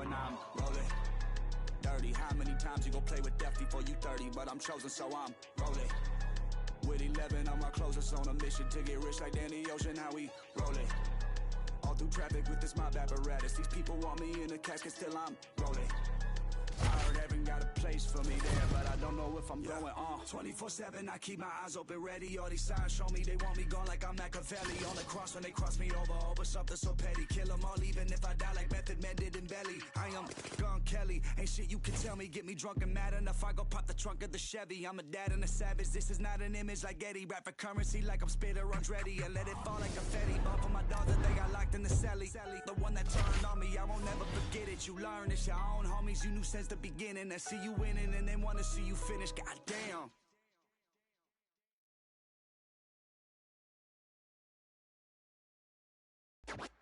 when I'm rolling dirty. How many times you gon' play with death before you 30? But I'm chosen, so I'm rolling with 11 on my closest, on a mission to get rich like Danny Ocean. How we rolling all through traffic with this mob apparatus. These people want me in a casket, still I'm rolling. I heard heaven got a place for me there, but I don't know if I'm going on. 24/7, I keep my eyes open, ready. All these signs show me they want me gone like I'm Machiavelli. On the cross when they cross me over something so petty. Kill them all even if I die like Method Man did in Belly. I am Gun Kelly, ain't shit you can tell me. Get me drunk and mad enough, I go pop the trunk of the Chevy. I'm a dad and a savage, this is not an image like Getty. Rap for currency like I'm Spitter Andretti. And let it fall like confetti. Ball for my dog that they got locked in the celly. The one that turned on me, I won't never forget it. You learn it's your own homies you knew since the beginning. I see you winning and then wanna see you finish. Goddamn.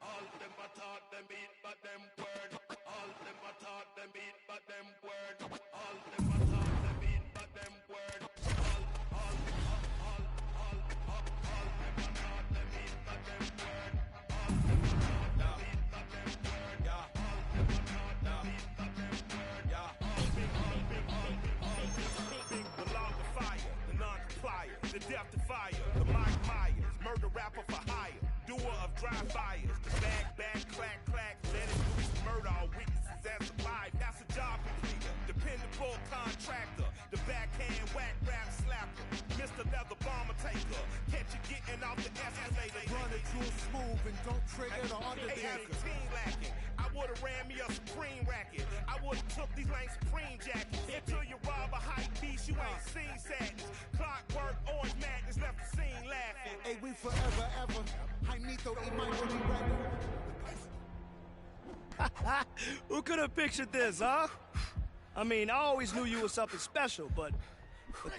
All them I taught them beat, but them word. All them I taught them beat, but them word. All them I taught them beat, but them word. All them I taught them beat, but them word. All them I taught them beat, but them word. All them I taught them beat, but them word. All big, the log of fire, the non-complier, the death defier, the Mike Myers, murder rapper for hire. Doer of dry fires, the bag, clack, let it loose, murder all weaknesses as alive. That's a job completer, dependable contractor, the backhand whack rap slapper, Mr. Leather Bomber taker, catch you getting off the escalator. Run it real smooth and don't trigger the undertaker. Lacking. I would've ran me a Supreme racket. I would've took these lame Supreme jackets. Until you rob a hype beast, you ain't seen sadness. Clockwork, orange madness, left the scene laughing. Hey, we forever, ever. Jaimito y Mike will be ready. Who could have pictured this, huh? I mean, I always knew you were something special, but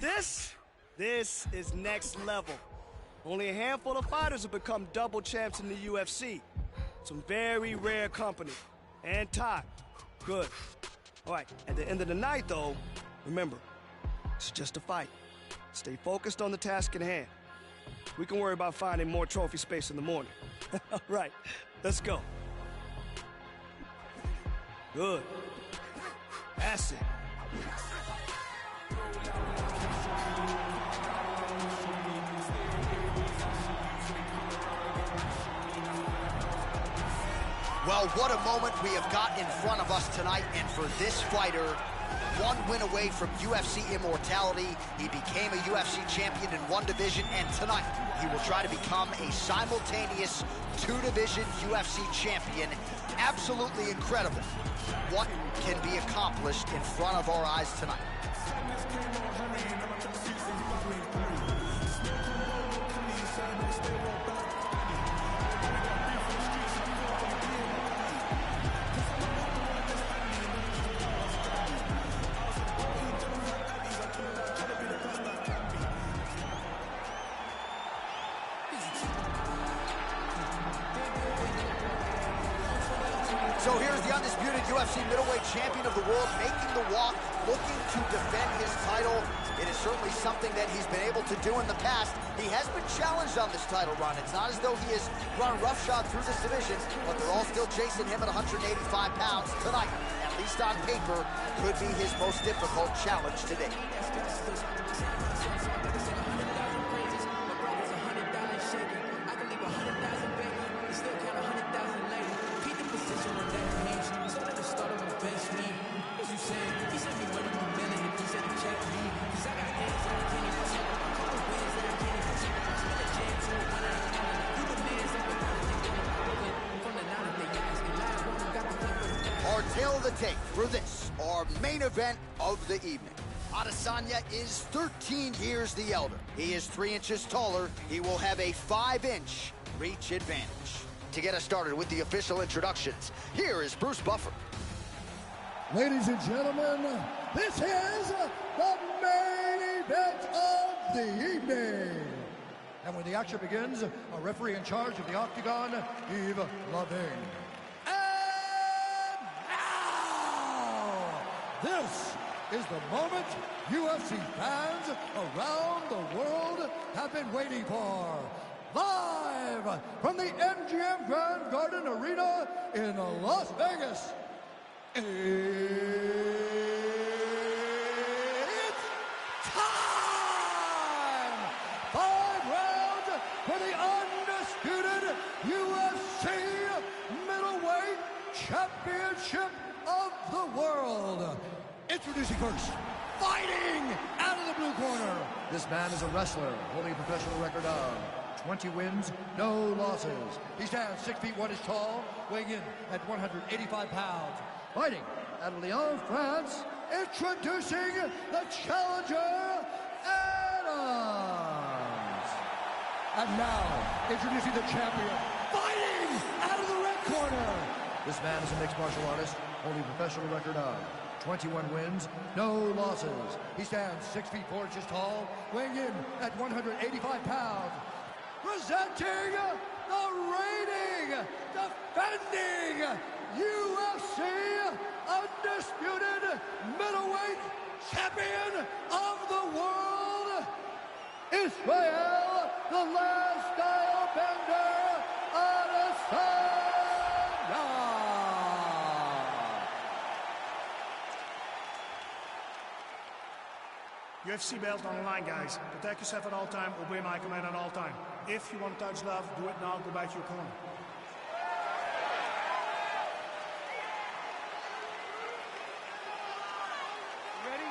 this is next level. Only a handful of fighters have become double champs in the UFC. Some very rare company. And time. Good. All right, at the end of the night, though, remember, it's just a fight. Stay focused on the task at hand. We can worry about finding more trophy space in the morning. All right, let's go. Good. That's it. Well, what a moment we have got in front of us tonight, and for this fighter, one win away from UFC immortality. He became a UFC champion in one division, and tonight he will try to become a simultaneous two-division UFC champion. Absolutely incredible what can be accomplished in front of our eyes tonight. So here's the undisputed UFC middleweight champion of the world making the walk, looking to defend his title. It is certainly something that he's been able to do in the past. He has been challenged on this title run. It's not as though he has run roughshod through this division, but they're all still chasing him at 185 pounds tonight. At least on paper, could be his most difficult challenge to date. Our tale of the tape for this, our main event of the evening. Adesanya is 13 years the elder. He is 3 inches taller. He will have a 5-inch reach advantage. To get us started with the official introductions, here is Bruce Buffer. Ladies and gentlemen, this is the main event of the evening. And when the action begins, a referee in charge of the Octagon, Yves Lavigne. And now, this is the moment UFC fans around the world have been waiting for. Live from the MGM Grand Garden Arena in Las Vegas. It's time! 5 rounds for the undisputed UFC middleweight championship of the world. Introducing first, fighting out of the blue corner. This man is a wrestler, holding a professional record of 20 wins, no losses. He stands 6 feet 1 inch tall, weighing in at 185 pounds. Fighting out of Lyon, France, introducing the challenger, Adams. And now, introducing the champion, fighting out of the red corner. This man is a mixed martial artist, holding a professional record of 21 wins, no losses. He stands 6 feet 4 inches tall, weighing in at 185 pounds. Presenting the reigning, defending UFC undisputed middleweight champion of the world, Israel, the last style bender, Adesanya. UFC belt on the line, guys. Protect yourself at all time. Obey my command at all time. If you want to touch love, do it now. Go back to your corner. Ready?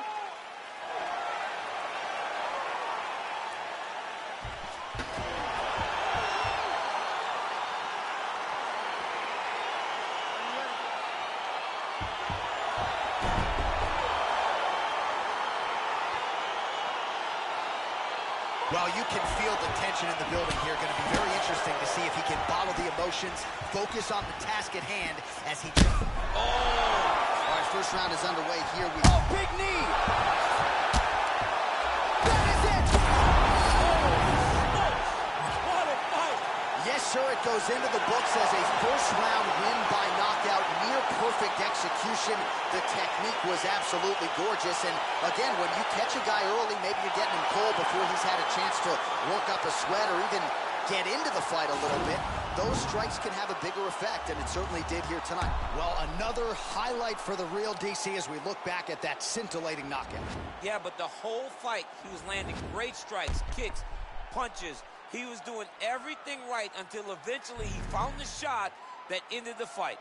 Well, you can feel the tension in the building here. Going to be very interesting to see if he can bottle the emotions, focus on the task at hand as he... Oh! All right, first round is underway here. Oh, big knee! That is it! What a fight! Yes, sir, it goes into the books as a first-round win by knockout, near-perfect execution. The technique was absolutely gorgeous, and again, when you catch a guy early, maybe you're getting him cold before he's had a chance to work up a sweat or even get into the fight a little bit. Those strikes can have a bigger effect, and it certainly did here tonight. Well, another highlight for the real DC as we look back at that scintillating knockout. Yeah, but the whole fight, he was landing great strikes, kicks, punches. He was doing everything right until eventually he found the shot that ended the fight.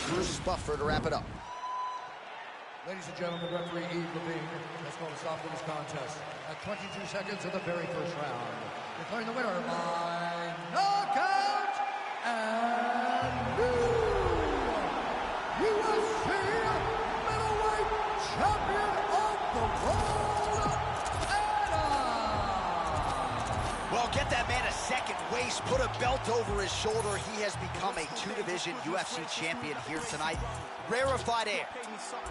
Bruce Buffer to wrap it up. Ladies and gentlemen, referee Yves Levine has called a stop to this contest at 22 seconds of the very first round, declaring the winner by knockout and new UFC middleweight champion of the world, Adams. Well, get that man a second waist, put a belt over his shoulder. He has become a 2-division UFC champion here tonight. Rarefied air.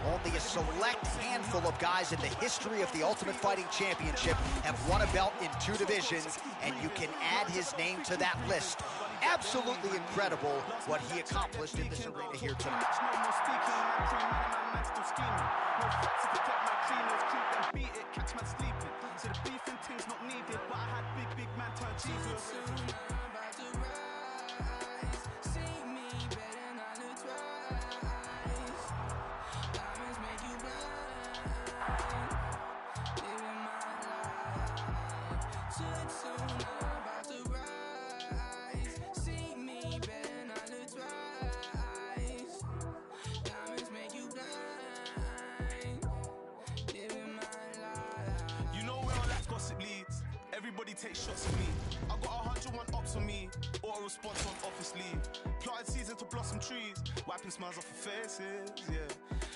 Only a select handful of guys in the history of the Ultimate Fighting Championship have won a belt in 2 divisions, and you can add his name to that list. Absolutely incredible what he accomplished in this arena here tonight. Everybody takes shots at me. I got 101 ops on me. Auto response on office leave. Planted season to blossom trees. Wiping smiles off of faces, yeah.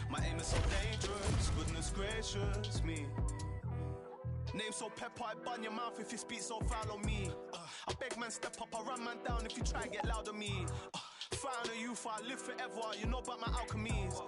My aim is so dangerous. Goodness gracious me. Name so pepper, I bun your mouth if you speak so foul on me. I beg man step up, I run man down if you try and get loud on me. Fight on the youth, I live forever, you know about my alchemies.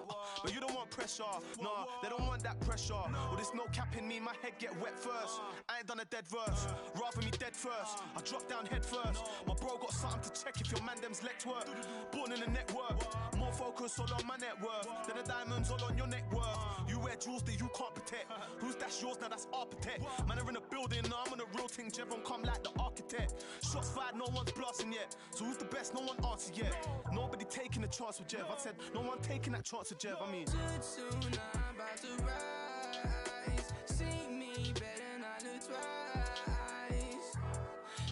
But you don't want pressure, no, they don't want that pressure. Well, there's no cap in me, my head get wet first. I ain't done a dead verse, rather me dead first. I drop down head first. My bro got something to check if your man them's let work. Born in the network, more focus all on my net worth than the diamonds all on your neck worth. You wear jewels that you can't protect. Who's that That's yours, now that's architect. Man are in the building, now I'm on a real thing. Everyone come like the architect. Shots fired, no one's blasting yet. So who's the best? No one answered yet. Nobody taking a chance with Jeff. I said, no one taking that chance with Jeff. I mean, soon I'm about to rise. See me better not look twice.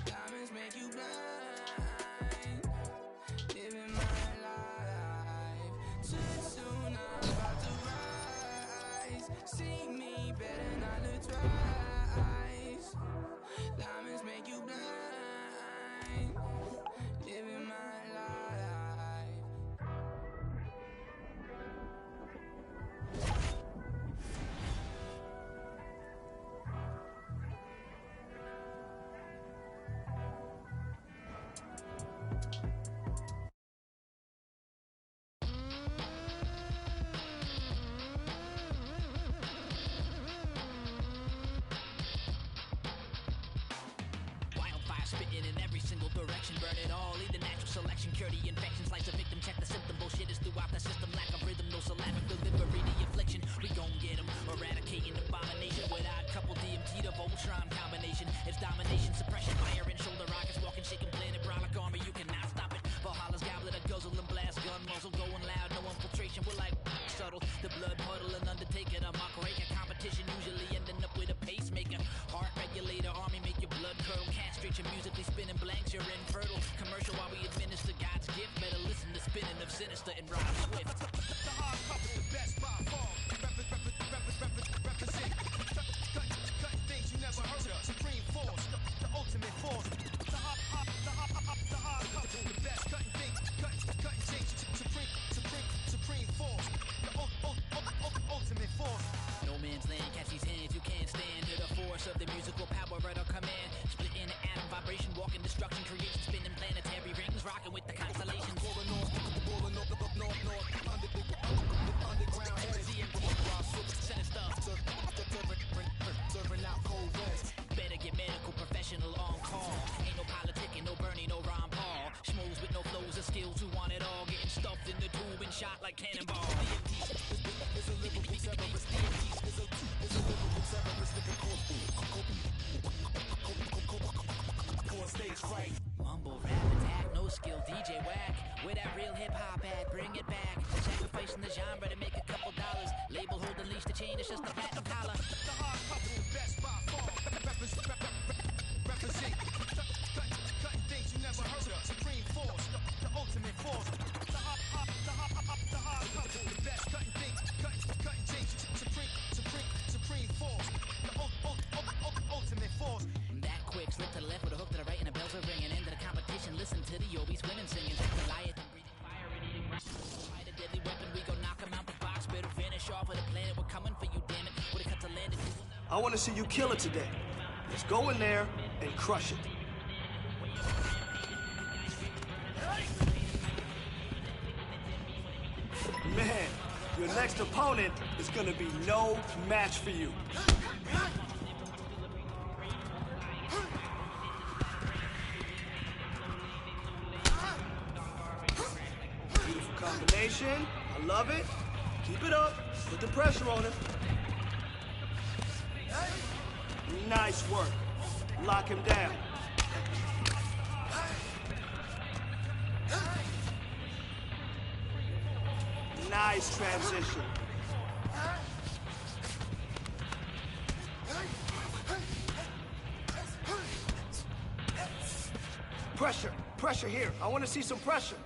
Diamonds make you blind. Living my life. Too soon I'm about to rise. See me better not look twice. Diamonds make you blind. Living my life. Wildfire spitting in every single direction, burn it all, lead the natural selection, cure the infections, like the victim, check the symptom, bullshit is throughout the system, lack of rhythm, no syllabic delivery, the affliction, we gon' get them, eradicating abomination, without couple DMT to Voltron combination, it's domination, suppression, fire and shoulder rockets, walking, shaking, planet, brolic armor, you cannot stop it, Valhalla's goblet, a guzzle and blast, gun muzzle, going loud, no infiltration, we're like subtle, the blood puddle and undertaker, a mock rake, a competition, usually ending up with a pacemaker, heart regulator, army, make your blood curdle, castrate your musically spinning blanks, you're infertile, commercial while we administer God's gift, better listen to spinning of sinister and Rob Swift. the hard puppet, the best by far. Represent. Cutting things you never heard of. Supreme force, the ultimate force. The hard puppet, the best. Cutting things, cutting things. Supreme force. The ultimate force. No man's land, catch these hands, you can't stand to the force of the musical power at our command. Split in the atom, vibration, walking destruction, creation, spinning planetary rings, rocking with the constellations. Rolling north, underground heads. Sinister. Serving out cold west. Better get medical professional on call. Ain't no politicking, no Bernie, no Ron Paul. Schmoes with no flows or skills who want it all. Getting stuffed in the tube and shot like cannonballs. It's a lyrical terrorist. It's a lyrical terrorist. Core stage fright. Mumble rap attack, no skill DJ whack. Where that real hip hop at? Bring it back. Sacrificing the genre to make a couple dollars. Label holding leash, the chain is just a platinum collar. The hard puppet, the best by far. Represent. Cutting things you never heard of. Supreme force, the ultimate force. The hard puppet, the best. Cutting things, cutting things. Supreme force, the ultimate force. That quick, slip to the left with a hook to the right and the bells are ringing. Into the competition, listen to the Obies women singing. Goliath and breathing fire and eating fight a deadly weapon, we go knock 'em out the box. Better finish off of the planet, we're coming for you, damn it. With a cut to land, I want to see you kill it today. Let's go in there and crush it. Man, your next opponent is going to be no match for you. Beautiful combination. I love it. Keep it up. Put the pressure on him. Nice work. Lock him down. Nice transition. Pressure. Pressure here. I want to see some pressure.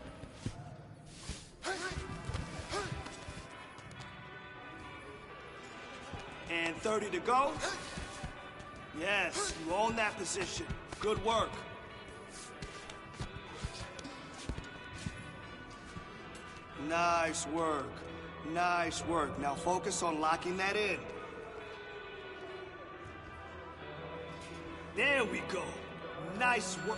And 30 to go. Yes, you own that position. Good work. Nice work. Nice work. Now focus on locking that in. There we go. Nice work.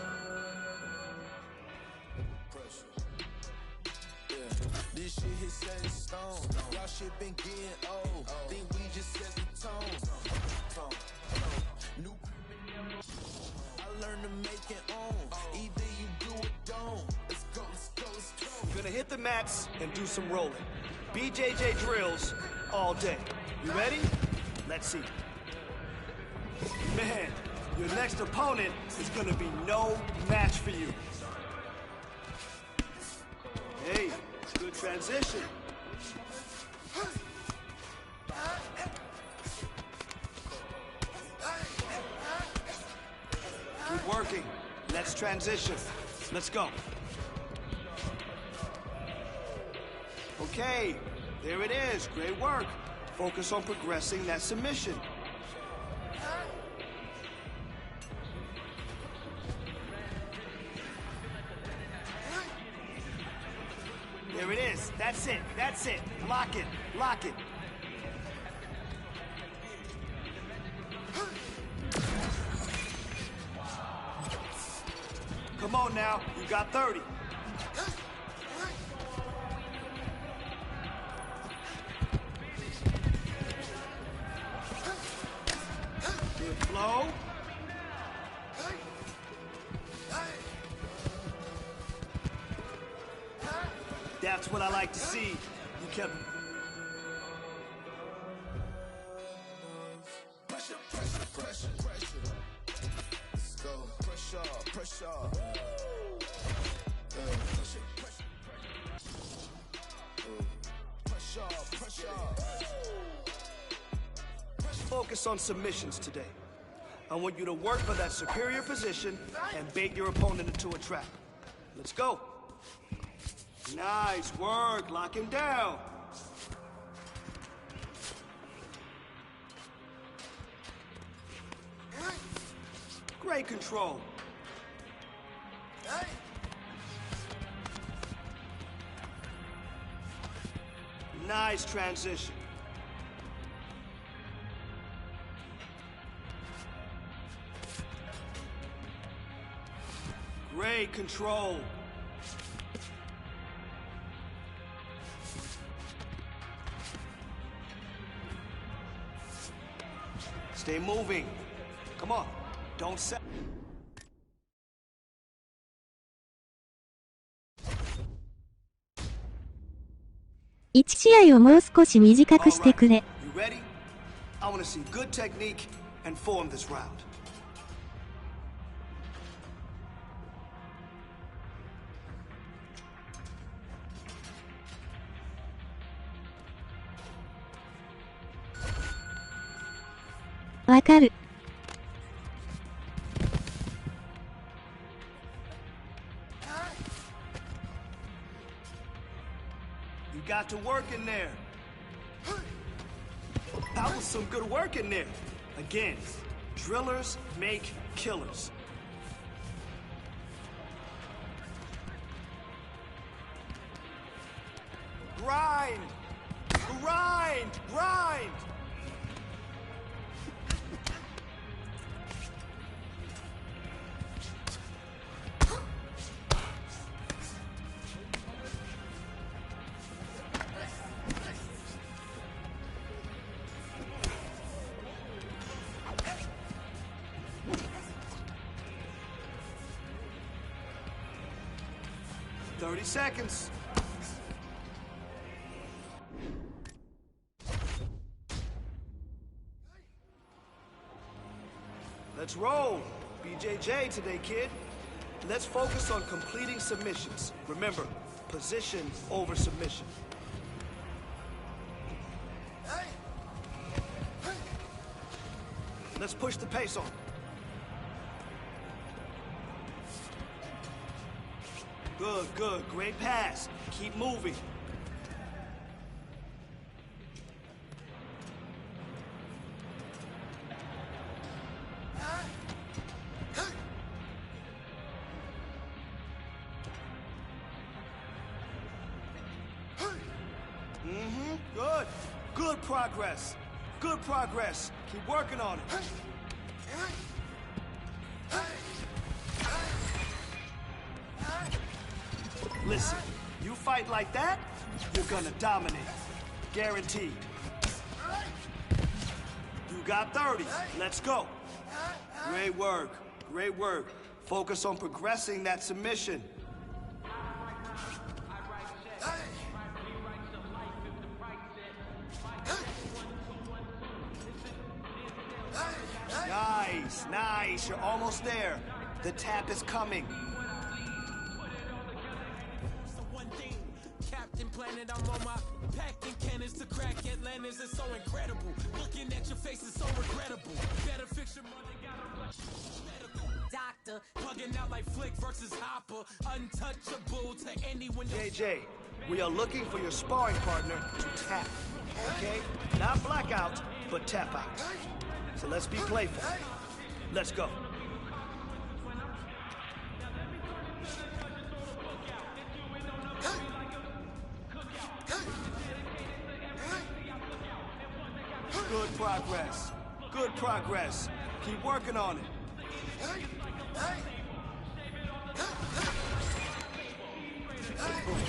This shit hit set in stone. Y'all shit been getting old. Think we just set the tone. New. I learned to make it own. Either you do or don't. Let's go, let's go, let's go. We're gonna hit the mats and do some rolling. BJJ drills all day. You ready? Let's see. Man, your next opponent is gonna be no match for you. Hey, good transition. Keep working. Let's transition. Let's go. Okay, there it is. Great work. Focus on progressing that submission. There it is. That's it. That's it. Lock it. Lock it. Come on now. You got 30. Good flow. That's what I like to see. You kept... Pressure, pressure, pressure, pressure. Let's go. Pressure, pressure. Pressure, pressure, pressure. Pressure, pressure. Focus on submissions today. I want you to work for that superior position and bait your opponent into a trap. Let's go. Nice work. Lock him down. Great control. Nice transition. Great control. Stay moving. Come on. Don't set.1試合をもう少し短くしてくれ。You ready? I want to see good technique and form this round.「わかる」You got to work in there. That was some good work in there. Again, drillers make killers. Grind! Grind! Grind! Thirty seconds. Let's roll. BJJ today, kid. Let's focus on completing submissions. Remember, position over submission. Let's push the pace on. Good, good. Great pass. Keep moving. Good. Good progress. Good progress. Keep working on it. Listen, you fight like that, you're gonna dominate. Guaranteed. You got 30. Let's go. Great work. Great work. Focus on progressing that submission. Nice, nice. You're almost there. The tap is coming. Captain Planet, I'm on my packing cannons to crack Atlantis. It's so incredible. Looking at your face is so regrettable. Better fix your mother, got medical doctor. Plugging out like Flick versus Hopper. Untouchable to anyone. JJ, we are looking for your sparring partner to tap. Okay? Not blackout, but tap out. So let's be playful. Let's go. Good progress. Good progress. Keep working on it.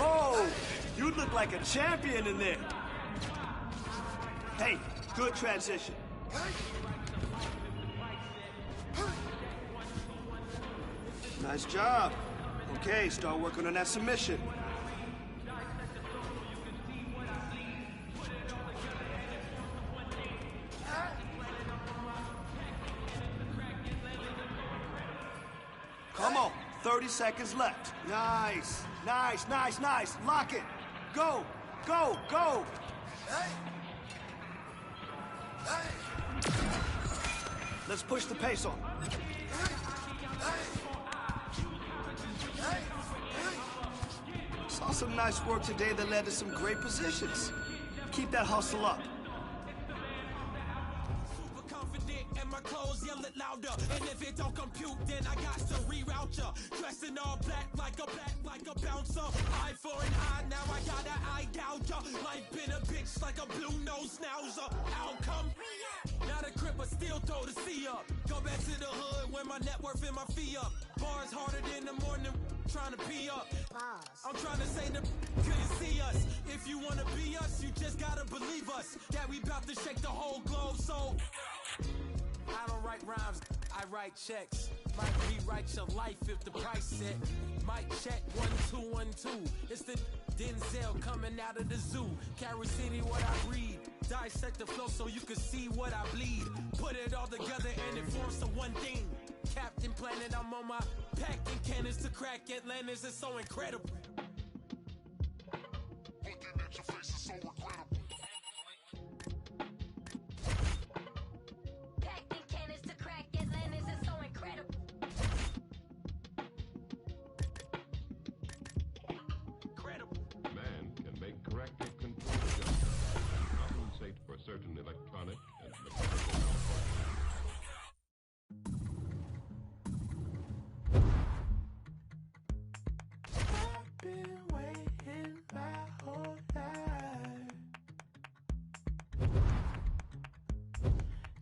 Oh, you look like a champion in there. Hey, good transition. Nice job. Okay, start working on that submission. Come on, 30 seconds left. Nice, nice, nice, nice. Lock it. Go, go, go. Let's push the pace on. Saw some nice work today that led to some great positions. Keep that hustle up. Super confident and my clothes yell it louder. And if it don't compute, then I got to reroute ya. Dressed in all black like a bouncer. Eye for an eye, now I got an eye gouger. Life been a bitch like a blue nose schnauzer. Outcome. Not a crip, but still throw the C up. Go back to the hood when my net worth and my fee up. Bars harder than the morning, trying to pee up. I'm trying to say the couldn't see us. If you wanna be us, you just gotta believe us. That we bout to shake the whole globe, so I don't write rhymes, I write checks. Might rewrite your life if the price set. Might check 1 2 1 2. It's the Denzel coming out of the zoo. Carry City, what I breed. Dissect the flow so you can see what I bleed. Put it all together and it forms to one thing. Captain Planet, I'm on my packing cannons to crack Atlantis. It's so incredible. Looking at your face is so incredible. Packing cannons to crack Atlantis. It's so incredible. Man can make corrective control adjustments to compensate for certain electronic and mechanical malfunctions. I've been waiting my whole life,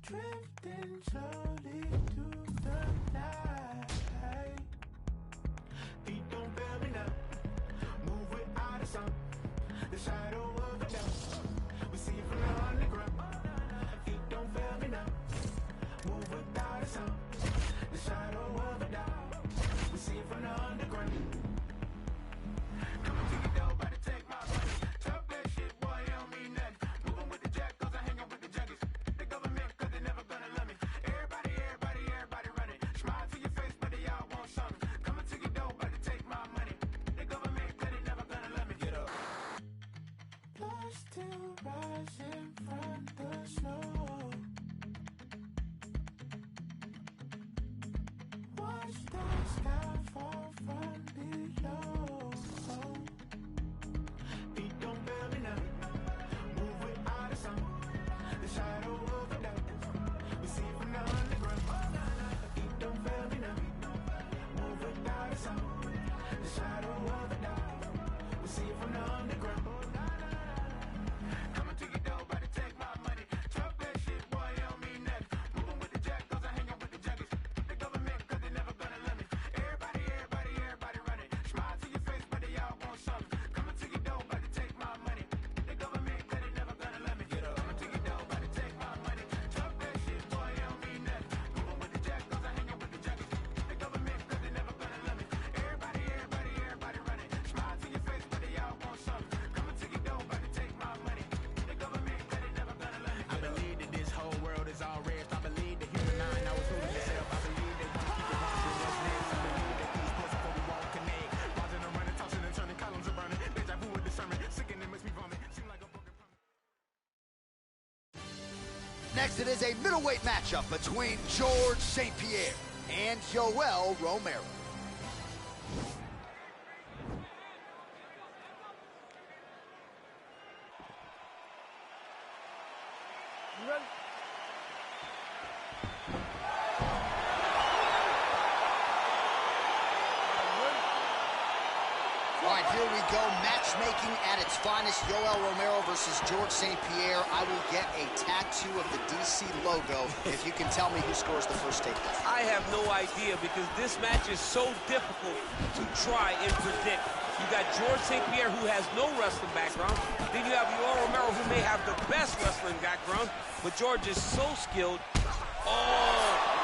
drifting slowly through the night. Beat don't fail me now. Move without a sound. The shadow of a doubt. We see it from the underground. Feet don't fail me now. Move without a sound. The shadow of a doubt. We see it from the underground. Coming to your door, about to take my money. Talk that shit, boy, it don't mean nothing. Moving with the jack, cause I hang out with the junkies. The government, cause they never gonna love me. Everybody running. Smile to your face, but they all want something. Coming to your door, about to take my money. The government, cause they never gonna love me. Get up. Blood still rising from the snow. Watch the sky fall from below. Beat don't fail me now. Move without a sound. The shadow of a doubt. We see it from the underground. Beat don't fail me now. Move without a sound. The shadow of a doubt. We see it from the underground. Coming to your door, about to take my money. Talk that shit, boy, it don't mean nothing. Moving with the jack, cause I hang out with the junkies. The government, cause they never gonna love me. Everybody running. Smile to your face, but they all want something. Coming to your door, about to take my money. The government, cause they never gonna love me. Coming to your door, about to take my next, it is a middleweight matchup between George St. Pierre and Yoel Romero. You ready? All right, here we go. Matchmaking at its finest. Yoel Romero versus George St. Pierre. I will get a tattoo of the DC logo if you can tell me who scores the first takedown. I have no idea because this match is so difficult to try and predict. You got George St. Pierre, who has no wrestling background. Then you have Yoel Romero, who may have the best wrestling background, but George is so skilled. Oh!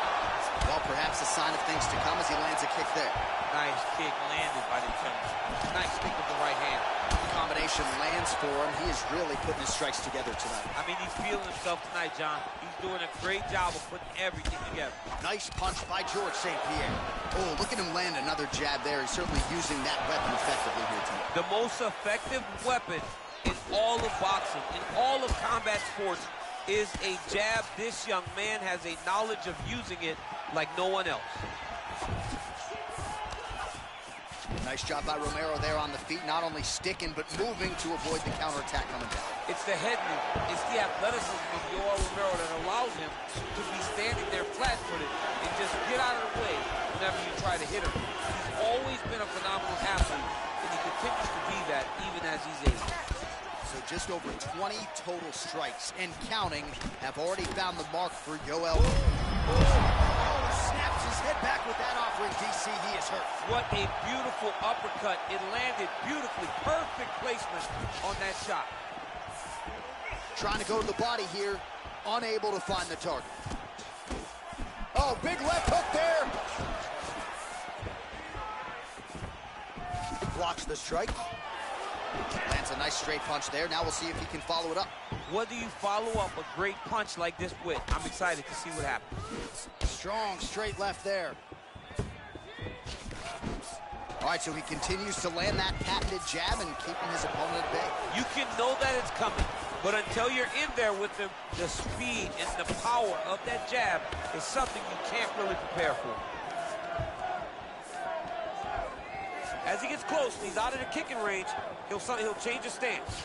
Well, perhaps a sign of things to come as he lands a kick there. Nice kick landed by the gentleman. Nice kick with the right hand. The combination lands for him. He is really putting his strikes together tonight. I mean, he's feeling himself tonight, John. He's doing a great job of putting everything together. Nice punch by George St. Pierre. Oh, look at him land another jab there. He's certainly using that weapon effectively here tonight. The most effective weapon in all of boxing, in all of combat sports, is a jab. This young man has a knowledge of using it like no one else. Nice job by Romero there on the feet, not only sticking, but moving to avoid the counterattack coming down. It's the head movement. It's the athleticism of Yoel Romero that allows him to be standing there flat-footed and just get out of the way whenever you try to hit him. He's always been a phenomenal athlete, and he continues to be that even as he's aged. So just over 20 total strikes and counting have already found the mark for Yoel. Snaps his head back with that offering, DC. He is hurt. What a beautiful uppercut. It landed beautifully. Perfect placement on that shot. Trying to go to the body here, unable to find the target. Oh, big left hook there. Blocks the strike. Lands a nice straight punch there. Now we'll see if he can follow it up. What do you follow up a great punch like this with? I'm excited to see what happens. Strong straight left there. All right, so he continues to land that patented jab and keeping his opponent at bay. You can know that it's coming, but until you're in there with him, the speed and the power of that jab is something you can't really prepare for. As he gets close, he's out of the kicking range, he'll change his stance.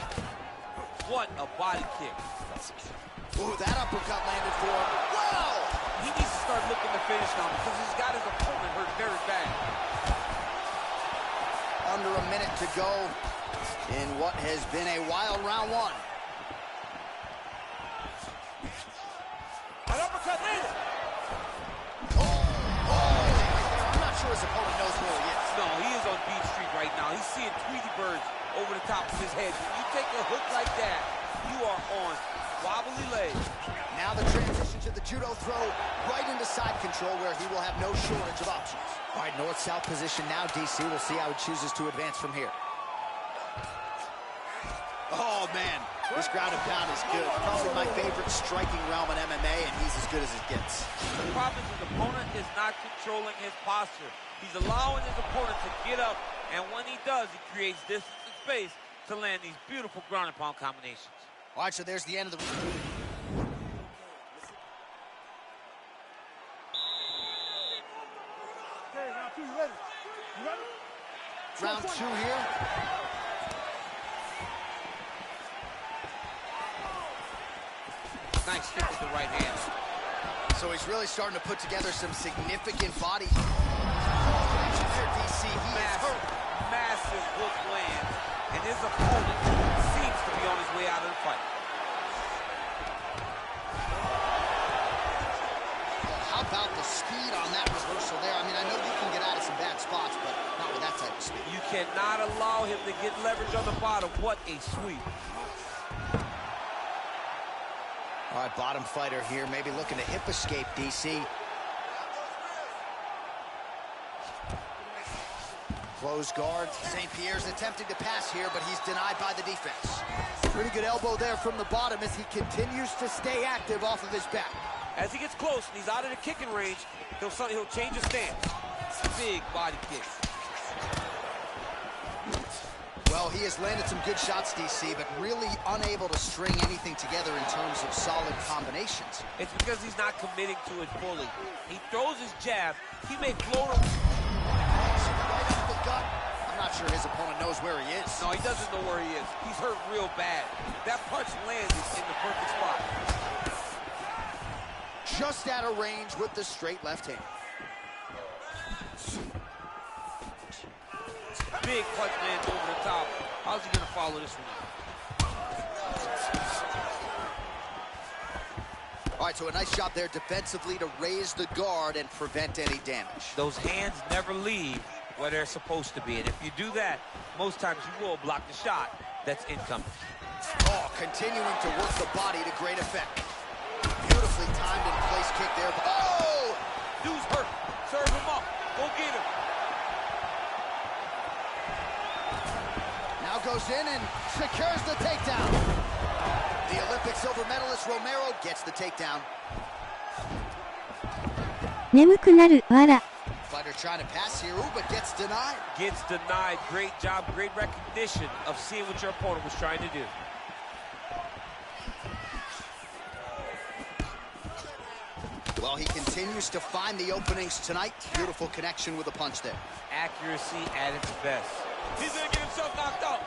What a body kick. Ooh, that uppercut landed for him. Wow! He needs to start looking to finish now because he's got his opponent hurt very bad. Under a minute to go in what has been a wild round one. That uppercut landed. I'm not sure his opponent knows where he is. No, he is on Beach Street right now. He's seeing Tweety birds over the top of his head. When you take a hook like that, you are on wobbly legs. Now the transition to the judo throw right into side control where he will have no shortage of options. All right, north-south position now, DC. We'll see how he chooses to advance from here. Oh, man. This ground and pound is good. Probably my favorite striking realm in MMA, and he's as good as it gets. The problem is his opponent is not controlling his posture. He's allowing his opponent to get up, and when he does, he creates distance and space to land these beautiful ground and pound combinations. All right, so there's the end of the... Okay, round two, you ready? You ready? Round two here. Nice kick with the right hand. So he's really starting to put together some significant body. Here, DC, he is hurt. Massive hook land, and his opponent seems to be on his way out of the fight. How about the speed on that reversal there? I mean, I know you can get out of some bad spots, but not with that type of speed. You cannot allow him to get leverage on the bottom. What a sweep. All right, bottom fighter here, maybe looking to hip escape, DC. Close guard. St. Pierre's attempting to pass here, but he's denied by the defense. Pretty good elbow there from the bottom as he continues to stay active off of his back. As he gets close and he's out of the kicking range, he'll change his stance. Big body kick. Well he has landed some good shots, DC, but really unable to string anything together in terms of solid combinations. It's because he's not committing to it fully. He throws his jab, he may float him. Right up the gut. I'm not sure his opponent knows where he is. No, he doesn't know where he is. He's hurt real bad. That punch landed in the perfect spot. Just out of range with the straight left hand. Big punch lands over the top. How's he going to follow this one up? All right, so a nice job there defensively to raise the guard and prevent any damage. Those hands never leave where they're supposed to be, and if you do that, most times you will block the shot that's incoming. Oh, continuing to work the body to great effect. Beautifully timed and place kick there. Oh! Dude's hurt. Serve him up. Go get him. Now goes in and secures the takedown. The Olympic silver medalist Romero gets the takedown. 眠くなる、わら。 Fighter trying to pass here, but gets denied. Gets denied. Great job, great recognition of seeing what your opponent was trying to do. Well, he continues to find the openings tonight. Beautiful connection with a punch there. Accuracy at its best. He's going to get himself knocked out.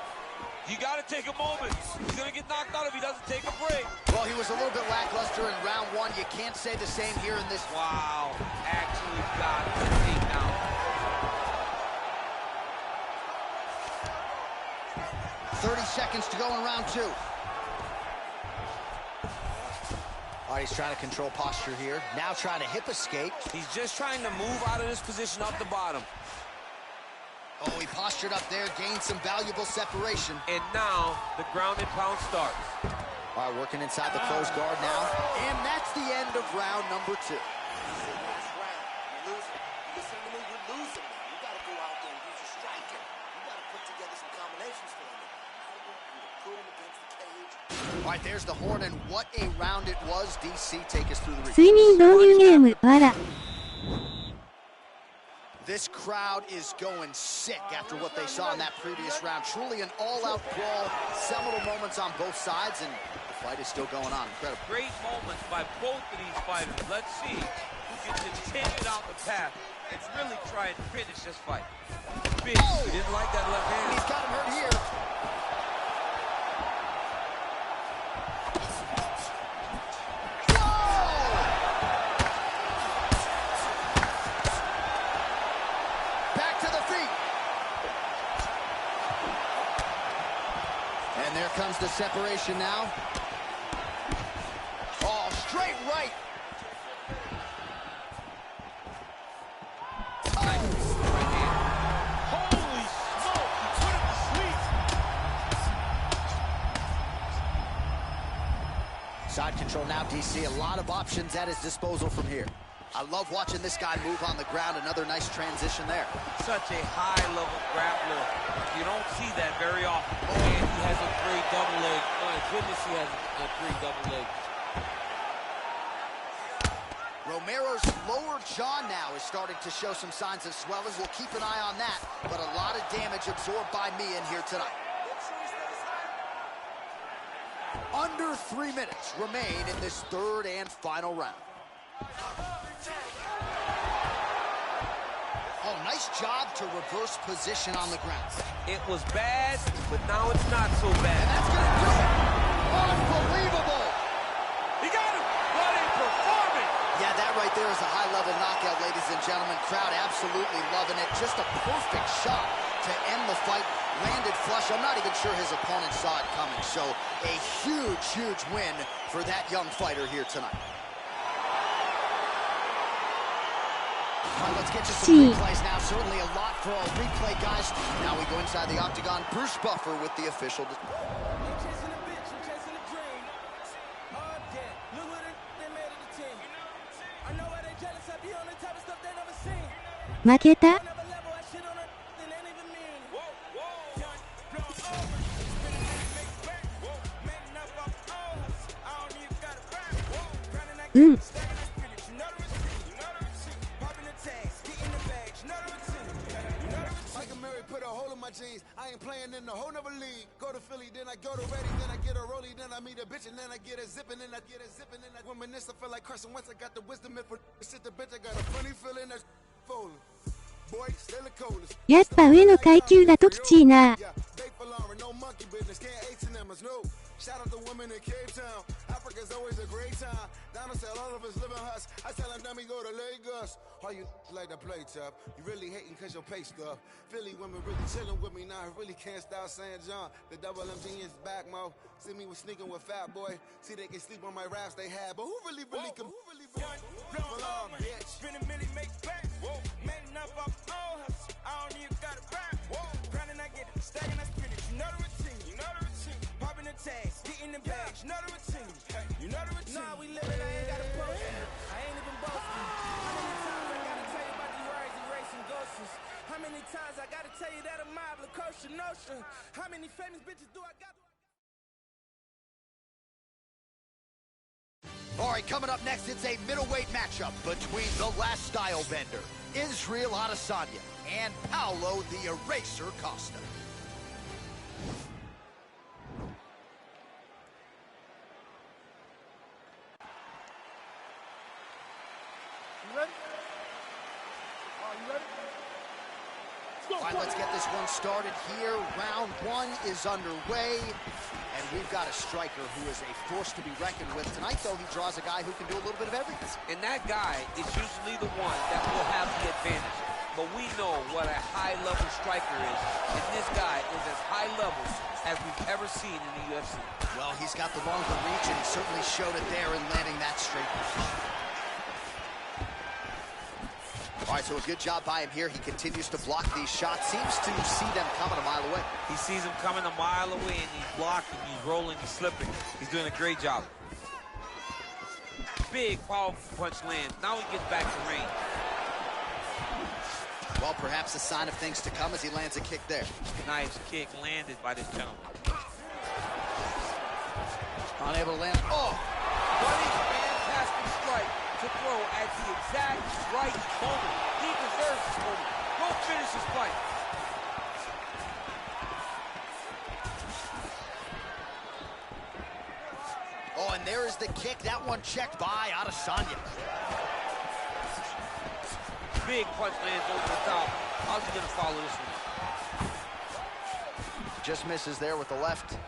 You got to take a moment. He's going to get knocked out if he doesn't take a break. Well, he was a little bit lackluster in round one. You can't say the same here in this. Wow. Actually got the takedown. Seconds to go in round two. All right, he's trying to control posture here. Now trying to hip escape. He's just trying to move out of this position off the bottom. Oh, he postured up there, gained some valuable separation. And now the ground and pound starts. All right, working inside the closed guard now. And that's the end of round number two. All right, there's the horn, and what a round it was. DC, take us through the replay. 睡眠導入ゲーム、わら。 This crowd is going sick after what they saw in that previous round. Truly an all-out brawl, seminal moments on both sides, and the fight is still going on. Incredible. Great moments by both of these fighters. Let's see who can continue out the path and really try and finish this fight. Big. Oh! He didn't like that left hand. He's got him hurt here. Comes the separation now. Oh, straight right. Holy smoke, he put him to sleep. Side control now, DC. A lot of options at his disposal from here. I love watching this guy move on the ground. Another nice transition there. Such a high-level grappler. You don't see that very often. And he has a great double leg. Oh, my goodness, he has a great double leg. Romero's lower jaw now is starting to show some signs of swelling. We'll keep an eye on that. But a lot of damage absorbed by me in here tonight. Under 3 minutes remain in this third and final round. Oh, nice job to reverse position on the ground. It was bad, but now it's not so bad. And that's going to do it. Unbelievable. He got him. What a performance. Yeah, that right there is a high-level knockout, ladies and gentlemen. Crowd absolutely loving it. Just a perfect shot to end the fight. Landed flush. I'm not even sure his opponent saw it coming. So a huge, huge win for that young fighter here tonight. All right, let's get you some replays now. Certainly a lot for our replay guys. Now we go inside the octagon. Bruce Buffer with the official. Maketa? hole in my jeans. I ain't playing in the whole nother league. Go to Philly, then I go to Ready, then I get a rollie, then I meet a bitch, and then I get a zippin', then I get a zippin', then I reminisce. I feel like Carson Wentz. I got the wisdom and for shit the bitch. I got a funny feeling that's falling. Boy, still the coldest. やっぱ上の階級だときちいな。 No monkey business, can't H&M's, no. Shout out to women in Cape Town. Africa's always a great time. Down the south, all of us living hush. I tell them, let me go to Lagos. All you like to play tough. You really hating cause your pay stuff. Philly women really chilling with me now. I really can't stop saying John. The double MG is back, mo. See me with sneaking with Fat Boy. See they can sleep on my raps they had. But who really can? Who really bitch? Spin a milli, make back. Man enough off all hustle. I don't even got a rap. Grinding, I get it. Stacking, I spin it. You know the routine. You know the routine. Popping the tags, getting the bags. You know the routine. You know the routine. Nah, we living, I ain't got a post. I ain't even boasting. How many times I gotta tell you about these rides and racing ghosts? How many times I gotta tell you that I'm mob, Lacoste, Nostra? How many famous bitches do I got? All right, coming up next, it's a middleweight matchup between the last style bender, Israel Adesanya, and Paulo the Eraser Costa. You ready? Are you ready? All right, let's get this one started here. Round one is underway. And we've got a striker who is a force to be reckoned with. Tonight, though, he draws a guy who can do a little bit of everything. And that guy is usually the one that will have the advantage. But we know what a high-level striker is. And this guy is as high level as we've ever seen in the UFC. Well, he's got the longer reach, and he certainly showed it there in landing that straight punch. All right, so a good job by him here. He continues to block these shots. Seems to see them coming a mile away. He sees them coming a mile away, and he's blocking, he's rolling, he's slipping. He's doing a great job. Big, powerful punch lands. Now he gets back to range. Well, perhaps a sign of things to come as he lands a kick there. Nice kick landed by this gentleman. Unable to land. Oh! Buddy, fantastic strike to throw at the exact right moment. He deserves this moment. Go finish his fight. Oh, and there is the kick. That one checked by Adesanya. Big punch lands over the top. How's he gonna follow this one? Just misses there with the left.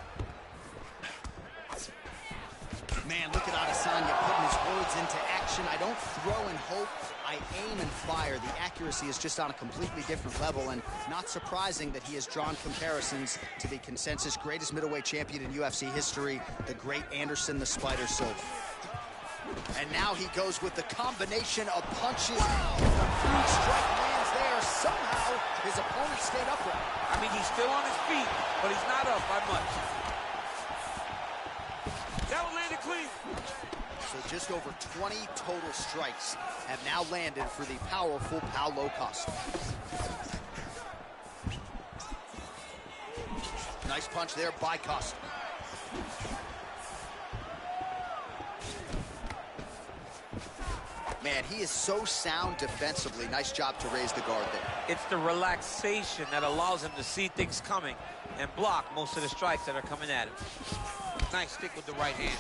Man, look at Adesanya putting his words into action. I don't throw and hope, I aim and fire. The accuracy is just on a completely different level, and not surprising that he has drawn comparisons to the consensus greatest middleweight champion in UFC history, the great Anderson the Spider Silva. And now he goes with the combination of punches. Huge strike lands there. Somehow, his opponent stayed upright. I mean, he's still on his feet, but he's not up by much. That one landed clean. So just over 20 total strikes have now landed for the powerful Paulo Costa. Nice punch there by Costa. Man, he is so sound defensively. Nice job to raise the guard there. It's the relaxation that allows him to see things coming and block most of the strikes that are coming at him. Nice stick with the right hand.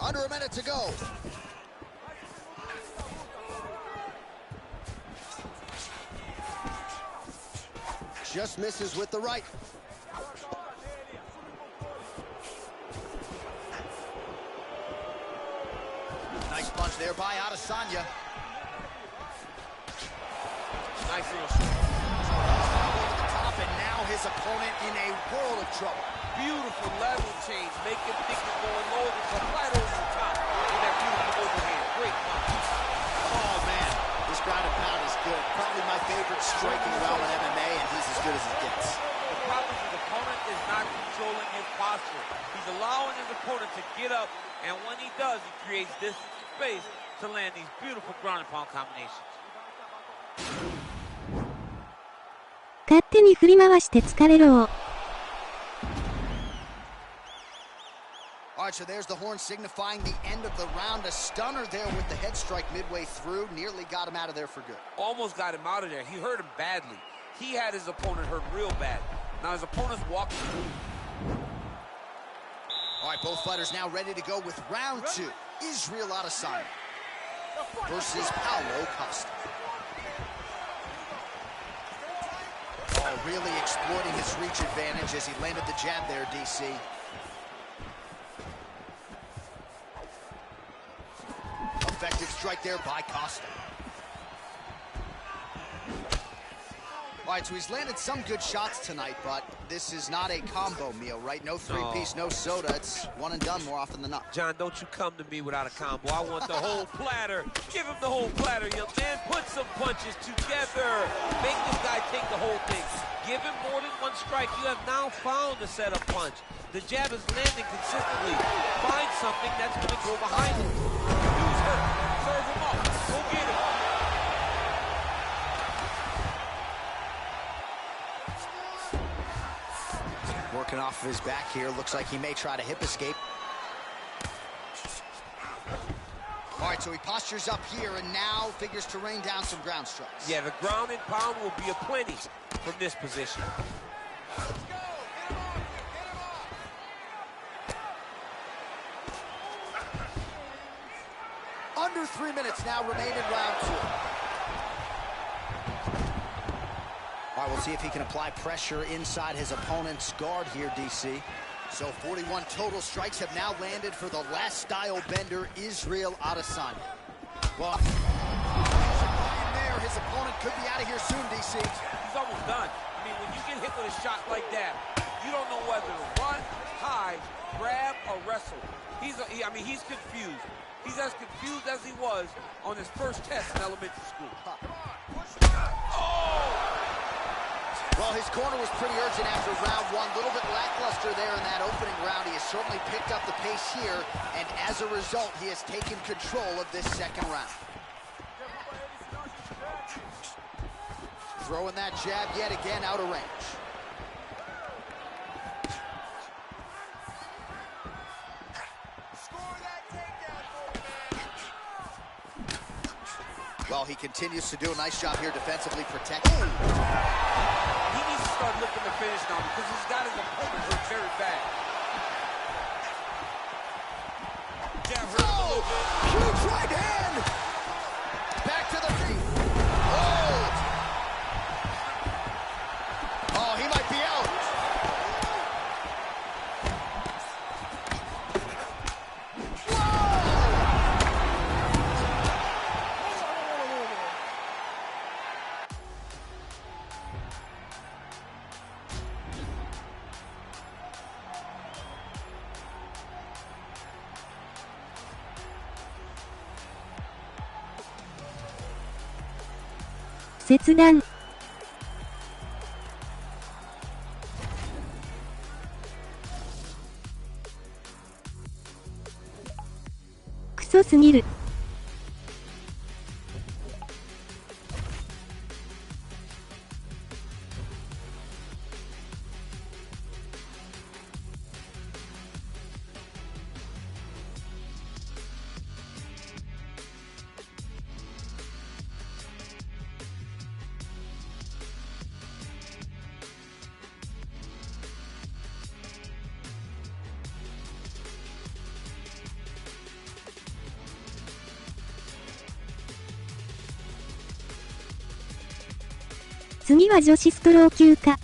Under a minute to go. Just misses with the right. Nice punch there by Adesanya. Nice little shot. Over the top, and now his opponent in a world of trouble. Beautiful level change. Make him think he's going low, and come right over the top with that beautiful overhand. Great punch. Oh, man. This ground and pound is good. Probably my favorite striking round in MMA, and he's as good as it gets. The problem is his opponent is not controlling his posture. He's allowing his opponent to get up, and when he does, he creates distance and space to land these beautiful ground and pound combinations. 勝手に振り回して疲れろ。All right, so there's the horn signifying the end of the round. A stunner there with the head strike midway through. Nearly got him out of there for good. Almost got him out of there. He hurt him badly. He had his opponent hurt real bad. Now his opponent's walking through. All right, both fighters now ready to go with round two. Israel Adesanya versus Paulo Costa. Oh, really exploiting his reach advantage as he landed the jab there, DC. Effective strike there by Costa. All right, so he's landed some good shots tonight, but this is not a combo meal, right? No three-piece, no soda. It's one and done more often than not. John, don't you come to me without a combo. I want the whole platter. Give him the whole platter, young man. Put some punches together. Make this guy take the whole thing. Give him more than one strike. You have now found the setup punch. The jab is landing consistently. Find something that's going to go behind it. Dude's hurt. Serve him up. Go get him. Working off of his back here. Looks like he may try to hip escape. All right, so he postures up here and now figures to rain down some ground strikes. Yeah, the ground and pound will be aplenty from this position. Under 3 minutes now remain in round two. All right, we'll see if he can apply pressure inside his opponent's guard here, DC. So 41 total strikes have now landed for the last style bender, Israel Adesanya. Well, there, his opponent could be out of here soon, DC. He's almost done. I mean, when you get hit with a shot like that, you don't know whether to run, hide, grab, or wrestle. He's confused. He's as confused as he was on his first test in elementary school. Well, his corner was pretty urgent after round one. A little bit lackluster there in that opening round. He has certainly picked up the pace here, and as a result, he has taken control of this second round. Throwing that jab yet again out of range. Well, he continues to do a nice job here defensively protecting. He needs to start looking to finish now because he's got his opponent hurt very bad. Jab hurt him a little bit. Huge right hand! Back to the feet. Oh, he might be out.切断。クソすぎる。次は女子ストロー級か。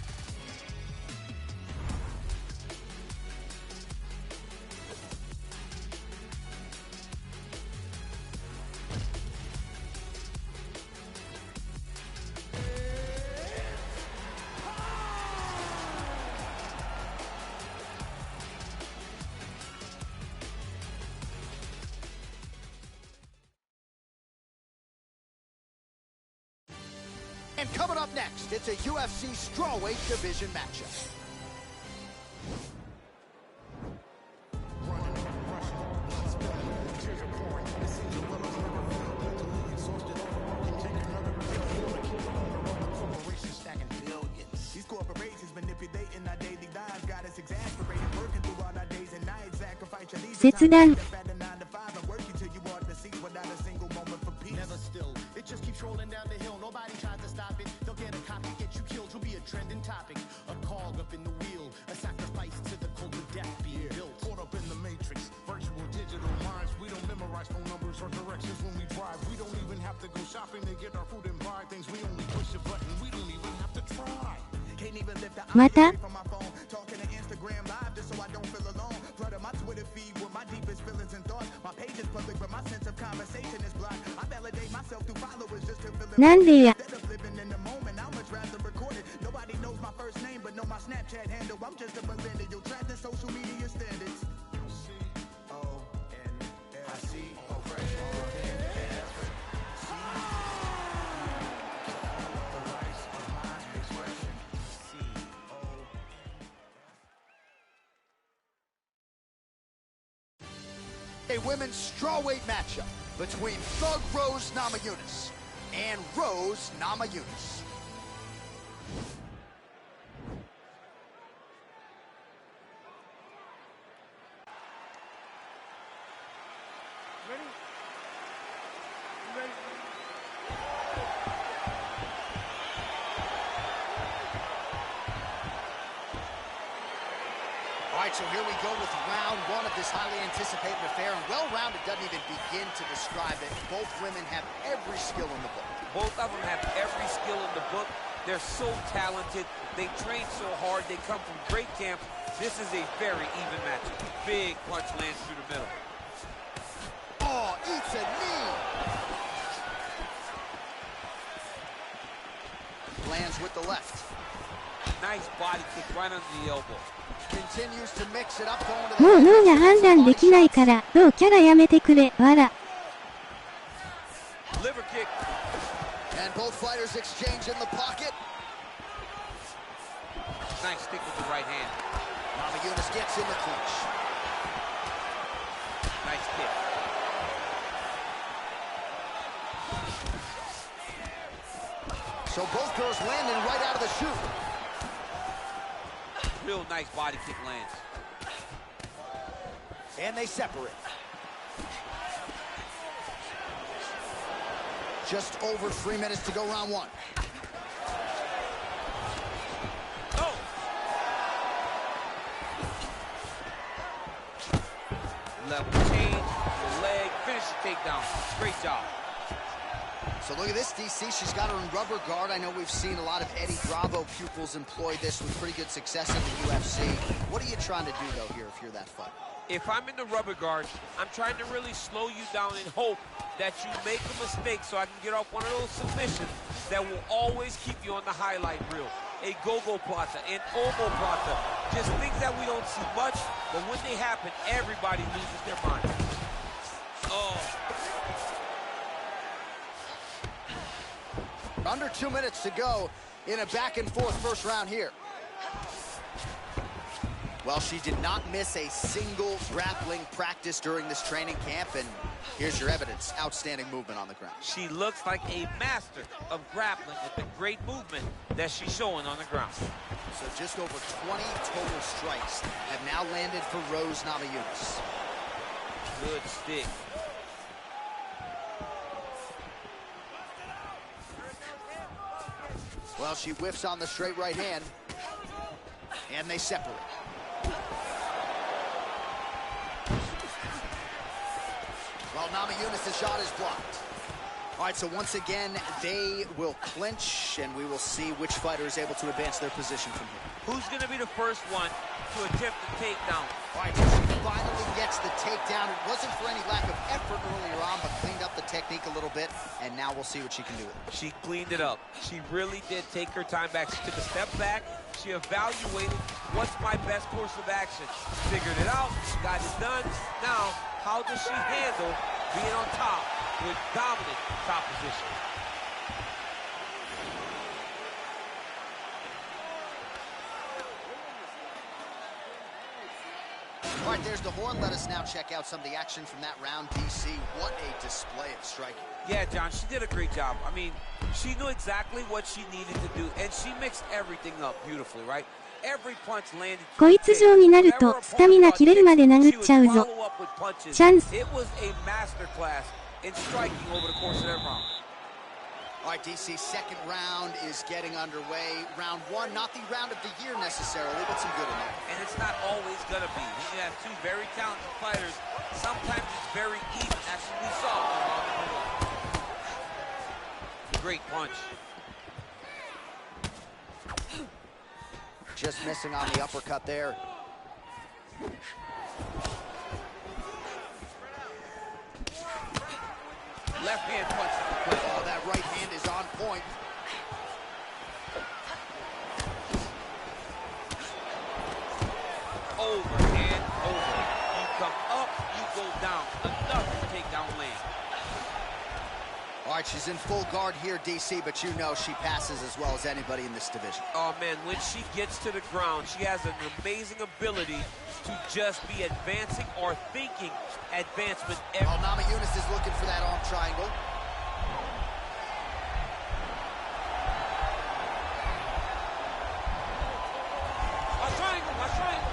And coming up next, it's a UFC strawweight division matchup. These corporations manipulating our daily lives, got us exasperated, working through all our days and nights, sacrifice 切断。 Never still, it just keeps rolling down the hill. Nobody tries to stop it. They'll get a copy, get you killed. You'll be a trending topic, a cog up in the wheel, a sacrifice to the cult of death being built. Caught up in the matrix, virtual digital minds. We don't memorize phone numbers or directions when we drive. We don't even have to go shopping to get our food and buy things. We only push a button. We don't even have to try. Can't even lift the また from my phone. Talking to Instagram live just so I don't feel alone. Flood my Twitter feed with my deepest feelings and thoughts. My page is public, but my sense of conversation is blocked. I validate myself through followers just to feel it. なんでや。 Instead of living in the moment, I much rather record it. Nobody knows my first name, but know my Snapchat handle. I'm just a millennial trapped in social media standards. A women's strawweight matchup between Thug Rose Namajunas and Rose Namajunas. Ready? You ready? All right, so here we go with round one of this highly anticipated affair, and well-rounded doesn't even begin to describe it. Both women have every skill in the book. Both of them have every skill in the book. They're so talented. They train so hard. They come from great camps. This is a very even match. Big punch lands through the middle. Oh, eats a knee. Lands with the left. Nice body kick right under the elbow. Continues to mix it up, going to もう the 脳が判断できないからどうキャラやめてくれわら。 Liver kick. And both fighters exchange in the pocket. Nice stick with the right hand. Namajunas gets in the clinch. Nice kick. So both girls landing right out of the chute. Real nice body kick lands. And they separate. Just over 3 minutes to go round one. Oh! Level change, the leg, finish the takedown. Great job. So look at this, DC. She's got her in rubber guard. I know we've seen a lot of Eddie Bravo pupils employ this with pretty good success in the UFC. What are you trying to do, though, here if you're that fighter? If I'm in the rubber guard, I'm trying to really slow you down and hope that you make a mistake so I can get off one of those submissions that will always keep you on the highlight reel. A go-go plata, an omo plata. Just things that we don't see much, but when they happen, everybody loses their mind. Oh. Under 2 minutes to go in a back-and-forth first round here. Well, she did not miss a single grappling practice during this training camp, and here's your evidence. Outstanding movement on the ground. She looks like a master of grappling with the great movement that she's showing on the ground. So just over 20 total strikes have now landed for Rose Namajunas. Good stick. Well, she whiffs on the straight right hand, and they separate. Well, Namajunas' shot is blocked. All right, so once again, they will clinch, and we will see which fighter is able to advance their position from here. Who's going to be the first one to attempt the takedown? All right, she finally gets the takedown. It wasn't for any lack of effort earlier on, but cleaned up the technique a little bit, and now we'll see what she can do with it. She cleaned it up. She really did take her time back. She took a step back. She evaluated what's my best course of action. Figured it out, got it done. Now, how does she handle being on top with dominant top position? All right, there's the horn. Let us now check out some of the action from that round, DC. What a display of striking. Yeah, John, she did a great job. I mean, she knew exactly what she needed to do, and she mixed everything up beautifully, right? Every punch landed. こいつ状になるとスタミナ切れるまで殴っちゃうぞ。チャンス。 It was a masterclass in striking over the course of that round. All right, DC, second round is getting underway. Round one, not the round of the year necessarily, but some good in there. And it's not always going to be. When you have two very talented fighters, sometimes it's very even. That's what we saw. Great punch. Just missing on the uppercut there. Left hand punch. Oh, that right hand is on point. Over and over. You come up, you go down. Enough to take down lane. All right, she's in full guard here, DC, but you know she passes as well as anybody in this division. Oh, man, when she gets to the ground, she has an amazing ability to just be advancing or thinking advancement. Oh, Namajunas is looking for that arm triangle. A triangle, a triangle.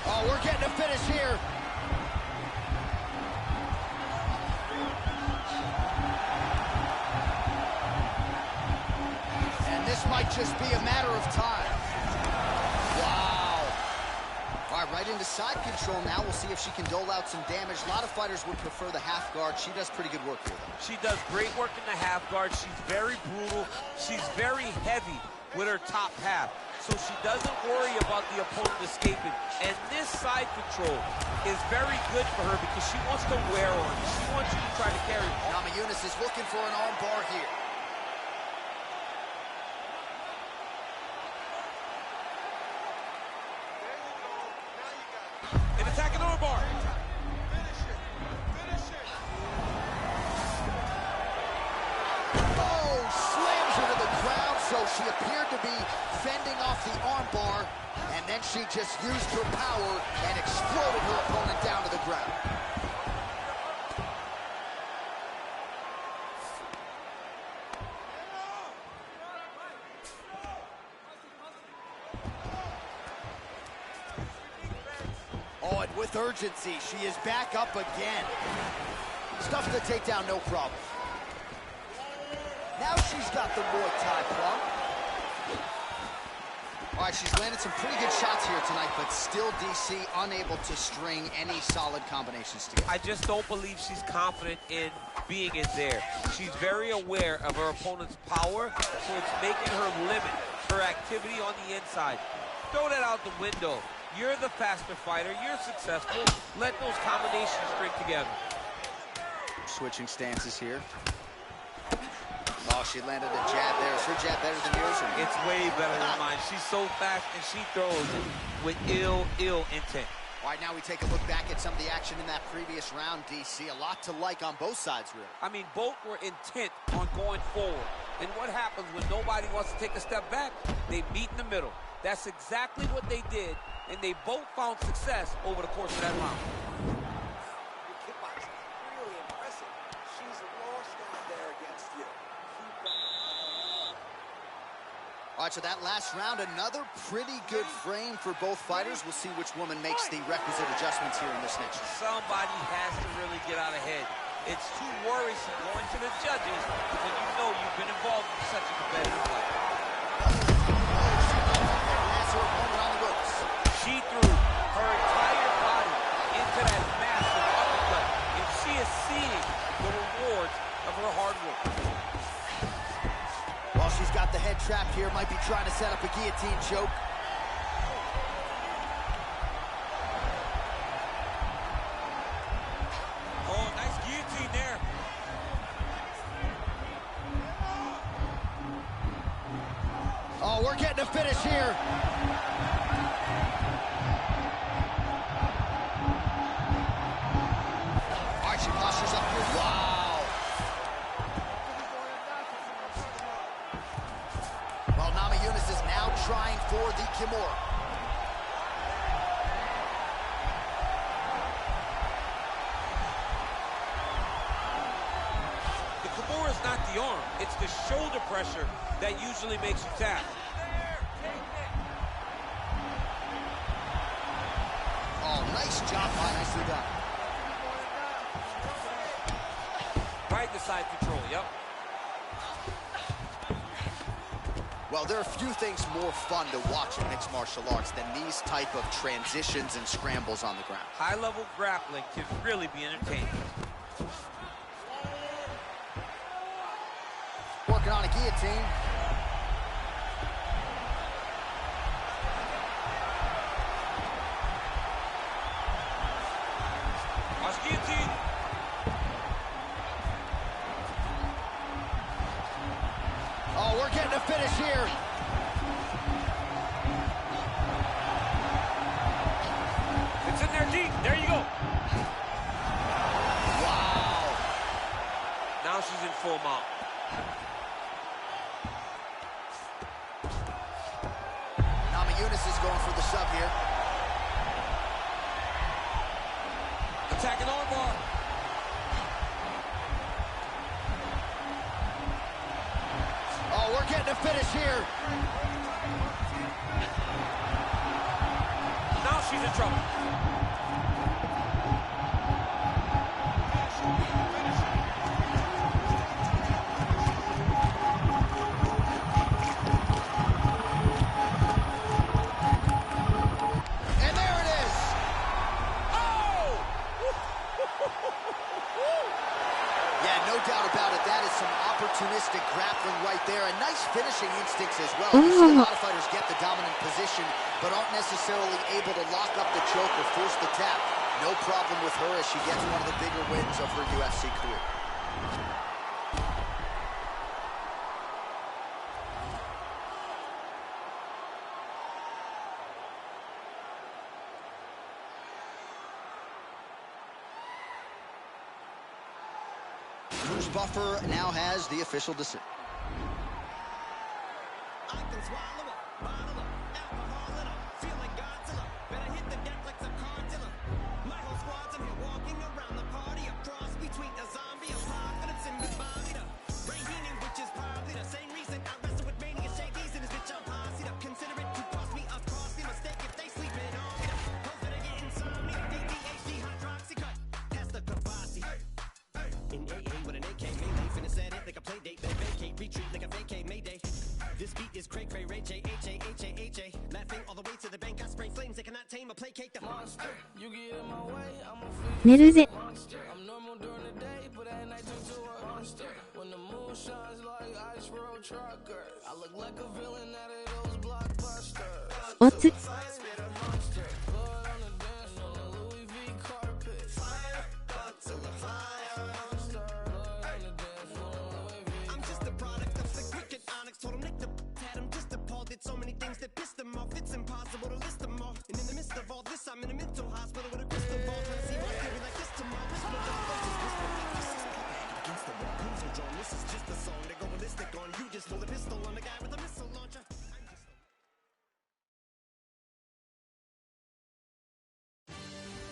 Oh, we're getting a finish here. And this might just be a matter of time. Wow. All right, right into side control now. We'll see if she can dole out some damage. A lot of fighters would prefer the half guard. She does pretty good work here, though. She does great work in the half guard. She's very brutal. She's very heavy with her top half. So she doesn't worry about the opponent escaping. And this side control is very good for her because she wants to wear on. She wants you to try to carry. Namajunas is looking for an arm bar here. An attacking arm bar. Oh, slams her to the ground, so she appeared to be fending off the armbar, and then she just used her power and exploded her opponent down to the ground. Oh, and with urgency, she is back up again. Stuffs the takedown, no problem. Now she's got the Muay Thai plum. All right, she's landed some pretty good shots here tonight, but still, DC, unable to string any solid combinations together. I just don't believe she's confident in being in there. She's very aware of her opponent's power, so it's making her limit her activity on the inside. Throw that out the window. You're the faster fighter. You're successful. Let those combinations string together. Switching stances here. Oh, she landed a jab there. Is her jab better than yours? Or it's way better than mine. She's so fast, and she throws with ill intent. All right, now we take a look back at some of the action in that previous round, DC. A lot to like on both sides, really. I mean, both were intent on going forward. And what happens when nobody wants to take a step back? They meet in the middle. That's exactly what they did, and they both found success over the course of that round. Really impressive. She's lost out there against you. All right, so that last round, another pretty good frame for both fighters. We'll see which woman makes the requisite adjustments here in this next round. Somebody has to really get out ahead. It's too worrisome going to the judges when you know you've been involved in such a competitive fight. She threw her entire body into that massive uppercut, and she is seeing the rewards of her hard work. Well, she's got the head trapped here. Might be trying to set up a guillotine choke. Oh, nice guillotine there. Oh, we're getting a finish here. All right, she postures up here. Wow. Well, Namajunas is now trying for the Kimura. The Kimura the arm. It's the shoulder pressure that usually makes you tap. Oh, nice job, nicely done. Right to side control, yep. Well, there are few things more fun to watch in mixed martial arts than these type of transitions and scrambles on the ground. High-level grappling can really be entertaining. Working on a guillotine. Watch guillotine. Oh, we're getting a finish here. It's in there deep. There you go. Wow. Now she's in full mount. Eunice is going for the sub here. Attacking armbar. Oh, we're getting a finish here. Now she's in trouble. Opportunistic grappling right there, and nice finishing instincts as well. You see a lot of fighters get the dominant position, but aren't necessarily able to lock up the choke or force the tap. No problem with her as she gets one of the bigger wins of her UFC career. Bruce Buffer now has the official decision. I can swallow up, bottle up, alcohol in up, feel like Godzilla. Better hit the deck like some Cardilla. My whole squad's in here walking around the party, a cross between a zombie apocalypse and the body. Brain healing, which is probably the same reason I wrestle with mania shakies and this bitch I'm posse up. Consider it to cost me a costly mistake if they sleeping on me. Hoes that are getting insomnia, ADHD, hydroxycut, has the capacity. In AA with an AK, melee, finna set it like a play date, then vacate, retreat like a vacate, mayday. This beat is cray cray, Ray J, H-A, laughing all the way to the bank, I spray flames, they cannot tame or placate the monster. You get in my way, I'm a monster. I'm normal during the day, but at night turn to a monster. When the moon shines like ice road truckers, I look like a villain out of those blockbusters. What's it? So many things that pissed them off, it's impossible to list them all. And in the midst of all this, I'm in a mental hospital with a crystal ball. Trying to see what's theory like this tomorrow. Against the wall, pencil drawn. This is just a song. They go ballistic on you. Just pull a pistol on the guy with a missile launcher.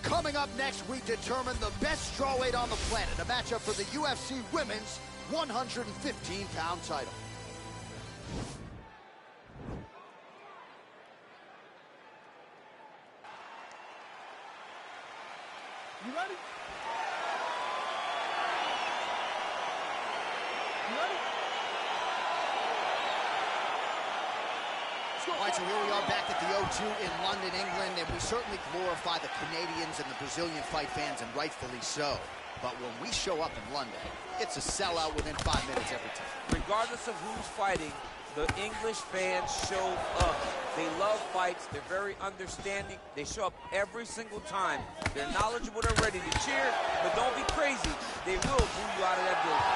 Coming up next, we determine the best strawweight on the planet. A matchup for the UFC Women's 115-pound title. You ready? You ready? All right, so here we are back at the O2 in London, England, and we certainly glorify the Canadians and the Brazilian fight fans, and rightfully so. But when we show up in London, it's a sellout within 5 minutes every time. Regardless of who's fighting, the English fans show up. They love fights. They're very understanding. They show up every single time. They're knowledgeable. They're ready to cheer, but don't be crazy. They will boo you out of that building.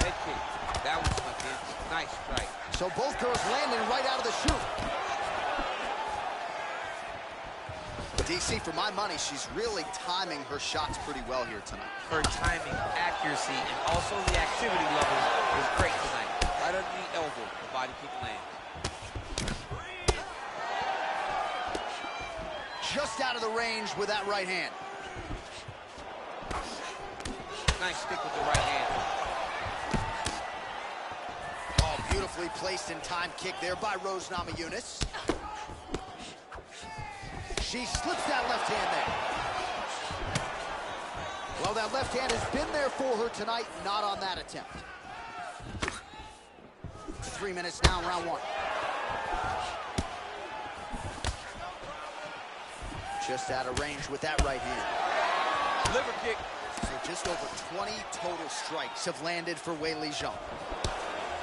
Head kick. That was fucking nice strike. So both girls landing right out of the chute. DC, for my money, she's really timing her shots pretty well here tonight. Her timing, accuracy, and also the activity level is great tonight. Right underneath the elbow, the body kick land. Just out of the range with that right hand. Nice stick with the right hand. Beautifully placed and timed kick there by Rose Namajunas. She slips that left hand there. Well, that left hand has been there for her tonight, not on that attempt. 3 minutes now, round one. Just out of range with that right hand. Liver kick. So just over 20 total strikes have landed for Weili Zhang.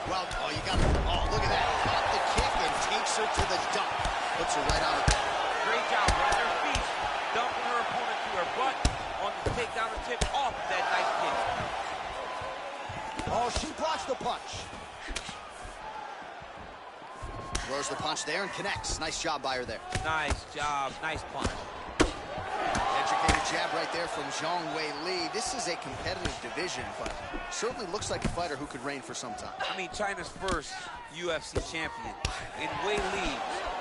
Well, oh, you got to, oh, look at that. Caught the kick and takes her to the dump. Puts her right on the back. Great job, right her feet, dumping her opponent to her butt on the takedown attempt off that nice kick. Oh, she blocks the punch. Throws the punch there and connects. Nice job by her there. Nice job, nice punch. Educated jab right there from Zhang Weili. This is a competitive division, but certainly looks like a fighter who could reign for some time. I mean, China's first UFC champion. And Weili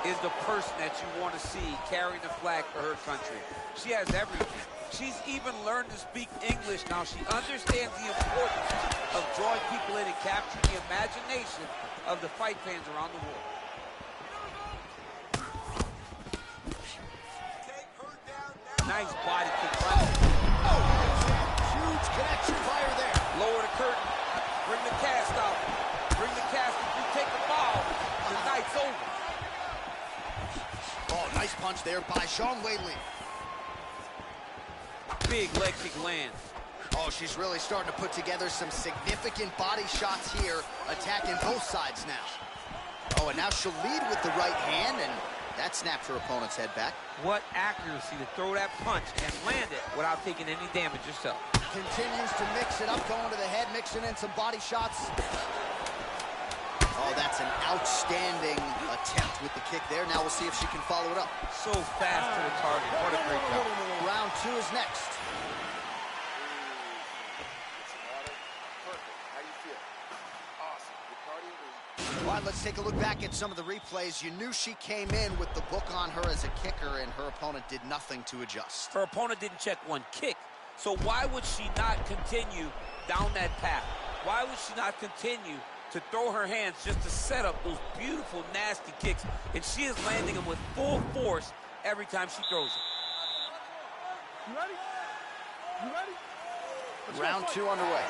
is the person that you want to see carrying the flag for her country. She has everything. She's even learned to speak English now. She understands the importance of drawing people in and capturing the imagination of the fight fans around the world. Nice body kick. Oh, huge connection fire there. Lower the curtain. Bring the cast out. Bring the cast. If you take the ball, the night's over. Oh, nice punch there by Zhang Weili. Big leg kick lands. Oh, she's really starting to put together some significant body shots here, attacking both sides now. Oh, and now she'll lead with the right hand, and that snapped her opponent's head back. What accuracy to throw that punch and land it without taking any damage yourself. Continues to mix it up, going to the head, mixing in some body shots. Oh, that's an outstanding attempt with the kick there. Now we'll see if she can follow it up. So fast to the target. What a great job. Round two is next. All right, let's take a look back at some of the replays. You knew she came in with the book on her as a kicker, and her opponent did nothing to adjust. Her opponent didn't check one kick, so why would she not continue down that path? Why would she not continue to throw her hands just to set up those beautiful, nasty kicks? And she is landing them with full force every time she throws it. You ready? You ready? Round two underway.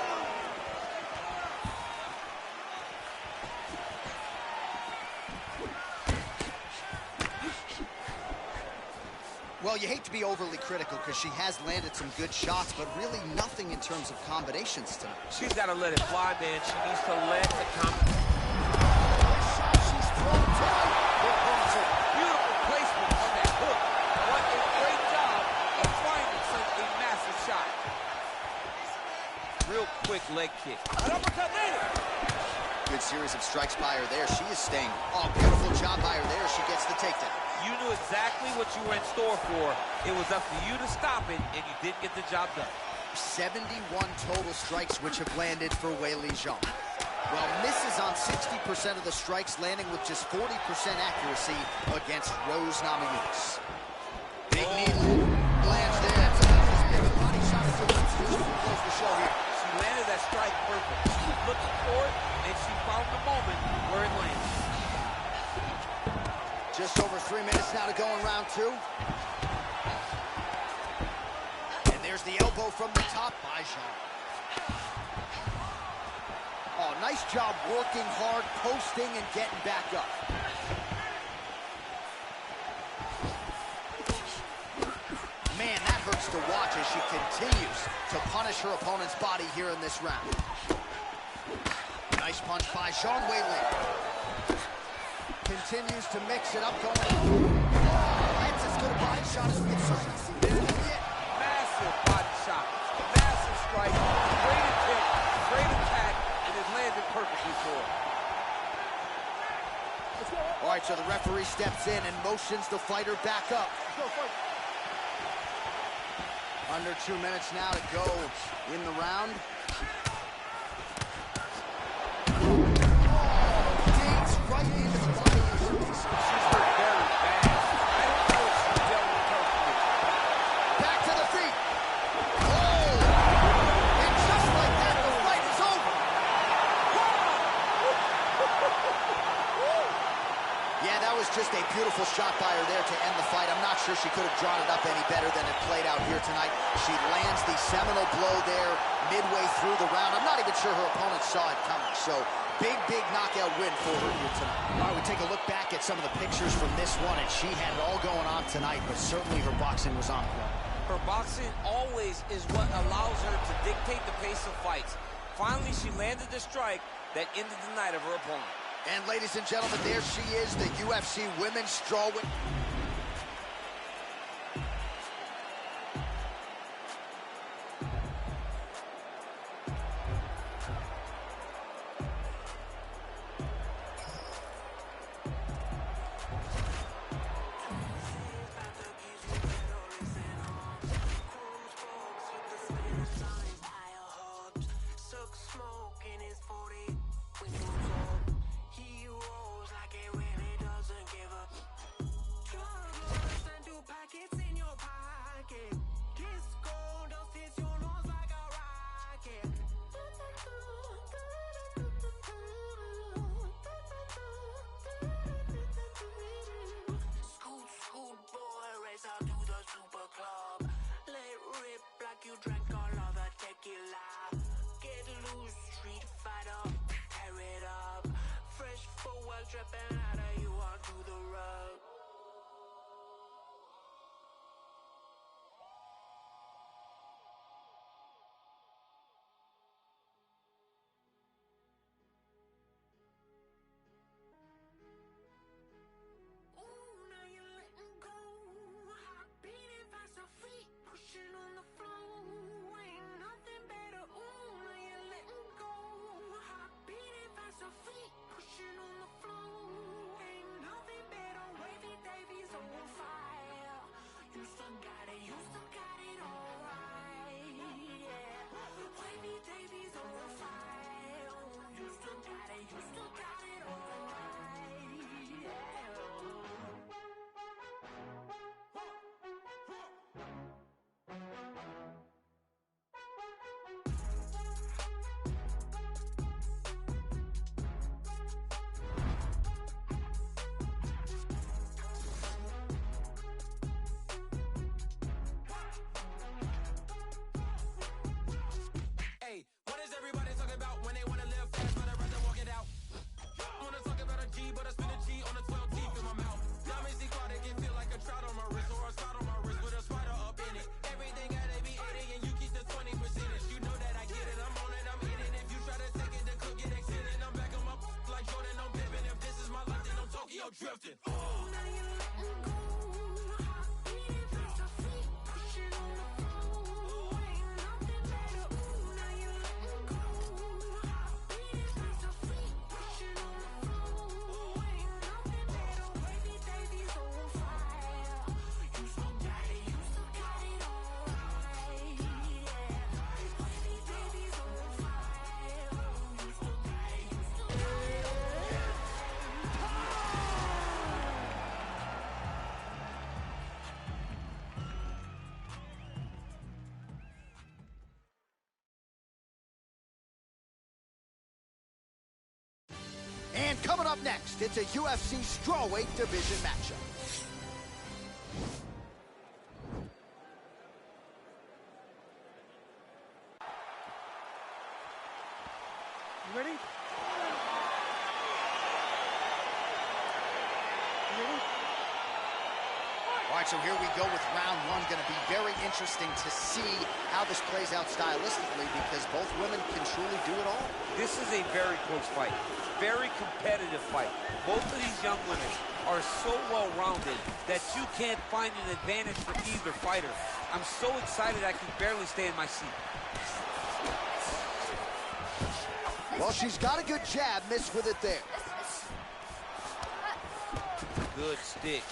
Well, you hate to be overly critical because she has landed some good shots, but really nothing in terms of combinations tonight. She's got to let it fly, man. She needs to let the combination. She's thrown down. Beautiful placement on that hook. What a great job of finding such a massive shot. Real quick leg kick. Good series of strikes by her there. She is staying. Oh, beautiful job by her there. She gets the takedown. You knew exactly what you were in store for. It was up to you to stop it, and you did get the job done. 71 total strikes which have landed for Weili Zhang. Well, misses on 60% of the strikes, landing with just 40% accuracy against Rose Namajunas. Big knee lands there. That's a body shot to close the show here. She landed that strike perfect. She was looking for it, and she found the moment where it landed. Just over 3 minutes now to go in round two. And there's the elbow from the top by Zhang. Oh, nice job working hard, posting, and getting back up. Man, that hurts to watch as she continues to punish her opponent's body here in this round. Nice punch by Zhang Weili. Continues to mix it up, going. That's as good a body shot as we can certainly see. Massive body shot, massive strike, great attempt, great attack, and it landed perfectly for her. All right, so the referee steps in and motions the fighter back up. Under 2 minutes now to go in the round. Digs right into the body. She's hurt very bad. I don't know if she's dealt with her. Back to the feet. Oh! And just like that, the fight is over. Yeah, that was just a beautiful shot by her there to end the fight. I'm not sure she could have drawn it up any better than it played out here tonight. She lands the seminal blow there midway through the round. I'm not even sure her opponent saw it coming. So big knockout win for her here tonight. All right, we take a look back at some of the pictures from this one, and she had it all going on tonight, but certainly her boxing was on point. Her boxing always is what allows her to dictate the pace of fights. Finally, she landed the strike that ended the night of her opponent. And ladies and gentlemen, there she is, the UFC Women's Strawweight. Drifting. And coming up next, it's a UFC strawweight division matchup. You ready? All right, so here we go with round one. Going to be very interesting to see how this plays out stylistically because both women can truly do it all. This is a very close fight. Very competitive fight. Both of these young women are so well-rounded that you can't find an advantage for either fighter. I'm so excited I can barely stay in my seat. Well, she's got a good jab, missed with it there. Good stick.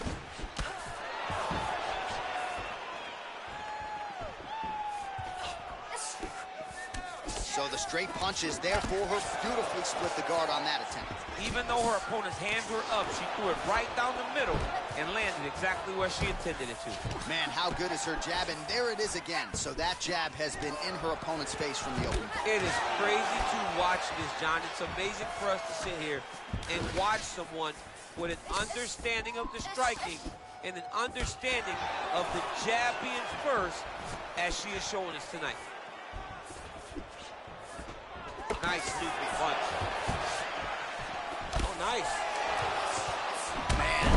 So the straight punch is there for her. Beautifully split the guard on that attempt. Even though her opponent's hands were up, she threw it right down the middle and landed exactly where she intended it to. Man, how good is her jab? And there it is again. So that jab has been in her opponent's face from the open. It is crazy to watch this, John. It's amazing for us to sit here and watch someone with an understanding of the striking and an understanding of the jab being first, as she is showing us tonight. Nice snooping punch. Oh, nice. Man,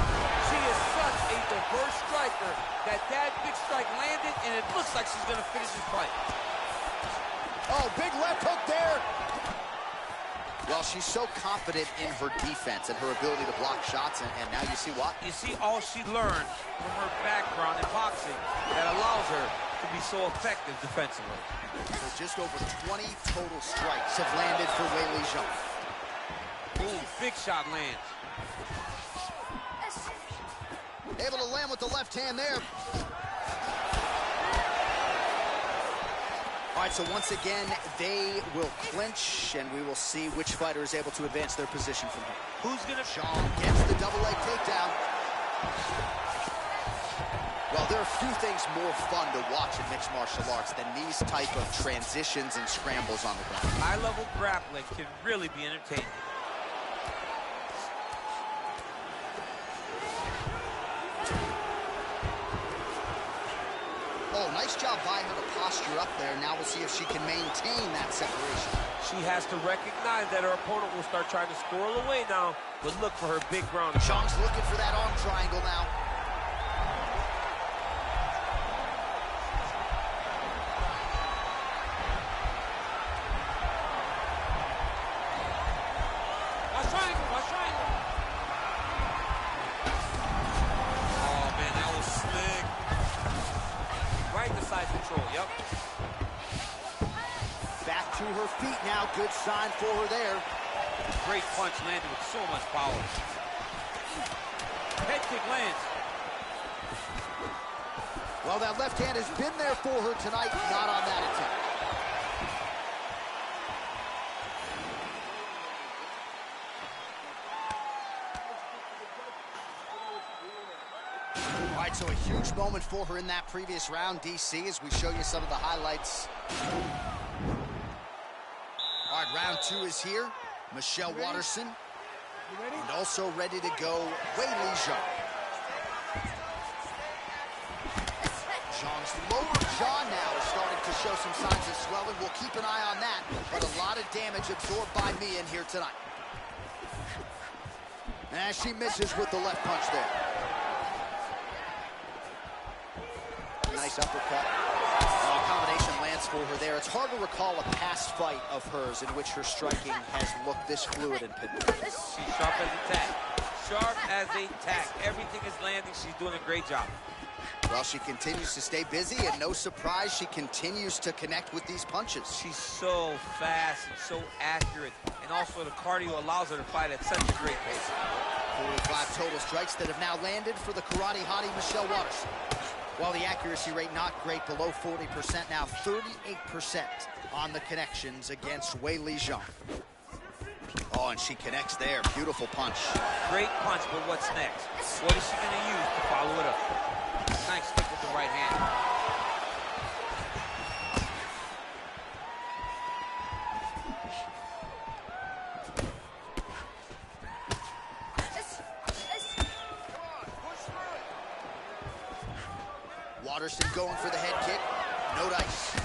she is such a diverse striker that big strike landed, and it looks like she's gonna finish this fight. Oh, big left hook there. Well, she's so confident in her defense and her ability to block shots, and now you see what? You see all she learned from her background in boxing that allows her to be so effective defensively. So just over 20 total strikes have landed for Weili Zhang. Ooh, big shot lands. Able to land with the left hand there. All right, so once again, they will clinch, and we will see which fighter is able to advance their position from here. Who's gonna... Zhang gets the double leg takedown. Well, there are few things more fun to watch in mixed martial arts than these type of transitions and scrambles on the ground. High-level grappling can really be entertaining. Oh, nice job by her to posture up there. Now we'll see if she can maintain that separation. She has to recognize that her opponent will start trying to squirrel away now, but look for her big ground. Zhang's looking for that arm triangle now. Watch triangle, watch triangle. Oh, man, that was slick. Right to side control, yep. Back to her feet now. Good sign for her there. Great punch landed with so much power. Head kick lands. Well, that left hand has been there for her tonight. Not on that attempt. All right, so a huge moment for her in that previous round, DC, as we show you some of the highlights. All right, round two is here. Michelle Waterson. And also ready to go, Weili Zhang. Zhang's lower jaw now is starting to show some signs of swelling. We'll keep an eye on that, but a lot of damage absorbed by Mia in here tonight. And she misses with the left punch there. Nice uppercut. Combination lands for her there. It's hard to recall a past fight of hers in which her striking has looked this fluid and pinpoint. She's sharp as a tack. Sharp as a tack. Everything is landing. She's doing a great job. Well, she continues to stay busy, and no surprise, she continues to connect with these punches. She's so fast and so accurate, and also the cardio allows her to fight at such a great pace. 45 total strikes that have now landed for the karate hottie Michelle Waterson. While the accuracy rate not great, below 40%, now 38% on the connections against Weili Zhang. Oh, and she connects there. Beautiful punch. Great punch, but what's next? What is she going to use to follow it up? Nice stick with the right hand. Waterson going for the head kick. No dice.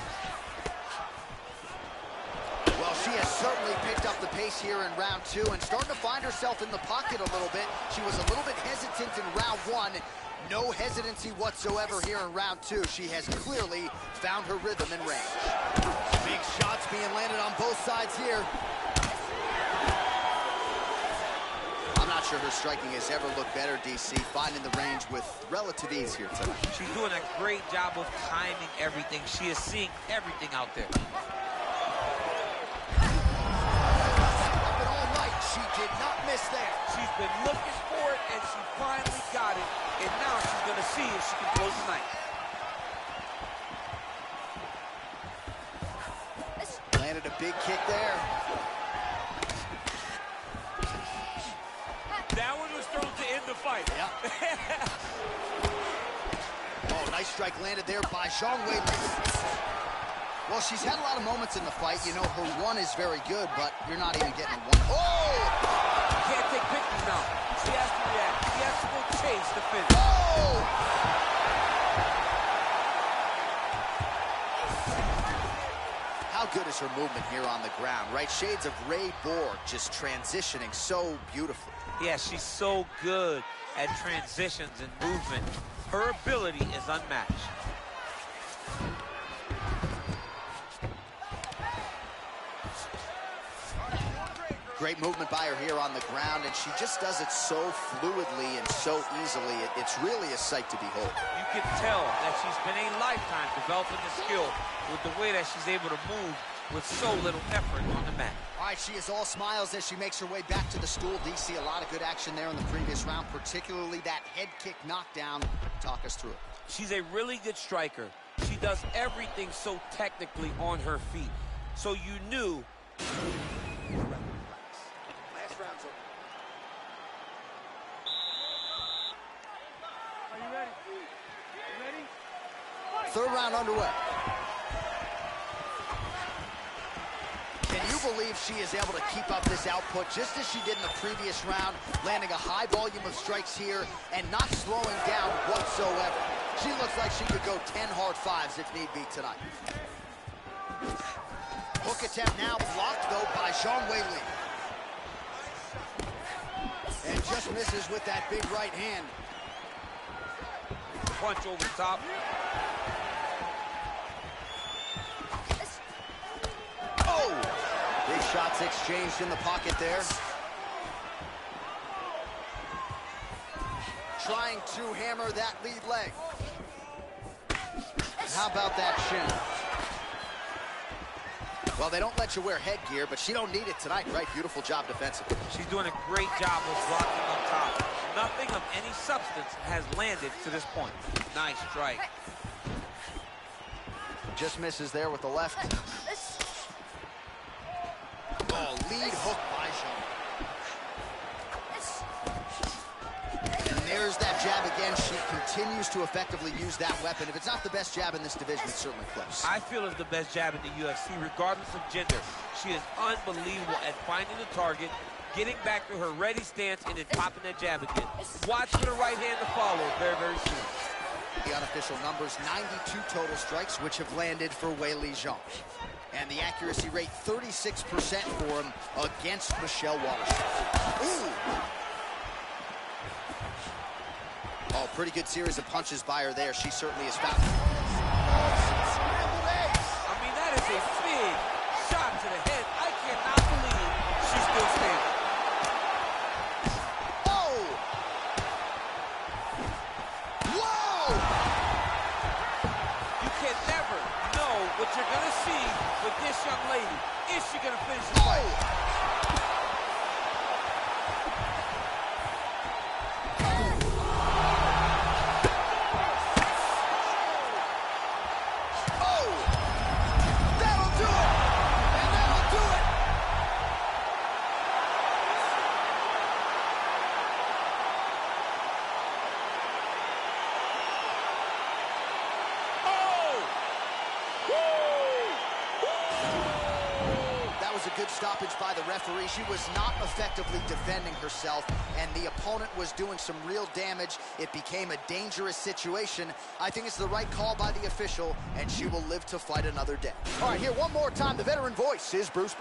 Well, she has certainly picked up the pace here in round two and starting to find herself in the pocket a little bit. She was a little bit hesitant in round one. No hesitancy whatsoever here in round two. She has clearly found her rhythm and range. Big shots being landed on both sides here. I'm not sure her striking has ever looked better, DC, finding the range with relative ease here tonight. She's doing a great job of timing everything. She is seeing everything out there. Up all night, she did not miss there. She's been looking for it, and she finally got it. And now she's going to see if she can close the night. Landed a big kick there. That one was thrown to end the fight. Yeah. Oh, nice strike landed there by Zhang Weili. Well, she's had a lot of moments in the fight. You know, her one is very good, but you're not even getting a one. Oh! Can't take pictures now. He has to react. He has to go chase the finish. Oh! How good is her movement here on the ground, right? Shades of Ray Borg, just transitioning so beautifully. Yeah, she's so good at transitions and movement. Her ability is unmatched. Great movement by her here on the ground, and she just does it so fluidly and so easily. It's really a sight to behold. You can tell that she's been a lifetime developing the skill with the way that she's able to move with so little effort on the mat. All right, she is all smiles as she makes her way back to the stool. DC, a lot of good action there in the previous round, particularly that head kick knockdown. Talk us through it. She's a really good striker. She does everything so technically on her feet. So you knew... Last round's over. Are you ready? You ready? Third round underway. Can you believe she is able to keep up this output just as she did in the previous round, landing a high volume of strikes here and not slowing down whatsoever? She looks like she could go 10 hard fives if need be tonight. Hook attempt now blocked, though, by Zhang Weili. And just misses with that big right hand. Punch over the top. Oh! Big shots exchanged in the pocket there. Trying to hammer that lead leg. How about that shin? Well, they don't let you wear headgear, but she don't need it tonight, right? Beautiful job defensively. She's doing a great job of blocking up top. Nothing of any substance has landed to this point. Nice strike. Just misses there with the left. Oh, lead hook by Zhang. And there's that jab again. She continues to effectively use that weapon. If it's not the best jab in this division, it's certainly close. I feel it's the best jab in the UFC, regardless of gender. She is unbelievable at finding the target, getting back to her ready stance, and then popping that jab again. Watch for the right hand to follow very, very soon. The unofficial numbers, 92 total strikes, which have landed for Weili Zhang. And the accuracy rate, 36% for him against Michelle Waterson. Ooh! Oh, pretty good series of punches by her there. She certainly has found it. I mean, that is a big shot to the head. I cannot believe she's still standing. Oh! Whoa! You can never know what you're going to see with this young lady. Is she going to finish the fight? Good stoppage by the referee. She was not effectively defending herself, and the opponent was doing some real damage. It became a dangerous situation. I think it's the right call by the official, and she will live to fight another day. All right, here one more time. The veteran voice is Bruce.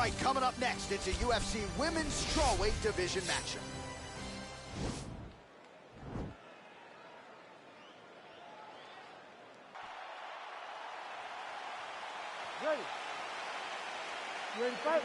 right, coming up next, it's a UFC Women's Strawweight Division matchup. Ready? You ready to fight?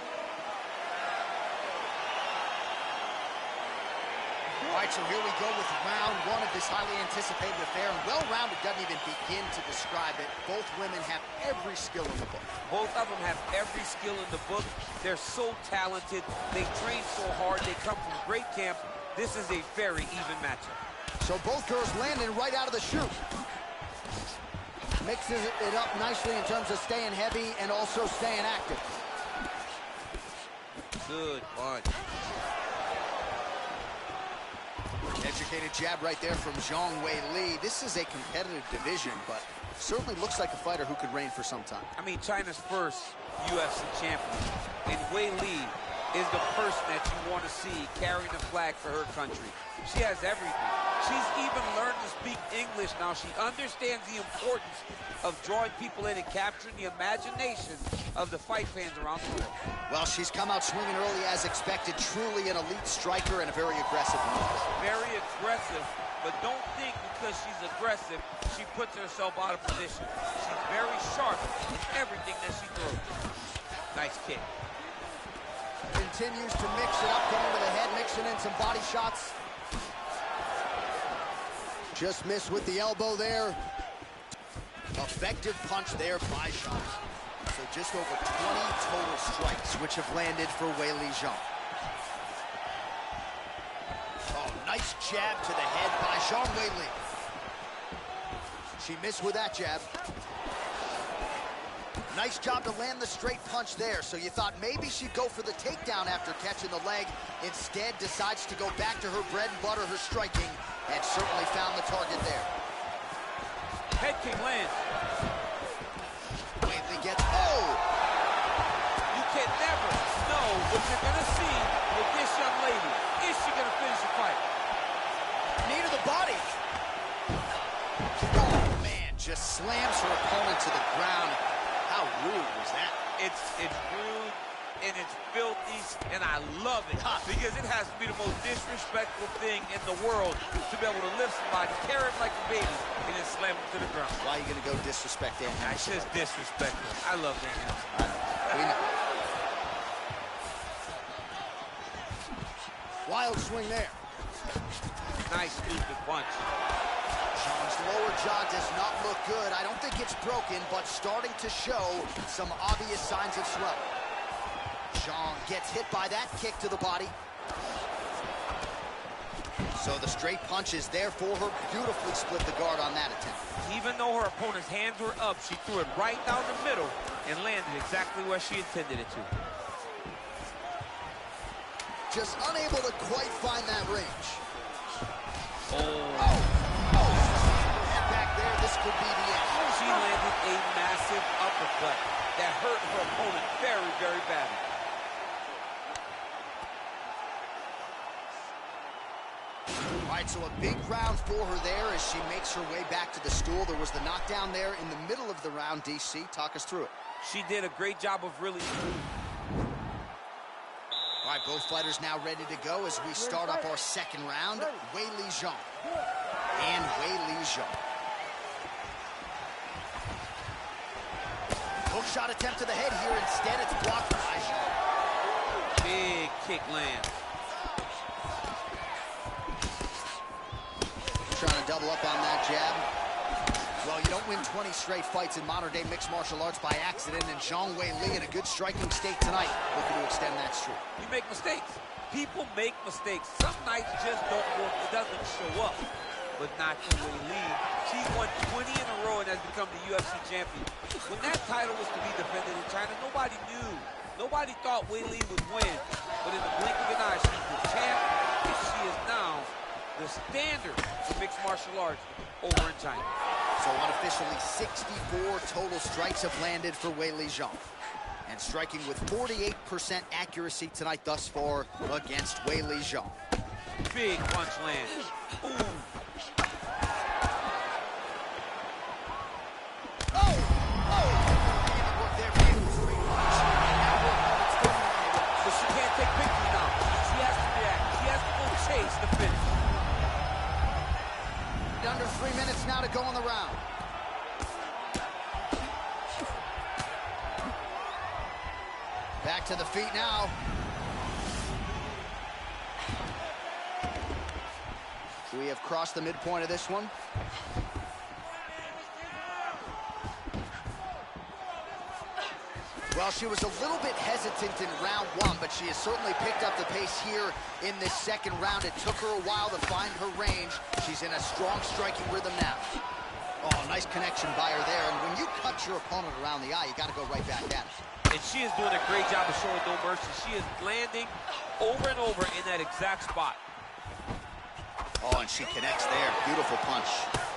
All right, so here we go with round one of this highly anticipated affair. And well-rounded doesn't even begin to describe it. Both women have every skill in the book. Both of them have every skill in the book. They're so talented. They train so hard. They come from great camp. This is a very even matchup. So both girls landing right out of the chute. Mixes it up nicely in terms of staying heavy and also staying active. Good punch. Educated jab right there from Zhang Weili. This is a competitive division, but certainly looks like a fighter who could reign for some time. I mean, China's first UFC champion. And Weili is the person that you want to see carrying the flag for her country. She has everything. She's even learned to speak English now. She understands the importance of drawing people in and capturing the imagination of the fight fans around the world. Well, she's come out swinging early as expected. Truly an elite striker and a very aggressive move. Very aggressive, but don't think because she's aggressive, she puts herself out of position. She's very sharp in everything that she throws. Nice kick. Continues to mix it up, going to the head, mixing in some body shots. Just missed with the elbow there. Effective punch there by Zhang. So just over 20 total strikes, which have landed for Weili Zhang. Oh, nice jab to the head by Zhang Weili. She missed with that jab. Nice job to land the straight punch there. So you thought maybe she'd go for the takedown after catching the leg. Instead, decides to go back to her bread and butter, her striking, and certainly found the target there. Head kick lands. Weili gets, oh! You can never know what you're gonna see with this young lady. Is she gonna finish the fight? Knee to the body. Oh, man, just slams her opponent to the ground. How rude was that? It's rude and it's filthy, and I love it because it has to be the most disrespectful thing in the world to be able to lift somebody, carry him like a baby, and then slam him to the ground. Why are you going to go disrespect Dan Henderson? It's just disrespectful. I love Dan Henderson. We know. Wild swing there. Nice stupid punch. Zhang's lower jaw does not look good. I don't think it's broken, but starting to show some obvious signs of swelling. Zhang gets hit by that kick to the body. So the straight punch is there for her. Beautifully split the guard on that attempt. Even though her opponent's hands were up, she threw it right down the middle and landed exactly where she intended it to. Just unable to quite find that range. Oh. Back there, this could be the end. She landed a massive uppercut that hurt her opponent very, very badly. All right, so a big round for her there as she makes her way back to the stool. There was the knockdown there in the middle of the round. DC, talk us through it. She did a great job of really... All right, both fighters now ready to go as we start up our second round. Weili Zhang and Weili Zhang. Hook shot attempt to the head here. Instead, it's blocked by Zhang. Big kick lands. Trying to double up on that jab. Well, you don't win 20 straight fights in modern-day mixed martial arts by accident, and Zhang Weili in a good striking state tonight, looking to extend that streak. You make mistakes. People make mistakes. Some nights just don't work. It doesn't show up. But not for Weili. She's won 20 in a row and has become the UFC champion. When that title was to be defended in China, nobody knew. Nobody thought Weili would win. But in the blink of an eye, she's the champ, and she is now the standard for mixed martial arts over in China. So unofficially, 64 total strikes have landed for Weili Zhang. And striking with 48% accuracy tonight thus far against Weili Zhang. Big punch lands. Ooh. now to go in the round. Back to the feet now. We have crossed the midpoint of this one. Well, she was a little bit hesitant in round one, but she has certainly picked up the pace here in this second round. It took her a while to find her range. She's in a strong striking rhythm now. Oh, nice connection by her there. And when you cut your opponent around the eye, you got to go right back at it. And she is doing a great job of showing no mercy. She is landing over and over in that exact spot. Oh, and she connects there. Beautiful punch.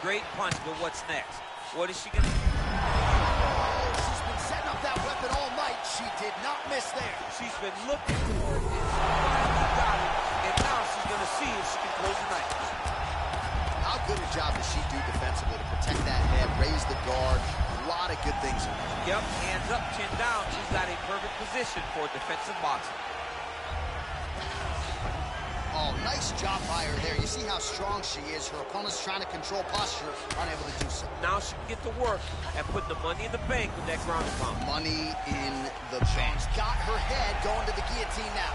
Great punch, but what's next? What is she going to do? She's been setting up that weapon all night. She did not miss there. She's been looking for it, and she finally got it, and now she's going to see if she can close the night. How good a job does she do defensively to protect that head, raise the guard? A lot of good things in there. Yep, hands up, chin down. She's got a perfect position for defensive boxing. Oh, nice job by her there. You see how strong she is. Her opponent's trying to control posture, unable to do so. Now she can get to work and put the money in the bank with that ground and pound. Money in the bank. She's got her head going to the guillotine now.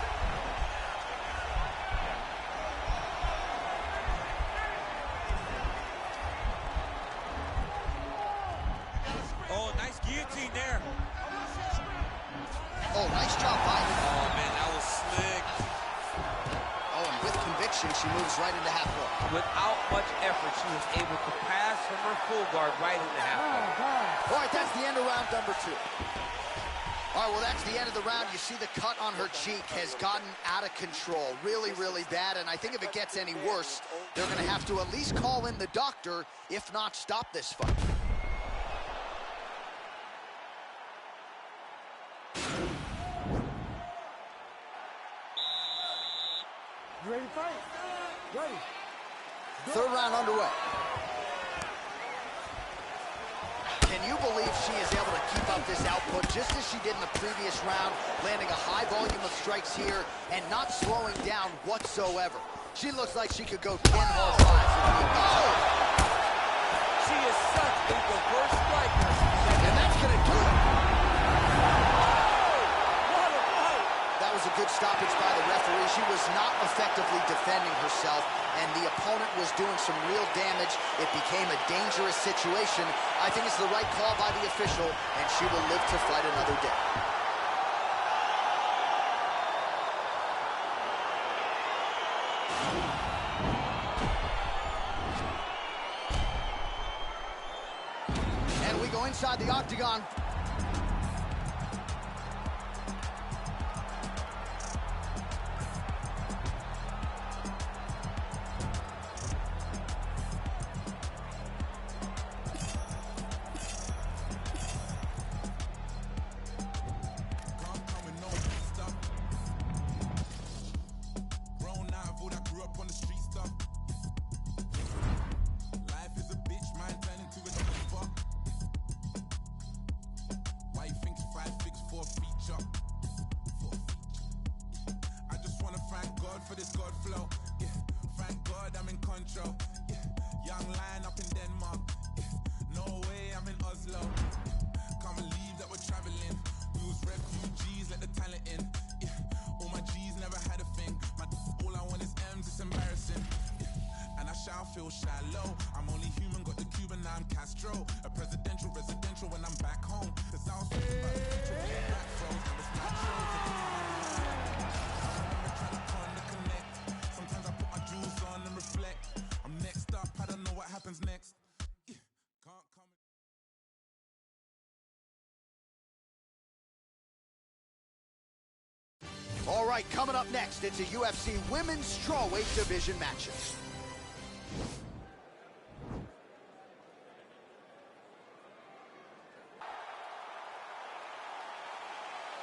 Oh, nice guillotine there. Oh, nice job by her. Oh, man, that was slick. Oh, and with conviction, she moves right into half guard. Without much effort, she was able to pass from her full guard right into half guard. All right, that's the end of round number 2. All right, well, that's the end of the round. You see the cut on her cheek has gotten out of control. Really, really bad, and I think if it gets any worse, they're going to have to at least call in the doctor, if not stop this fight. You ready to fight? Ready. Third round underway. Can you believe she is able to keep up this output just as she did in the previous round, landing a high volume of strikes here and not slowing down whatsoever? She looks like she could go 10 hard drives. Oh! She is such a diverse striker. And that's going to do it. That was a good stoppage by the referee. She was not effectively defending herself, and the opponent was doing some real damage. It became a dangerous situation. I think it's the right call by the official, and she will live to fight another day. And we go inside the octagon. For this God flow, yeah. Thank God I'm in control, yeah. Young lion up in Denmark, yeah. No way I'm in Oslo, yeah. Can't believe that we're traveling. We was refugees, let the talent in, yeah. All my G's never had a thing. All I want is M's, it's embarrassing, yeah. And I shall feel shallow. I'm only human, got the Cuban, now I'm Castro. A presidential, residential when I'm back home. Cause I was thinking about the future when the back froze. Now it's natural. I'm next up, I don't know what happens next. Yeah. Can't come. All right, coming up next, it's a UFC Women's Strawweight Division matches.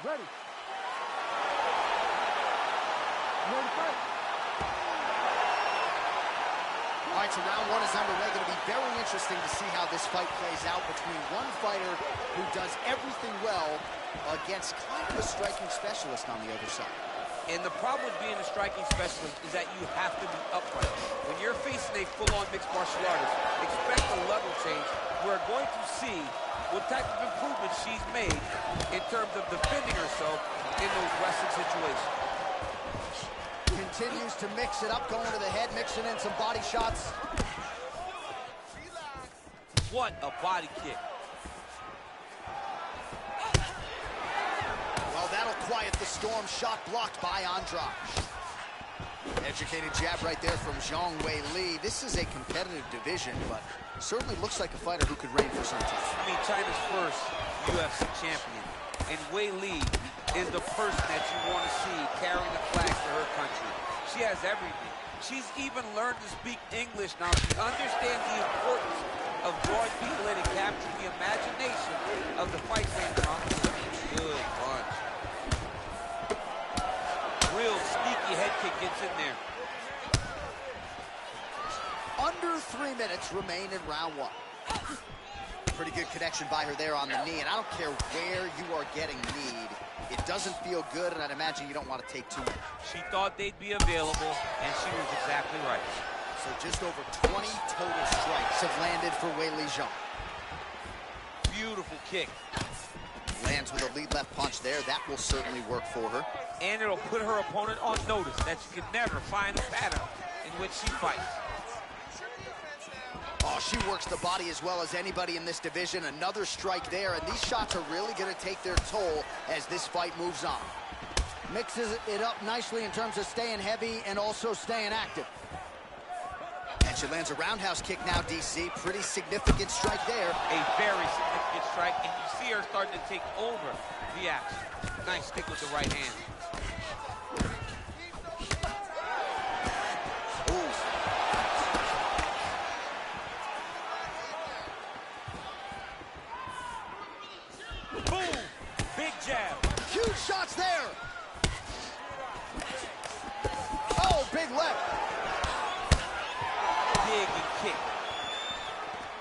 Ready. You ready to fight? All right, so round 1 is underway. Going to be very interesting to see how this fight plays out between one fighter who does everything well against kind of a striking specialist on the other side. And the problem with being a striking specialist is that you have to be upright. When you're facing a full-on mixed martial artist, expect a level change. We're going to see what type of improvement she's made in terms of defending herself in those wrestling situations. Continues to mix it up, going to the head, mixing in some body shots. What a body kick. Well, that'll quiet the storm. Shot blocked by Andrade. Educated jab right there from Zhang Weili. This is a competitive division, but certainly looks like a fighter who could reign for some time. I mean, China's first UFC champion. And Weili is the person that you want to see carrying the flag for her country. She has everything. She's even learned to speak English now. She understands the importance of drawing people in and capturing the imagination of the fight fan. Good punch. Real sneaky head kick gets in there. Under 3 minutes remain in round one. Pretty good connection by her there on the knee, and I don't care where you are getting kneed. It doesn't feel good, and I'd imagine you don't want to take too much. She thought they'd be available, and she was exactly right. So just over 20 total strikes have landed for Weili Zhang. Beautiful kick. Lands with a lead left punch there. That will certainly work for her. And it'll put her opponent on notice that you can never find a pattern in which she fights. Oh, she works the body as well as anybody in this division. Another strike there, and these shots are really going to take their toll as this fight moves on. Mixes it up nicely in terms of staying heavy and also staying active. And she lands a roundhouse kick now, DC. Pretty significant strike there. A very significant strike, and you see her starting to take over the action. Nice kick with the right hand. Boom! Big jab. Huge shots there. Oh, big left. Big kick.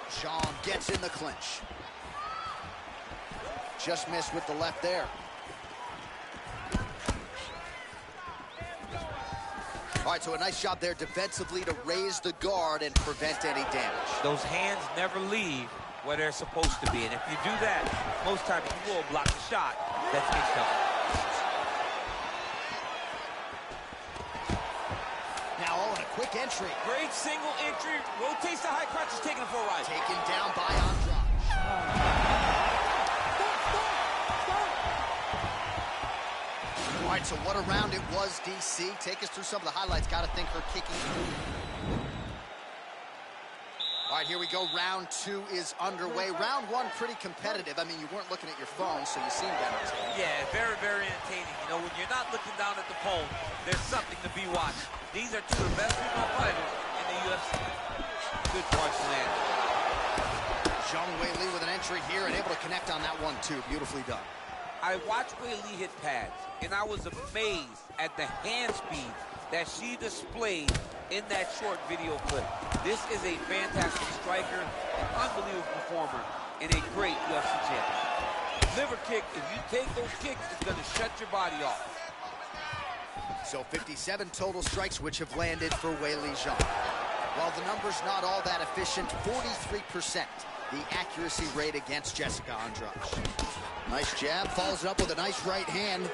Zhang gets in the clinch. Just missed with the left there. All right, so a nice job there defensively to raise the guard and prevent any damage. Those hands never leave where they're supposed to be, and if you do that, most times you will block the shot that's mixed up. Now all in a quick entry. Great single entry, rotates the high crotch, is taking it for a ride. Taken down by Andrade. All right, so what a round it was, DC. Take us through some of the highlights. Got to think her kicking. All right, here we go. Round two is underway. Round one, pretty competitive. I mean, you weren't looking at your phone, so you seemed entertained. Yeah, very, very entertaining. You know, when you're not looking down at the phone, there's something to be watched. These are two of the best female fighters in the UFC. Good punch land. Zhang Weili with an entry here and able to connect on that one, too. Beautifully done. I watched Weili hit pads, and I was amazed at the hand speed that she displayed in that short video clip. This is a fantastic striker, an unbelievable performer, and a great UFC champion. Liver kick, if you take those kicks, it's going to shut your body off. So 57 total strikes which have landed for Weili Zhang. While the number's not all that efficient, 43% the accuracy rate against Jessica Andrade. Nice jab, follows it up with a nice right hand.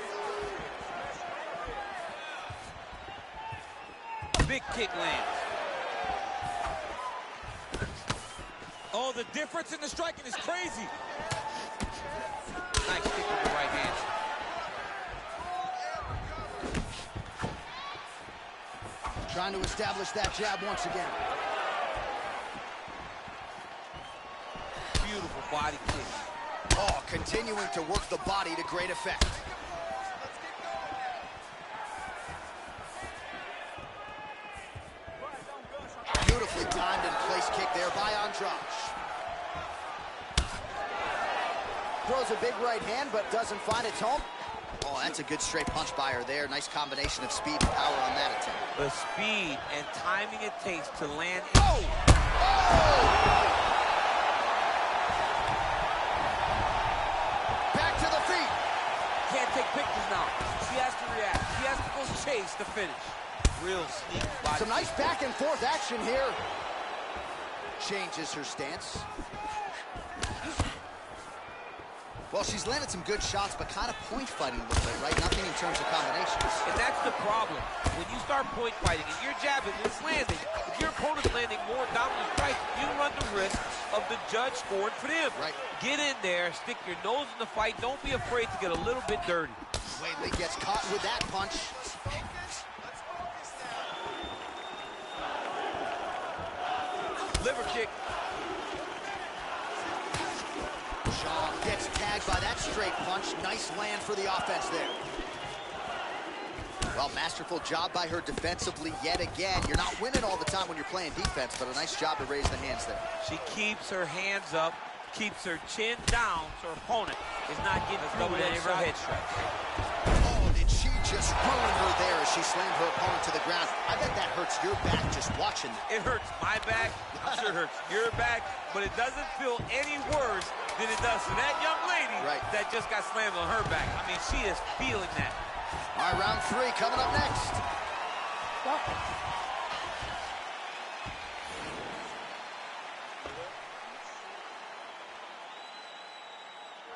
Big kick lands. Oh, the difference in the striking is crazy. Nice kick with the right hand. Trying to establish that jab once again. Beautiful body kick. Oh, continuing to work the body to great effect. Beautifully timed and placed kick there by Andrade. Throws a big right hand, but doesn't find its home. Oh, that's a good straight punch by her there. Nice combination of speed and power on that attempt. The speed and timing it takes to land. Oh! Oh! Can't take pictures now. She has to react. She has to go chase the finish. Real sneaky body. Some nice back and forth action here. Changes her stance. Well, she's landed some good shots, but kind of point fighting a little bit, right? Nothing in terms of combinations. And that's the problem. When you start point fighting and you're jabbing, it's landing. If your opponent's landing more dominant strikes, you run the risk of the judge scoring for them. Right. Get in there, stick your nose in the fight. Don't be afraid to get a little bit dirty. Whaley gets caught with that punch. Liver kick. Shaw gets tagged by that straight punch. Nice land for the offense there. Well, masterful job by her defensively yet again. You're not winning all the time when you're playing defense, but a nice job to raise the hands there. She keeps her hands up, keeps her chin down so her opponent is not getting through with any of her head strikes. Oh, did she just ruin her there as she slammed her opponent to the ground? I bet that hurts your back just watching that. It hurts my back. I'm sure it hurts your back, but it doesn't feel any worse than it does for that young lady that just got slammed on her back. I mean, she is feeling that. All right, round 3 coming up next.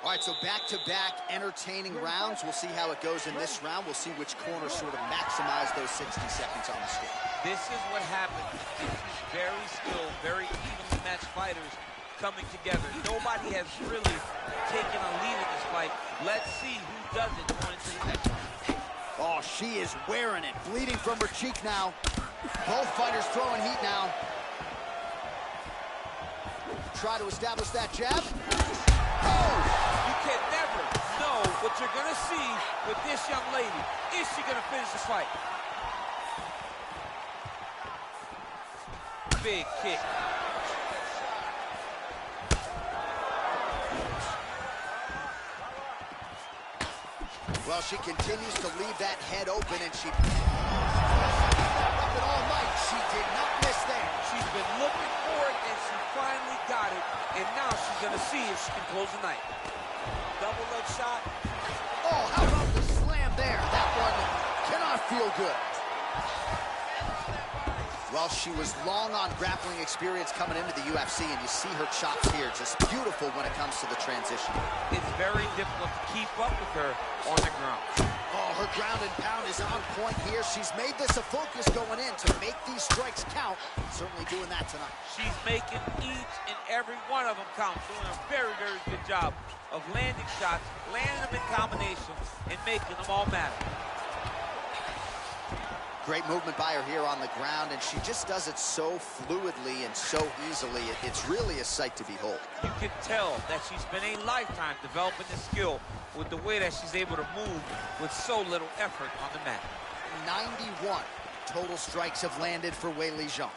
All right, so back-to-back entertaining rounds. We'll see how it goes in this round. We'll see which corner sort of maximize those 60 seconds on the scale. This is what happens. These very skilled, very evenly matched fighters coming together. Nobody has really taken a lead in this fight. Let's see who does it going into the next round. Oh, she is wearing it. Bleeding from her cheek now. Both fighters throwing heat now. Try to establish that jab. Oh! You can never know what you're going to see with this young lady. Is she going to finish this fight? Big kick. Well, she continues to leave that head open, and she up it all night. She did not miss there. She's been looking for it, and she finally got it. And now she's going to see if she can close the night. Double leg shot. Oh, how about the slam there? That one cannot feel good. Well, she was long on grappling experience coming into the UFC, and you see her chops here. Just beautiful when it comes to the transition. It's very difficult to keep up with her on the ground. Oh, her ground and pound is on point here. She's made this a focus going in to make these strikes count. Certainly doing that tonight. She's making each and every one of them count. Doing a very, very good job of landing shots, landing them in combinations, and making them all matter. Great movement by her here on the ground, and she just does it so fluidly and so easily. It's really a sight to behold. You can tell that she's spent a lifetime developing this skill with the way that she's able to move with so little effort on the mat. 91 total strikes have landed for Weili Zhang.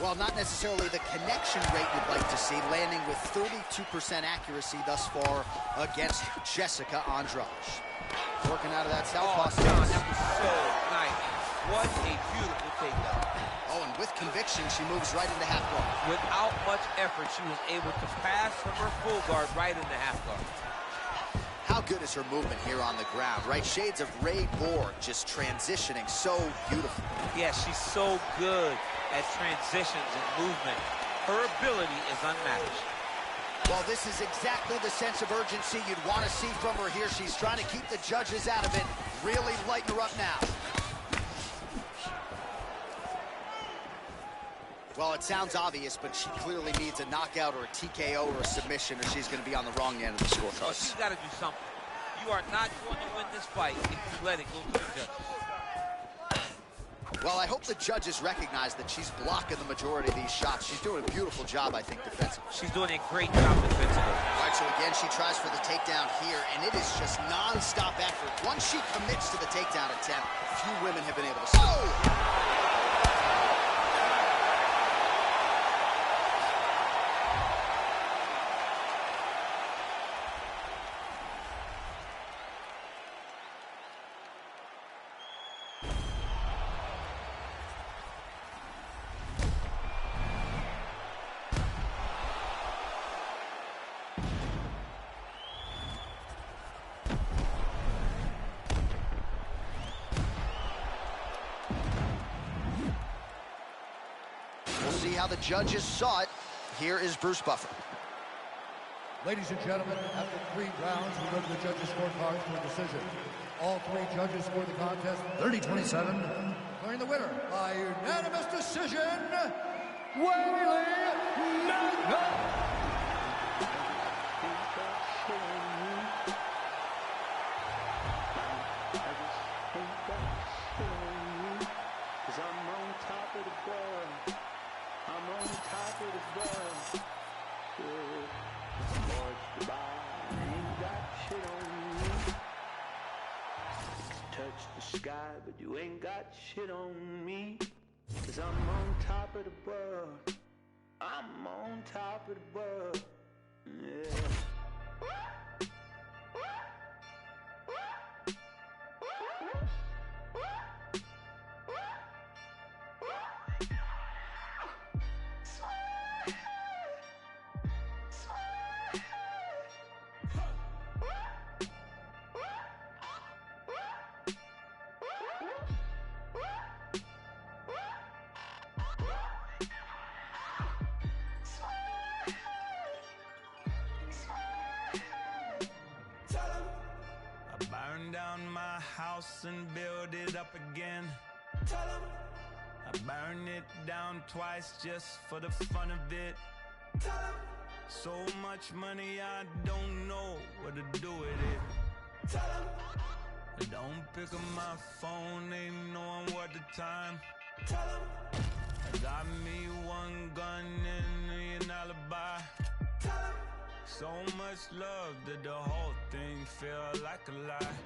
Well, not necessarily the connection rate you'd like to see, landing with 32% accuracy thus far against Jessica Andrade. Working out of that southpaw stance. That was so nice. What a beautiful takedown. Oh, and with conviction, she moves right into half guard. Without much effort, she was able to pass from her full guard right into half guard. How good is her movement here on the ground, right? Shades of Ray Borg, just transitioning so beautiful. Yeah, she's so good at transitions and movement. Her ability is unmatched. Well, this is exactly the sense of urgency you'd want to see from her here. She's trying to keep the judges out of it. Really lighten her up now. Well, it sounds obvious, but she clearly needs a knockout or a TKO or a submission, or she's going to be on the wrong end of the scorecard. Well, she's got to do something. You are not going to win this fight if you let it go to the judges. Well, I hope the judges recognize that she's blocking the majority of these shots. She's doing a beautiful job, I think, defensively. She's doing a great job defensively. All right, so again, she tries for the takedown here, and it is just non-stop effort. Once she commits to the takedown attempt, few women have been able to stop. Oh! how the judges saw it. Here is Bruce Buffer. Ladies and gentlemen, after 3 rounds, we go to the judges' scorecards for a decision. All 3 judges scored the contest 30-27, declaring the winner by unanimous decision, Wayley Magnus. Sky, but you ain't got shit on me, 'cause I'm on top of the world. I'm on top of the world. Yeah. And build it up again. I burn it down twice just for the fun of it. So much money I don't know what to do with it. I don't pick up my phone, ain't knowing what the time. I got me 1 gun and an alibi. So much love that the whole thing feel like a lie.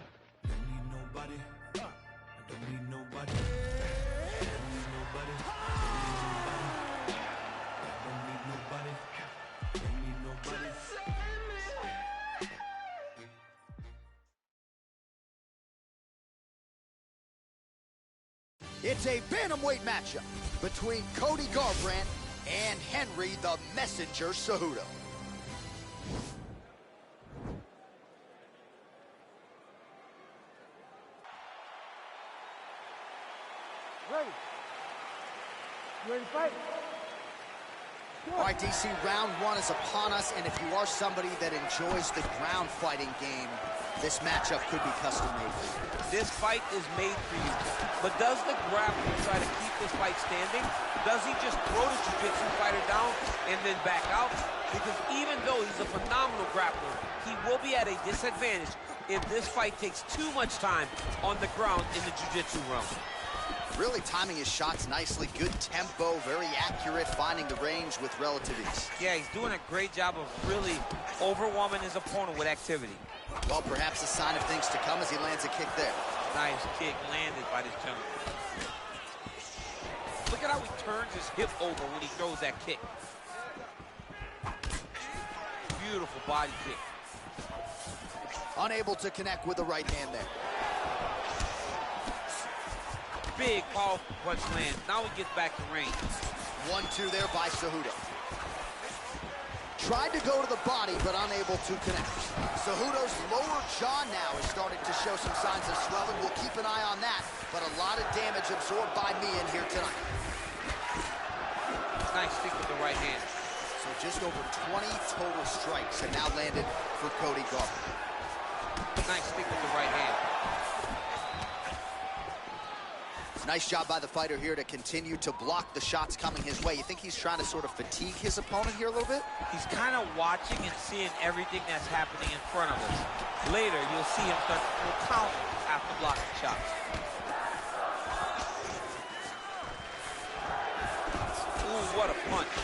Nobody. I don't need nobody. I don't need nobody. I don't need nobody. I don't need nobody. It's a bantamweight matchup between Cody Garbrandt and Henry the Messenger Cejudo. Ready? You ready to fight? All right, DC, round 1 is upon us, and if you are somebody that enjoys the ground fighting game, this matchup could be custom-made for you. This fight is made for you. But does the grappler try to keep this fight standing? Does he just throw the jiu-jitsu fighter down and then back out? Because even though he's a phenomenal grappler, he will be at a disadvantage if this fight takes too much time on the ground in the jiu-jitsu realm. Really timing his shots nicely, good tempo, very accurate, finding the range with relative ease. Yeah, he's doing a great job of really overwhelming his opponent with activity. Well, perhaps a sign of things to come as he lands a kick there. Nice kick landed by this gentleman. Look at how he turns his hip over when he throws that kick. Beautiful body kick. Unable to connect with the right hand there. Big, powerful punch lands. Now he gets back to range. 1-2 there by Cejudo. Tried to go to the body, but unable to connect. Cejudo's lower jaw now is starting to show some signs of swelling. We'll keep an eye on that, but a lot of damage absorbed by me in here tonight. Nice stick with the right hand. So just over 20 total strikes have now landed for Cody Garbrandt. Nice stick with the right hand. Nice job by the fighter here to continue to block the shots coming his way. You think he's trying to sort of fatigue his opponent here a little bit? He's kind of watching and seeing everything that's happening in front of us. Later, you'll see him start to pull counter after blocking shots. Ooh, what a punch.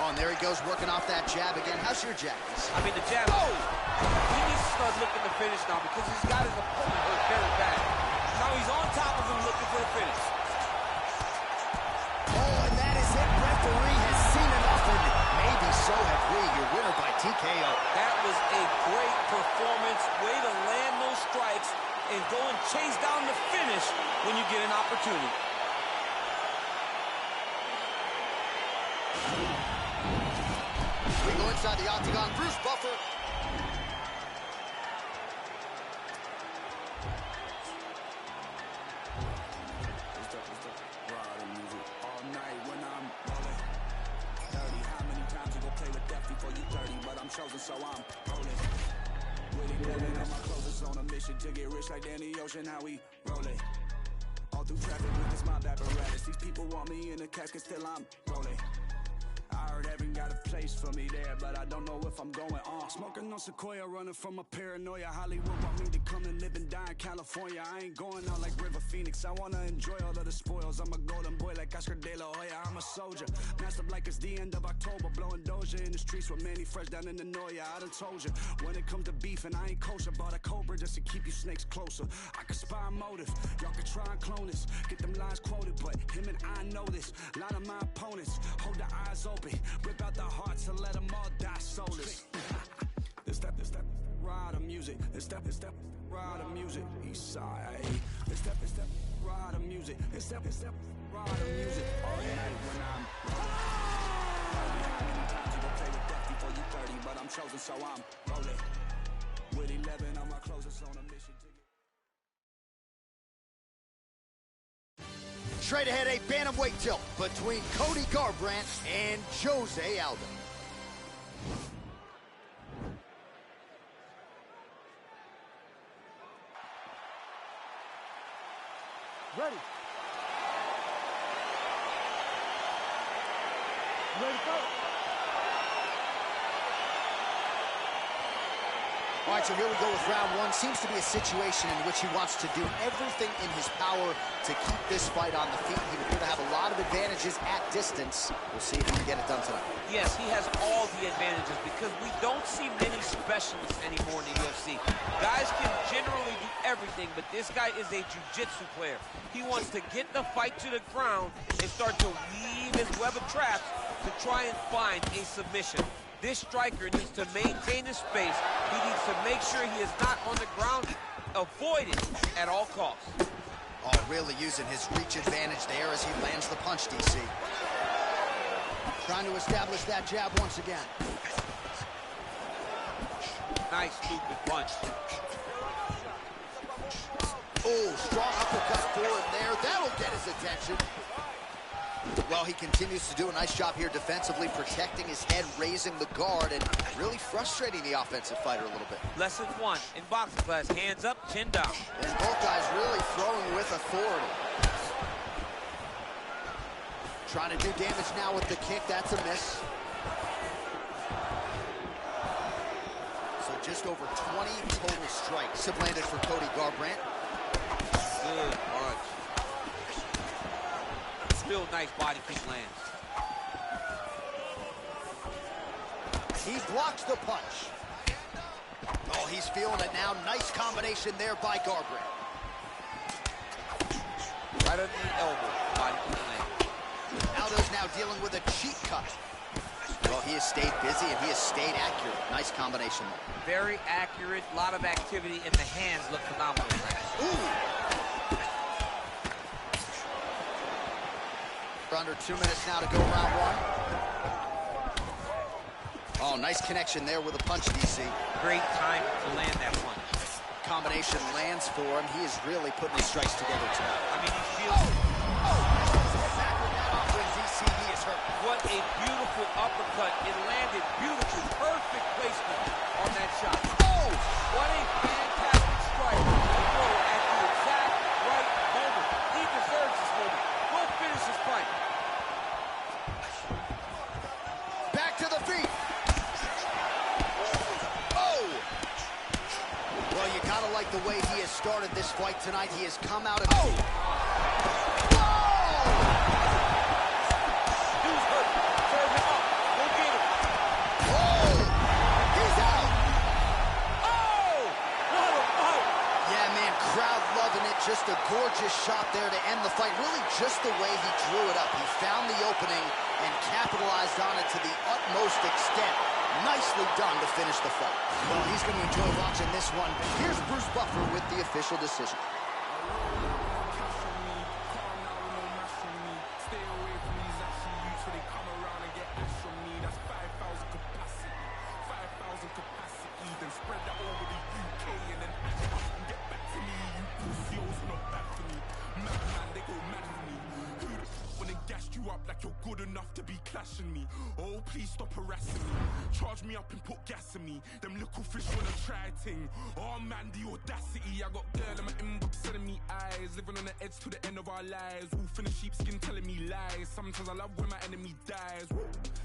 Oh, and there he goes working off that jab again. How's your jab? I mean, the jab, oh! He needs to start looking to finish now because he's got his opponent hurt very bad. Now he's on top of him looking for the finish. Oh, and that is it. Referee has seen enough, and maybe so have we. Your winner by TKO. That was a great performance. Way to land those strikes and go and chase down the finish when you get an opportunity. We go inside the octagon. Bruce Buffer. Ride the music all night when I'm rolling. chosen, so I'm rolling. With 11 on my closest on a mission to get rich like Danny Ocean, how we rolling. All through traffic with this mob apparatus. These people want me in a casket, still I'm rolling. I heard heaven got a place for me there, but I don't know if I'm going on. Smoking on Sequoia, running from a paranoia. Hollywood want me to come and live and die in California. I ain't going out like River Phoenix. I wanna enjoy all of the spoils. I'm a golden boy like Oscar De La Hoya. I'm a soldier, masked up like it's the end of October. Blowing Doja in the streets with Manny Fresh down in the Noya. I done told you, when it comes to beef and I ain't kosher, bought a Cobra just to keep you snakes closer. I can spy a motive, y'all can try and clone this. Get them lines quoted, but him and I know this. A lot of my opponents hold their eyes open. Rip out the hearts and let them all die soulless. This step, ride the music. This step, ride the music. East side. This step, ride the music. This step, ride the music. All night when I'm how many times you gon' play with death before you 30, but I'm chosen, so I'm rolling. With 11 on my closest on a mission to Straight ahead, a bantamweight tilt between Cody Garbrandt and Jose Aldo. Ready. Ready to fight. All right, so here we go with round one. Seems to be a situation in which he wants to do everything in his power to keep this fight on the feet. He would appear to have a lot of advantages at distance. We'll see if he can get it done tonight. Yes, he has all the advantages because we don't see many specialists anymore in the UFC. Guys can generally do everything, but this guy is a jiu-jitsu player. He wants to get the fight to the ground and start to weave his web of traps to try and find a submission. This striker needs to maintain his space. He needs to make sure he is not on the ground. Avoid it at all costs. Oh, really using his reach advantage there as he lands the punch, DC. Trying to establish that jab once again. Nice stupid punch. Oh, strong uppercut for him there. That'll get his attention. Well, he continues to do a nice job here defensively, protecting his head, raising the guard, and really frustrating the offensive fighter a little bit. Lesson one in boxing class, hands up, chin down. And both guys really throwing with authority. Trying to do damage now with the kick, that's a miss. So just over 20 total strikes have landed for Cody Garbrandt. Good punch. Still nice body kick lands. He blocks the punch. Oh, he's feeling it now. Nice combination there by Garbrandt. Right under the elbow, body kick lands. Aldo's now dealing with a cheek cut. Well, he has stayed busy and he has stayed accurate. Nice combination there. Very accurate, a lot of activity, and the hands look phenomenal tonight. Ooh! Under 2 minutes now to go round one. Oh, nice connection there with a punch, DC. Great time to land that punch. Combination lands for him. He is really putting his strikes together tonight. I mean, he feels... When DC, he is hurt. What a beautiful uppercut. It landed beautifully. Perfect placement on that shot. Oh! What a fantastic strike to throw at the exact right moment. He deserves this moment. Go finish his fight. Back to the feet. Oh! Well, you gotta like the way he has started this fight tonight. He has come out of... Oh! Dude's hurt. Serve him up. Go get him. Oh! He's out! Oh! What a fight! Yeah, man, crowd loving it. Just a gorgeous shot there to end the fight. Really just the way he drew it up. He found the opening and capitalized on it to the utmost extent. Nicely done to finish the fight. Well, he's going to enjoy watching this one. Here's Bruce Buffer with the official decision. Man, they go mad for me. Who the when they gassed you up like you're good enough to be clashing me? Oh, please stop harassing me. Charge me up and put gas in me. Them little fish wanna try ting. Oh man, the audacity. I got girl in my inbox sending me eyes. Living on the edge to the end of our lives. Wolf in the sheepskin telling me lies. Sometimes I love when my enemy dies. Woo.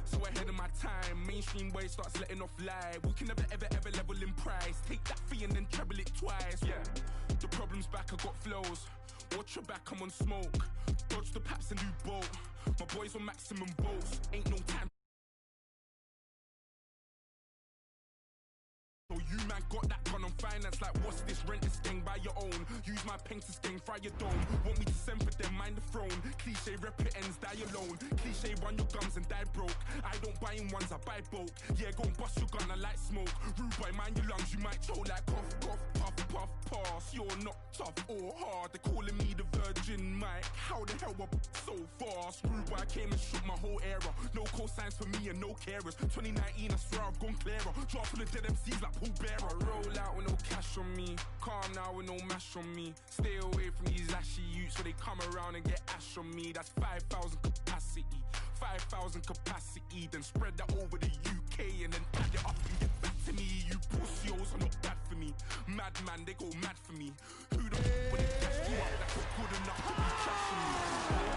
So ahead of my time. Mainstream boy starts letting off live. We can never ever ever level in price. Take that fee and then treble it twice. Yeah, the problem's back, I got flows. Watch your back, I'm on smoke. Dodge the paps and do both. My boys on maximum volts. Ain't no time. So you man got that gun on finance. Like what's this? Rent this thing by your own. Use my pen to sting, fry your dome. Want me to send for them, mind the throne. Cliche rep it ends, die alone. Cliche run your gums and die broke. I don't buy in ones, I buy bulk. Yeah, go and bust your gun, I like smoke. Rude boy, mind your lungs, you might choke like cough, cough, puff, puff, pass. You're not tough or hard. They're calling me the Virgin Mike. How the hell up so fast? Rude boy, I came and shook my whole era. No cosigns for me and no carers. 2019, I swear I've gone clearer. Drop full of dead MCs like Paul Bearer. I roll out with no cash on me. Calm now with no mash on me. Stay away from these ashy youths so they come around and get ash on me. That's 5,000 capacity. 5,000 capacity. Then spread that over the UK and then add it up and get back to me. You pussios are not bad for me. Madman, they go mad for me. Who the when they catch you up that you're good enough to be trashing me?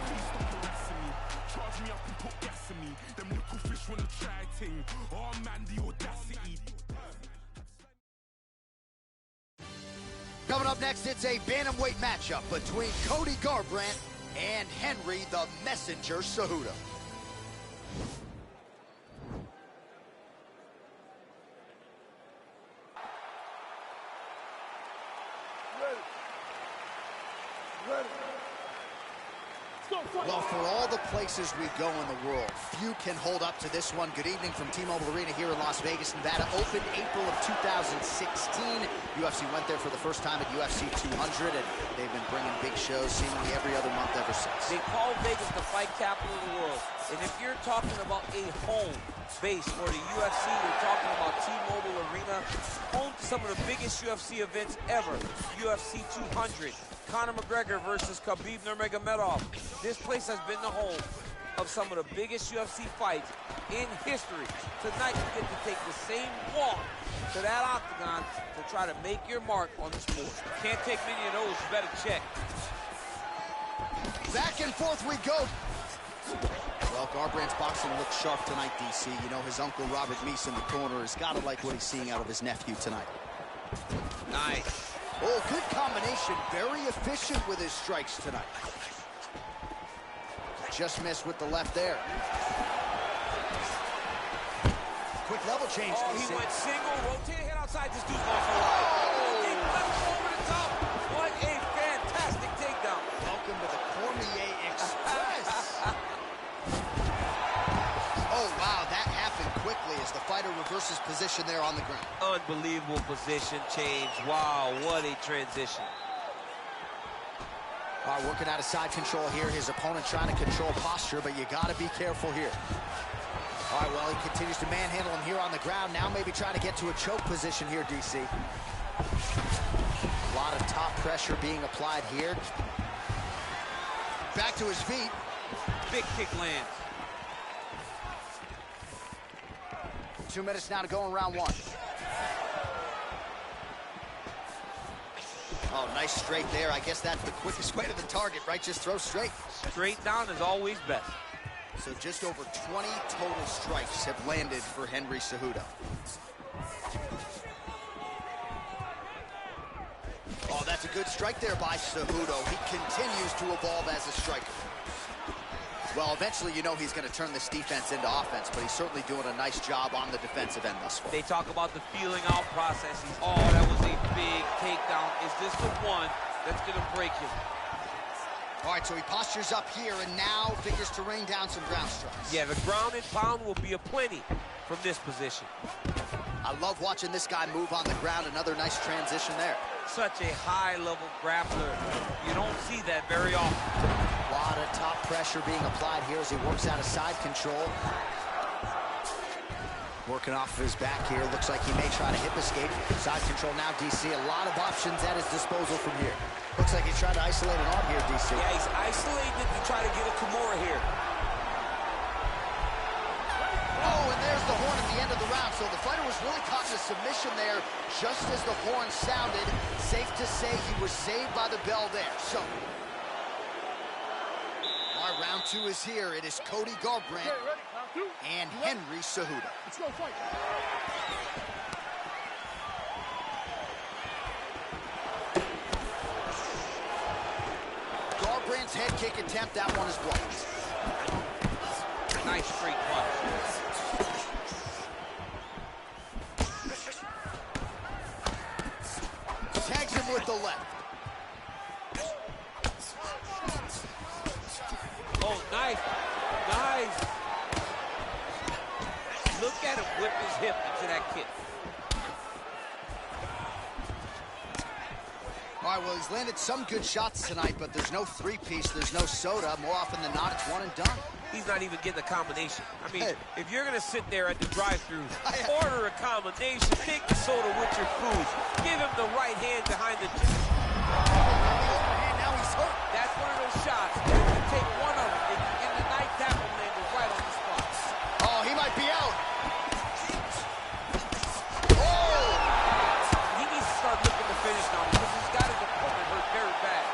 Please stop harassing me. Charge me up and put gas in me. Them little fish wanna try ting. Oh man, the audacity. Coming up next, it's a bantamweight matchup between Cody Garbrandt and Henry the Messenger Cejudo. Well, for all the places we go in the world, few can hold up to this one. Good evening from T-Mobile Arena here in Las Vegas, Nevada. Opened April of 2016. UFC went there for the first time at UFC 200, and they've been bringing big shows seemingly every other month ever since. They call Vegas the fight capital of the world. And if you're talking about a home base for the UFC, you're talking about T-Mobile Arena, home to some of the biggest UFC events ever. UFC 200. Conor McGregor versus Khabib Nurmagomedov. This place has been the home of some of the biggest UFC fights in history. Tonight you get to take the same walk to that octagon to try to make your mark on the sport. Can't take many of those, you better check. Back and forth we go. Well, Garbrandt's boxing looks sharp tonight, DC. You know, his uncle Robert Meese in the corner has got to like what he's seeing out of his nephew tonight. Nice. Oh, good combination. Very efficient with his strikes tonight. Just missed with the left there. Quick level change. Oh, he went single, rotated, hit outside. This dude's going for a ride. Deep left over the top. What a fantastic takedown. Welcome to the Cormier Express. Oh, wow, that happened quickly as the fighter reverses position there on the ground. Unbelievable position change. Wow, what a transition. Working out of side control here. His opponent trying to control posture, but you got to be careful here. All right, well, he continues to manhandle him here on the ground. Now maybe trying to get to a choke position here, DC. A lot of top pressure being applied here. Back to his feet. Big kick lands. 2 minutes now to go in round one. Oh, nice straight there. I guess that's the quickest way to the target, right? Just throw straight. Straight down is always best. So just over 20 total strikes have landed for Henry Cejudo. Oh, that's a good strike there by Cejudo. He continues to evolve as a striker. Well, eventually, you know he's going to turn this defense into offense, but he's certainly doing a nice job on the defensive end thus far. They talk about the feeling out process. Oh, that was a big takedown. Is this the one that's going to break him? All right, so he postures up here and now figures to rain down some ground strikes. Yeah, the ground and pound will be aplenty from this position. I love watching this guy move on the ground. Another nice transition there. Such a high-level grappler. You don't see that very often. A lot of top pressure being applied here as he works out of side control. Working off of his back here. Looks like he may try to hip escape. Side control now, DC. A lot of options at his disposal from here. Looks like he's trying to isolate an arm here, DC. Yeah, he's isolating it to try to get a Kimura here. Oh, and there's the horn at the end of the round. So the fighter was really caught in a submission there just as the horn sounded. Safe to say he was saved by the bell there. So, all right, round 2 is here. It is Cody Garbrandt and Henry Cejudo. Let's go fight. Garbrandt's head kick attempt, that one is blocked. Nice straight punch. Tags him with the left. Oh, nice. Nice. Look at him whip his hip into that kick. All right, well, he's landed some good shots tonight, but there's no three-piece, there's no soda. More often than not, it's one and done. He's not even getting a combination. I mean, if you're going to sit there at the drive-thru, order a combination, take the soda with your food, give him the right hand behind the chin. Now he's hurt. That's one of those shots. You can take one of them. In the night, that one landed right on the spot. Oh, he might be out. He needs to start looking to finish now because he's got his opponent hurt very bad.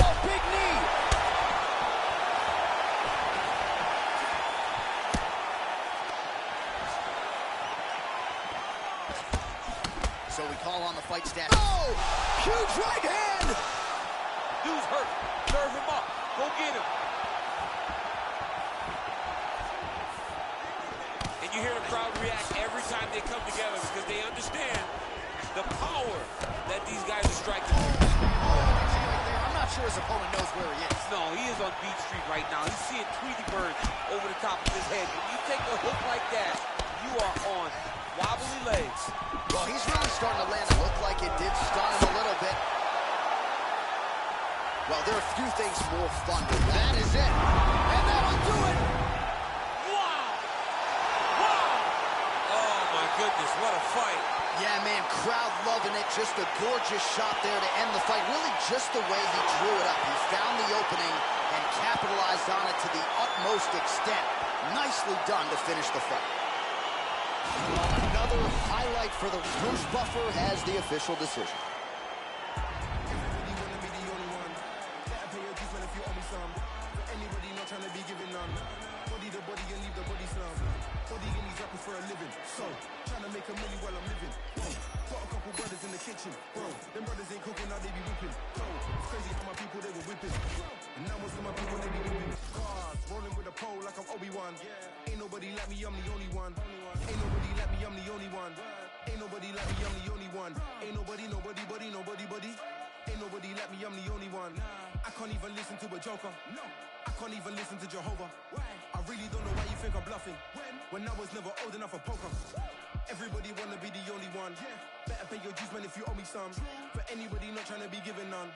Oh, big knee. So we call on the fight stat. Oh, huge right hand. Dude's hurt. Serve him up. Go get him. And you hear the crowd react every time they come together because they understand the power that these guys are striking. I'm not sure his opponent knows where he is. No, he is on Beach Street right now. He's seeing Tweety Bird over the top of his head. When you take a hook like that, you are on wobbly legs. Well, he's really starting to land. It looked like it did stun him a little bit. Well, there are a few things more fun than that. That is it. And that'll do it. Wow. Wow. Oh, my goodness. What a fight. Yeah, man, crowd loving it. Just a gorgeous shot there to end the fight. Really just the way he drew it up. He found the opening and capitalized on it to the utmost extent. Nicely done to finish the fight. Another highlight for the Bruce Buffer has the official decision. For a living, so trying to make a million while I'm living. Got a couple brothers in the kitchen, bro. Them brothers ain't cooking, now they be whipping. It's crazy how my people they were whipping, and now most of my people they be whipping. Cars rolling with a pole like I'm Obi-Wan. Ain't nobody like me, I'm the only one. Ain't nobody like me, I'm the only one. Ain't nobody like me, I'm the only one. Ain't nobody, nobody, buddy, nobody, buddy. Ain't nobody like me, I'm the only one. I can't even listen to a joker. No, I can't even listen to Jehovah. I really don't know why you think I'm bluffing. When I was never old enough for poker. Everybody wanna be the only one. Better pay your dues, man, if you owe me some. For anybody not trying to be given none.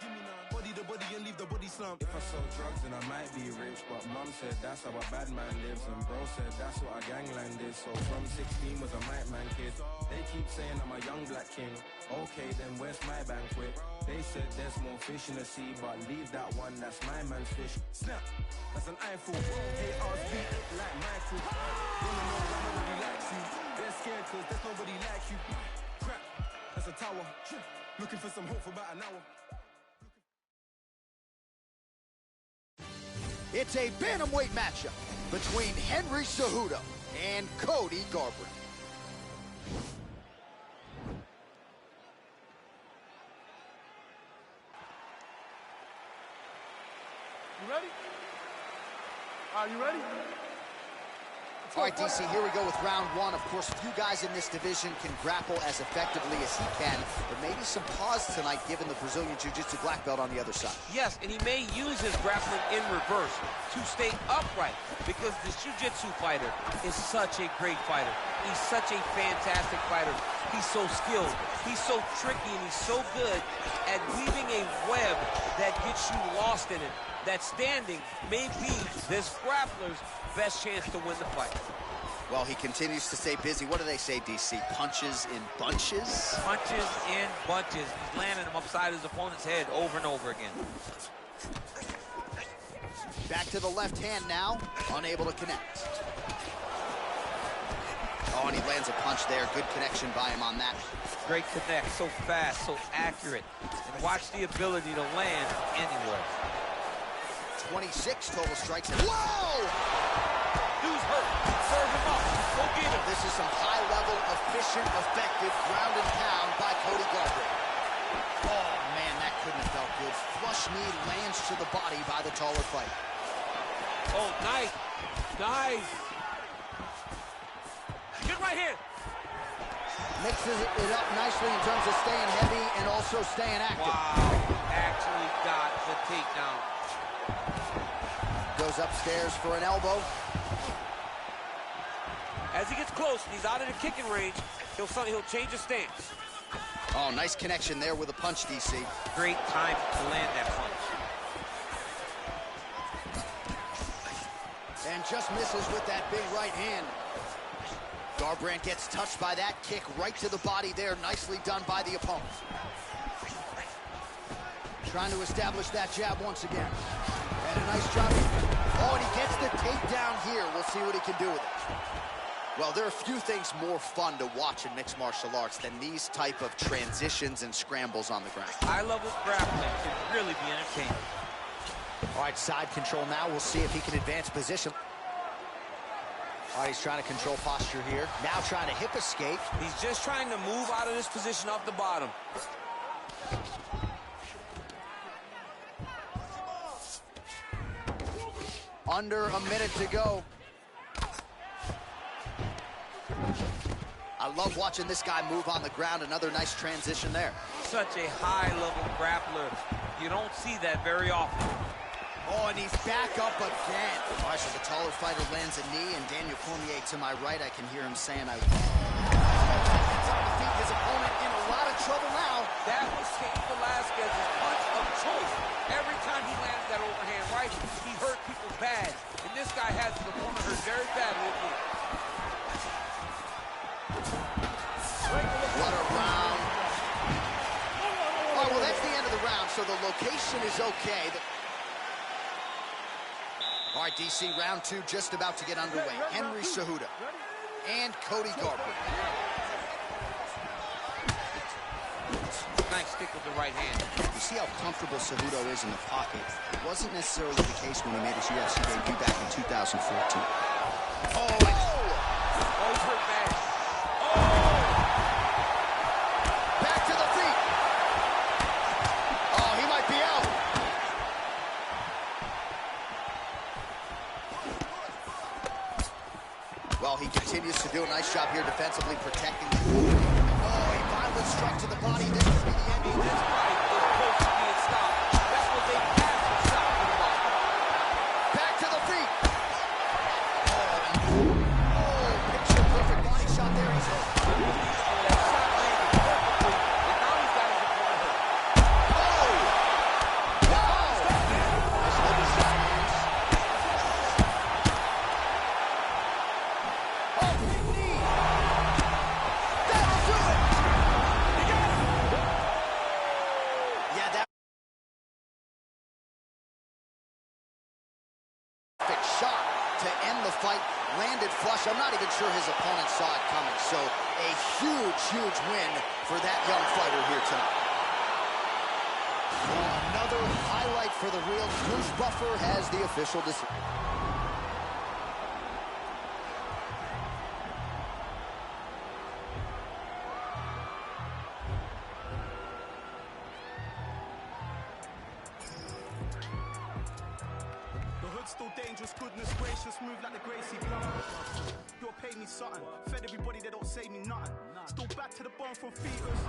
Body the body and leave the body slump. If I sold drugs, then I might be rich. But mom said that's how a bad man lives. And bro said that's what a gangland is. So from 16 was a mic man kid. They keep saying I'm a young black king. Okay, then where's my banquet? They said there's more fish in the sea, but leave that one, that's my man's fish. Snap, that's an eyeful. Hey, I'll speak like my crew. Wanna know why nobody likes you? They're scared cause there's nobody like you. Crap, that's a tower. Looking for some hope for about an hour. It's a bantamweight matchup between Henry Cejudo and Cody Garbrandt. You ready? Are you ready? All right, DC, here we go with round one. Of course, few guys in this division can grapple as effectively as he can, but maybe some pause tonight given the Brazilian Jiu-Jitsu black belt on the other side. Yes, and he may use his grappling in reverse to stay upright because this Jiu-Jitsu fighter is such a great fighter. He's such a fantastic fighter. He's so skilled. He's so tricky, and he's so good at weaving a web that gets you lost in it. That standing may be this grappler's best chance to win the fight. Well, he continues to stay busy. What do they say, DC? Punches in bunches? Punches in bunches. He's landing them upside his opponent's head over and over again. Back to the left hand now, unable to connect. Oh, and he lands a punch there. Good connection by him on that. Great connect, so fast, so accurate. And watch the ability to land anywhere. 26 total strikes. And whoa! Dude's hurt. Serve him up. Go get him. This is some high-level, efficient, effective ground and pound by Cody Garbrandt. Oh, man, that couldn't have felt good. Flush knee lands to the body by the taller fighter. Oh, nice. Nice. Good right hand. Mixes it up nicely in terms of staying heavy and also staying active. Wow. Actually got the takedown. Goes upstairs for an elbow. As he gets close, he's out of the kicking range, he'll change his stance. Oh, nice connection there with a punch, DC. Great time to land that punch. And just misses with that big right hand. Garbrandt gets touched by that kick right to the body there. Nicely done by the opponent. Trying to establish that jab once again. And a nice job. Oh, and he gets the takedown here. We'll see what he can do with it. Well, there are few things more fun to watch in mixed martial arts than these type of transitions and scrambles on the ground. High-level grappling can really be entertaining. All right, side control now. We'll see if he can advance position. All right, he's trying to control posture here. Now trying to hip escape. He's just trying to move out of this position off the bottom. Under a minute to go. I love watching this guy move on the ground. Another nice transition there. Such a high-level grappler. You don't see that very often. Oh, and he's back up again. All right, so the taller fighter lands a knee, and Daniel Cormier to my right, I can hear him saying, His opponent in a lot of trouble now. That was Cain Velasquez's punch of choice. Every time he landed that overhand right, he hurt people bad. And this guy has his opponent hurt very badly. What a round. Oh, well, that's the end of the round, so the location is okay. All right, DC, round two just about to get underway. Henry Cejudo and Cody Garbrandt. Nice stick with the right hand. You see how comfortable Cejudo is in the pocket. It wasn't necessarily the case when he made his UFC debut back in 2014. Oh, he's hurt bad. Back to the feet. Oh, he might be out. Well, he continues to do a nice job here defensively protecting the movement. Oh, a violent strike to the body. This could be the end. This fight is close to being stopped. That's what they have to stop him about. Back to the feet. Oh, picture perfect body shot there. He's hurt. That shot landed perfectly, and now he's got his opponent hurt. Oh! Wow! Nice little shot lands. Oh, big knee! That'll do it! Yeah, that perfect shot to end the fight. Landed flush. I'm not even sure his opponent saw it coming. So a huge, huge win for that young fighter here tonight. Another highlight for the real. Bruce Buffer has the official decision. The hood's still dangerous, goodness gracious, move like the Gracie blunt. You'll pay me something, fed everybody, they don't say me nothing. Still back to the bone from fetus,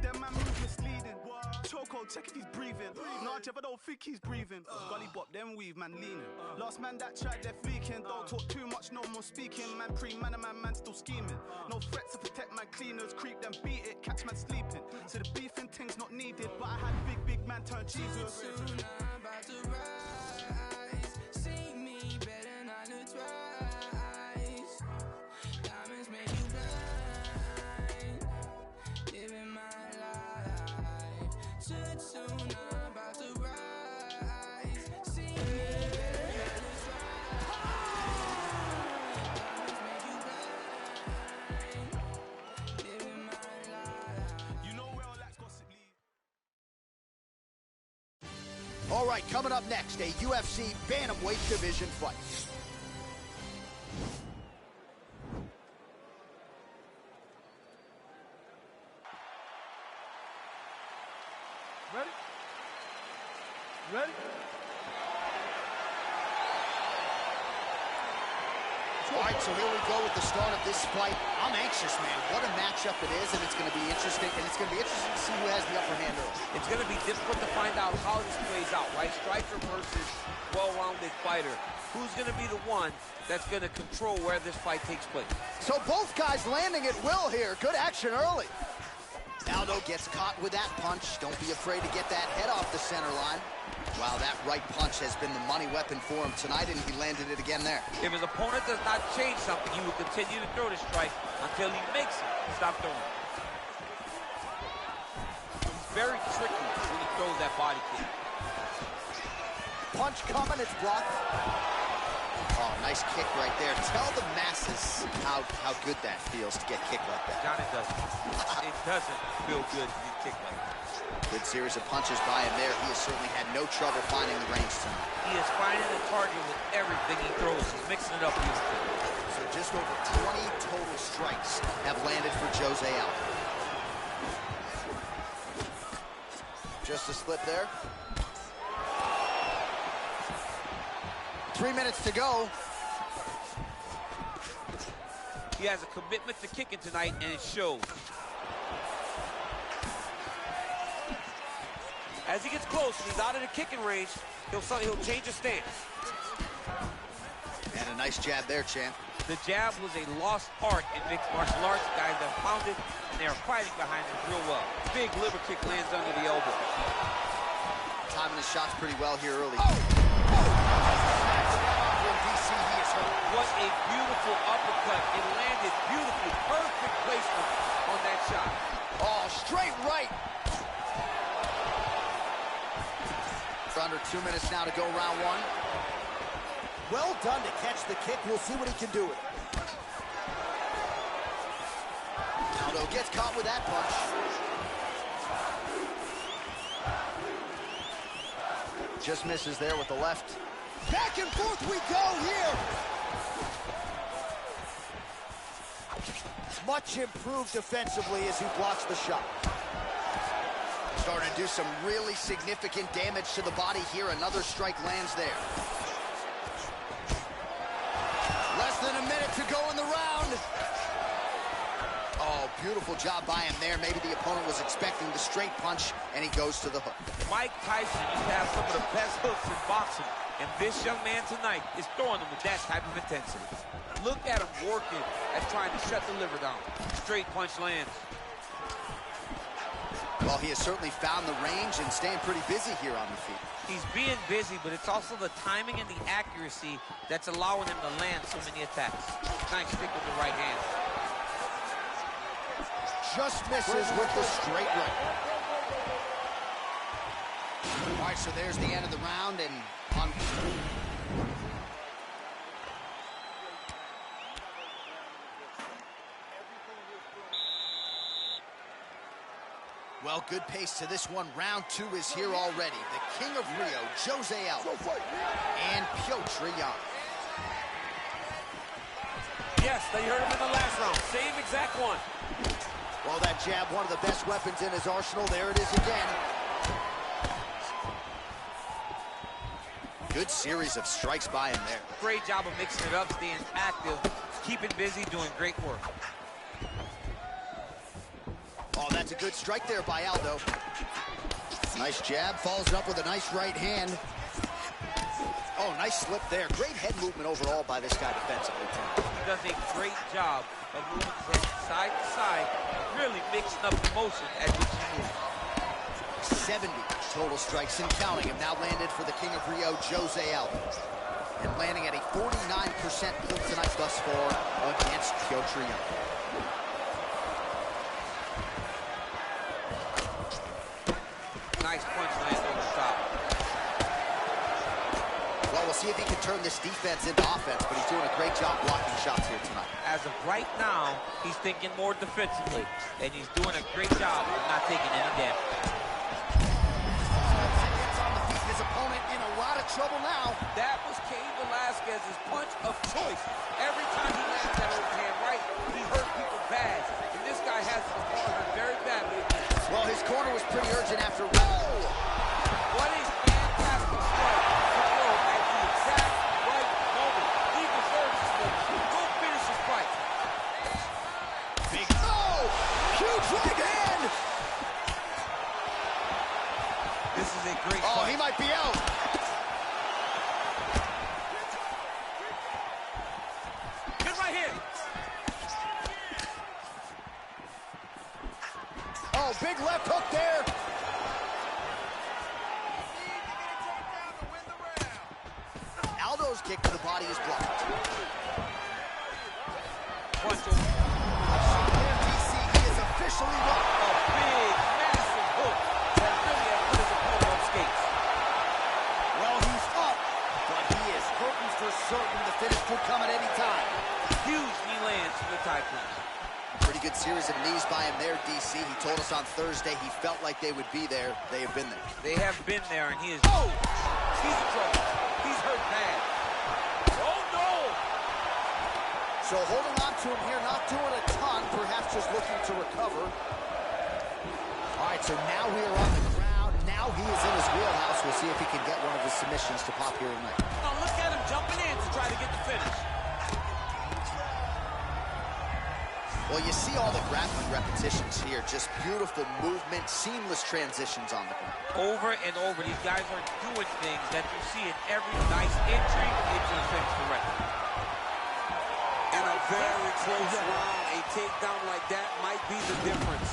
them man move misleading. Choco, check if he's breathing. Nah, Jeff, I don't think he's breathing. Gully bop, then weave, man leaning. Last man that tried, they're fleeking. Don't talk too much, no more speaking. Man pre-man, man still scheming. No threats to protect man cleaners, creep them beat it, catch man sleeping. So the beef and things not needed, but I had big man turn Jesus. Soon I'm about to rise. See me better not to twice. All right, coming up next, a UFC bantamweight division fight. Ready? Ready? All right, so here we go with the start of this fight. I'm anxious, man. What a matchup it is, and it's going to be interesting. And it's going to be interesting to see who has the upper hand early. It's going to be difficult to find out how this plays out, right? Striker versus well-rounded fighter. Who's going to be the one that's going to control where this fight takes place? So both guys landing at will here. Good action early. Aldo gets caught with that punch. Don't be afraid to get that head off the center line. Wow, that right punch has been the money weapon for him tonight, and he landed it again there. If his opponent does not change something, he will continue to throw the strike until he makes it stop throwing. He's very tricky when he throws that body kick. Punch coming, it's blocked. Oh, nice kick right there. Tell the masses how good that feels to get kicked like that. John, it doesn't. It doesn't feel good to get kicked like that. Good series of punches by him there. He has certainly had no trouble finding the range tonight. He is finding the target with everything he throws. He's mixing it up beautifully. So just over 20 total strikes have landed for Jose Aldo. Just a slip there. 3 minutes to go. He has a commitment to kicking tonight, and it shows. As he gets close, he's out of the kicking range, he'll change his stance. And a nice jab there, champ. The jab was a lost art in mixed martial arts. Guys have found it, and they're fighting behind it real well. Big liver kick lands under the elbow. Timing his shots pretty well here early. What a beautiful uppercut. It landed beautifully. Perfect placement on that shot. Oh, straight right. Under 2 minutes now to go round one. Well done to catch the kick. We'll see what he can do with it. Aldo gets caught with that punch. Just misses there with the left. Back and forth we go here. Much improved defensively as he blocks the shot. Starting to do some really significant damage to the body here. Another strike lands there. Less than a minute to go in the round. Oh, beautiful job by him there. Maybe the opponent was expecting the straight punch, and he goes to the hook. Mike Tyson used to have some of the best hooks in boxing, and this young man tonight is throwing them with that type of intensity. Look at him working at trying to shut the liver down. Straight punch lands. Well, he has certainly found the range and staying pretty busy here on the feet. He's being busy, but it's also the timing and the accuracy that's allowing him to land so many attacks. Nice stick with the right hand. Just misses with the straight right. All right, so there's the end of the round, and on... Well, good pace to this one. Round two is here already. The King of Rio, Jose Aldo, and Piotr Jan. Yes, they heard him in the last round. Same exact one. Well, that jab, one of the best weapons in his arsenal. There it is again. Good series of strikes by him there. Great job of mixing it up, staying active, keeping busy, doing great work. Oh, that's a good strike there by Aldo. Nice jab, follows it up with a nice right hand. Oh, nice slip there. Great head movement overall by this guy defensively. He does a great job of moving from side to side, really mixing up the motion at which he moves. 70 total strikes and counting have now landed for the King of Rio, Jose Aldo. And landing at a 49% clip tonight thus far against Piotr Jan. Nice punch lands over the top. Well, we'll see if he can turn this defense into offense, but he's doing a great job blocking shots here tonight. As of right now, he's thinking more defensively, and he's doing a great job of not taking any damage. Gets on the feet. His opponent trouble now. That was Cain Velasquez's punch of choice. Every time he landed that overhand right, he hurt people bad. And this guy has his corner hurt very badly. Well, his corner was pretty urgent after. Whoa! What a fantastic strike to throw at the exact right moment. He deserves this one. Go finish his fight. Big. Oh! Huge right hand! This is a great fight. Oh, he might be out. Good right hand. Oh, big left hook there. Aldo's kick to the body is blocked. Punch over. DC, he is officially locked. A big, massive hook that really has put his opponent on skates. Well, he's up, but he is hurting for certain. The finish could come at any time. Huge knee lands from the Tycoon. Pretty good series of knees by him there, DC. He told us on Thursday he felt like they would be there. They have been there. They have been there, and he is... Oh! He's in trouble. He's hurt bad. Oh, no! So holding on to him here, not doing a ton, perhaps just looking to recover. All right, so now we are on the ground. Now he is in his wheelhouse. We'll see if he can get one of his submissions to pop here tonight. Oh, look at him jumping in to try to get the finish. Well, you see all the grappling repetitions here. Just beautiful movement, seamless transitions on the ground. Over and over, these guys are doing things that you see in every nice entry into the finish for record. In a very close round, a takedown like that might be the difference.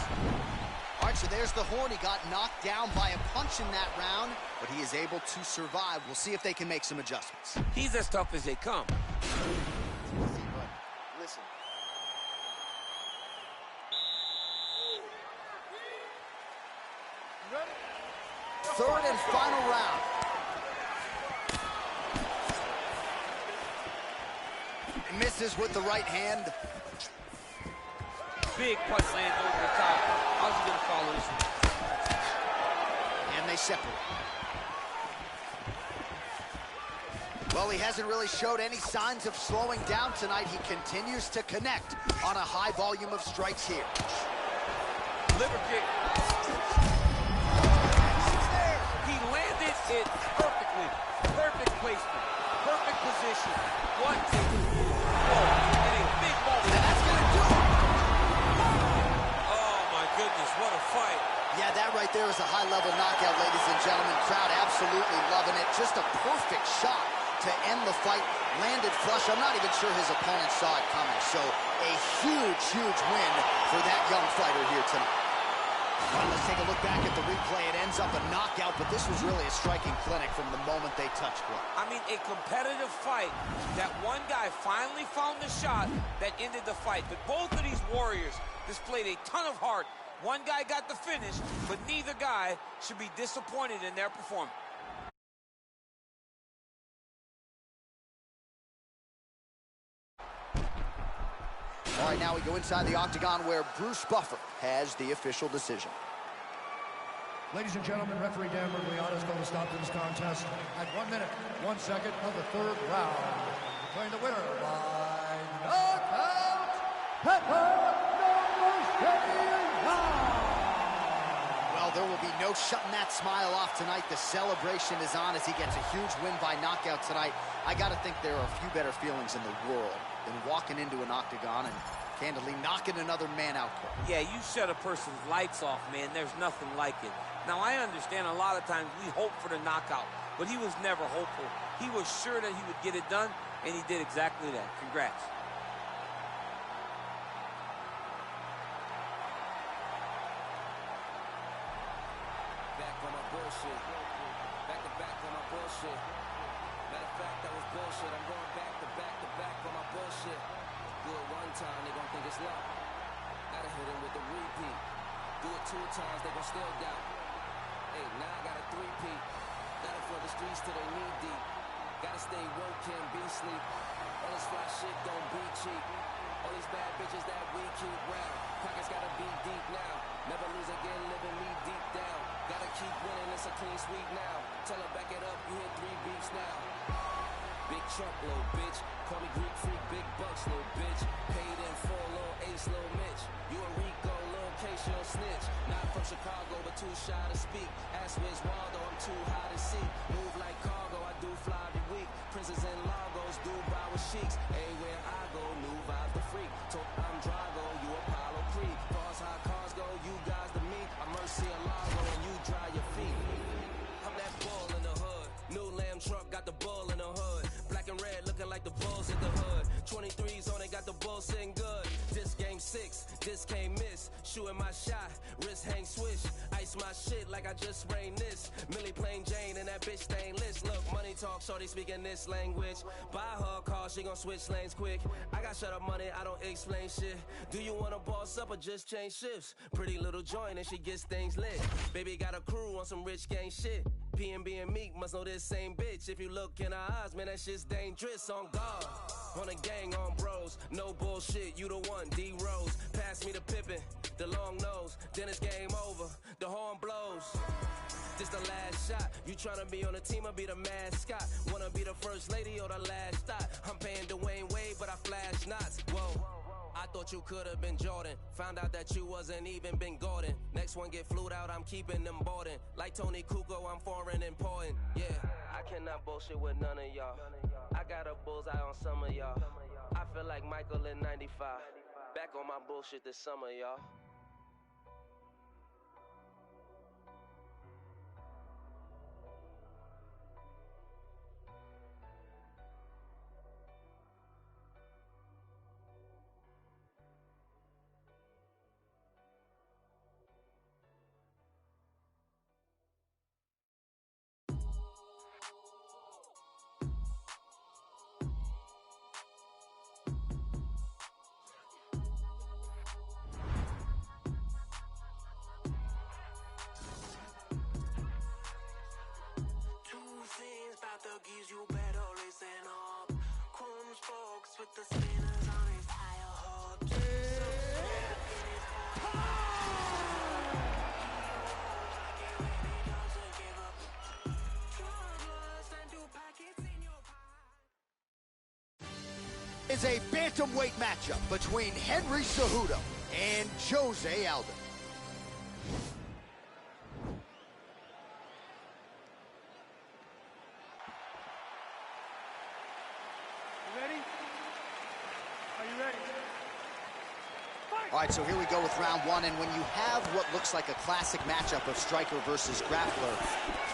All right, so there's the horn. He got knocked down by a punch in that round, but he is able to survive. We'll see if they can make some adjustments. He's as tough as they come. Listen. Third and final round. He misses with the right hand. Big punch lands over the top. How's he gonna follow this one? And they separate. Well, he hasn't really showed any signs of slowing down tonight. He continues to connect on a high volume of strikes here. Liver kick. He landed it perfectly. Perfect placement. Perfect position. What a and a big moment. And that's gonna do it. Oh my goodness, what a fight. Yeah, that right there is a high-level knockout, ladies and gentlemen. Crowd absolutely loving it. Just a perfect shot to end the fight. Landed flush. I'm not even sure his opponent saw it coming. So a huge, huge win for that young fighter here tonight. All right, let's take a look back at the replay. It ends up a knockout, but this was really a striking clinic from the moment they touched gloves. I mean, a competitive fight that one guy finally found the shot that ended the fight. But both of these warriors displayed a ton of heart. One guy got the finish, but neither guy should be disappointed in their performance. All right, now we go inside the octagon where Bruce Buffer has the official decision. Ladies and gentlemen, referee Dan Murgliata is going to stop this contest at 1 minute, 1 second of the third round. Declaring the winner by knockout, Pepper Well, there will be no shutting that smile off tonight. The celebration is on as he gets a huge win by knockout tonight. I got to think there are a few better feelings in the world than walking into an octagon and candidly knocking another man out cold. Yeah, you shut a person's lights off, man. There's nothing like it. Now, I understand a lot of times we hope for the knockout, but he was never hopeful. He was sure that he would get it done, and he did exactly that. Congrats. Back on my bullshit. Back to back on my bullshit. Matter of fact, that was bullshit. I'm going back to back to back on my bullshit. Do it one time, they gon' think it's luck. Gotta hit him with the repeat. Do it 2 times, they gon' still doubt. Hey, now I got a 3-peat. Gotta flood the streets till they knee deep. Gotta stay woke, can't be sleep. All this fly shit don't be cheap. All these bad bitches that we keep round. Pockets gotta be deep now. Never lose again, living me deep down. Gotta keep winning, it's a clean sweep now. Tell her back it up, you hit 3 beats now. Big truck, little bitch. Call me Greek freak, big bucks, little bitch. Paid in full, little ace, little Mitch. You a Rico, little case, you don't snitch. Not from Chicago, but too shy to speak. Ask Wiz Waldo, I'm too high to see. Move like cargo, I do fly every week. Princes and Lagos, Dubai with sheiks. Everywhere I go, new vibes the freak. Talk, I'm Drago, you Apollo Creed. Cars, how cars go, you guys to me. I'm Mercy Alago, and you dry your feet. I'm that bull in the hood. New lamb truck, got the bull in the hood. Black and red, looking like the Bulls in the hood. 23s on it, got the Bulls sitting good. This game 6, this can't miss. Shooting my shot, wrist hang swish. Ice my shit like I just sprained this. Millie plain Jane and that bitch stainless. Look, money talk, shorty speaking this language. Buy her a car, she gon' switch lanes quick. I got shut up money, I don't explain shit. Do you wanna boss up or just change shifts? Pretty little joint and she gets things lit. Baby got a crew on some rich gang shit. P&B and Meek must know this same bitch. If you look in her eyes, man, that shit's dangerous. On guard, on a gang, on bros. No bullshit, you the one, D-Rose. Pass me the Pippin, the long nose. Then it's game over, the horn blows. This the last shot. You tryna be on the team or be the mascot? Wanna be the first lady or the last thought? I'm paying Dwayne Wade, but I flash knots. Whoa. I thought you could've been Jordan. Found out that you wasn't even Ben Gordon. Next one get flued out, I'm keeping them boarding. Like Tony Kukoc, I'm foreign important. Yeah, I cannot bullshit with none of y'all. I got a bullseye on some of y'all. I feel like Michael in 95. Back on my bullshit this summer, y'all. You better listen up. Chrome spokes with the spinners on his tire hubs. Is a bantamweight matchup between Henry Cejudo and Jose Aldo. All right, so here we go with round 1, and when you have what looks like a classic matchup of striker versus grappler,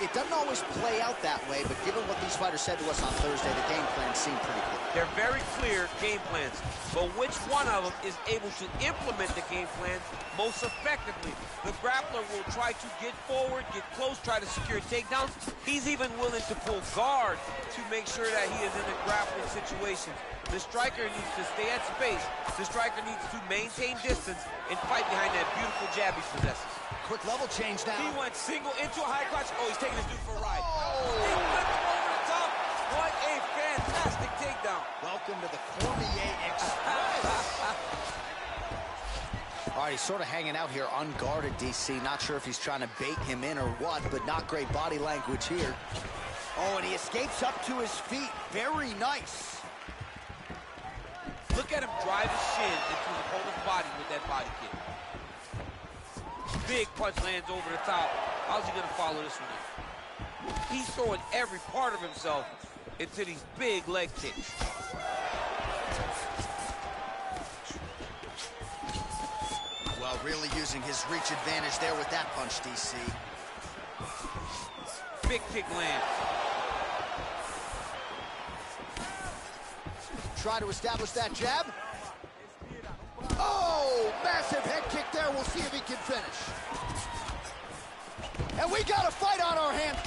it doesn't always play out that way, but given what these fighters said to us on Thursday, the game plan seemed pretty clear. They're very clear game plans, but which one of them is able to implement the game plan most effectively? The grappler will try to get forward, get close, try to secure takedowns. He's even willing to pull guard to make sure that he is in a grappling situation. The striker needs to stay at space. The striker needs to maintain distance and fight behind that beautiful jab he possesses. Quick level change now. He went single into a high crotch. Oh, he's taking his dude for a ride. He flipped him over the top. What a fantastic takedown. Welcome to the Cormier Express. All right, he's sort of hanging out here unguarded, DC. Not sure if he's trying to bait him in or what, but not great body language here. Oh, and he escapes up to his feet. Very nice. Look at him drive his shin into the opponent's body with that body kick. Big punch lands over the top. How's he gonna follow this one in? He's throwing every part of himself into these big leg kicks. Well, really using his reach advantage there with that punch, DC. Big kick lands. Try to establish that jab. Oh, massive head kick there. We'll see if he can finish. And we got a fight on our hands.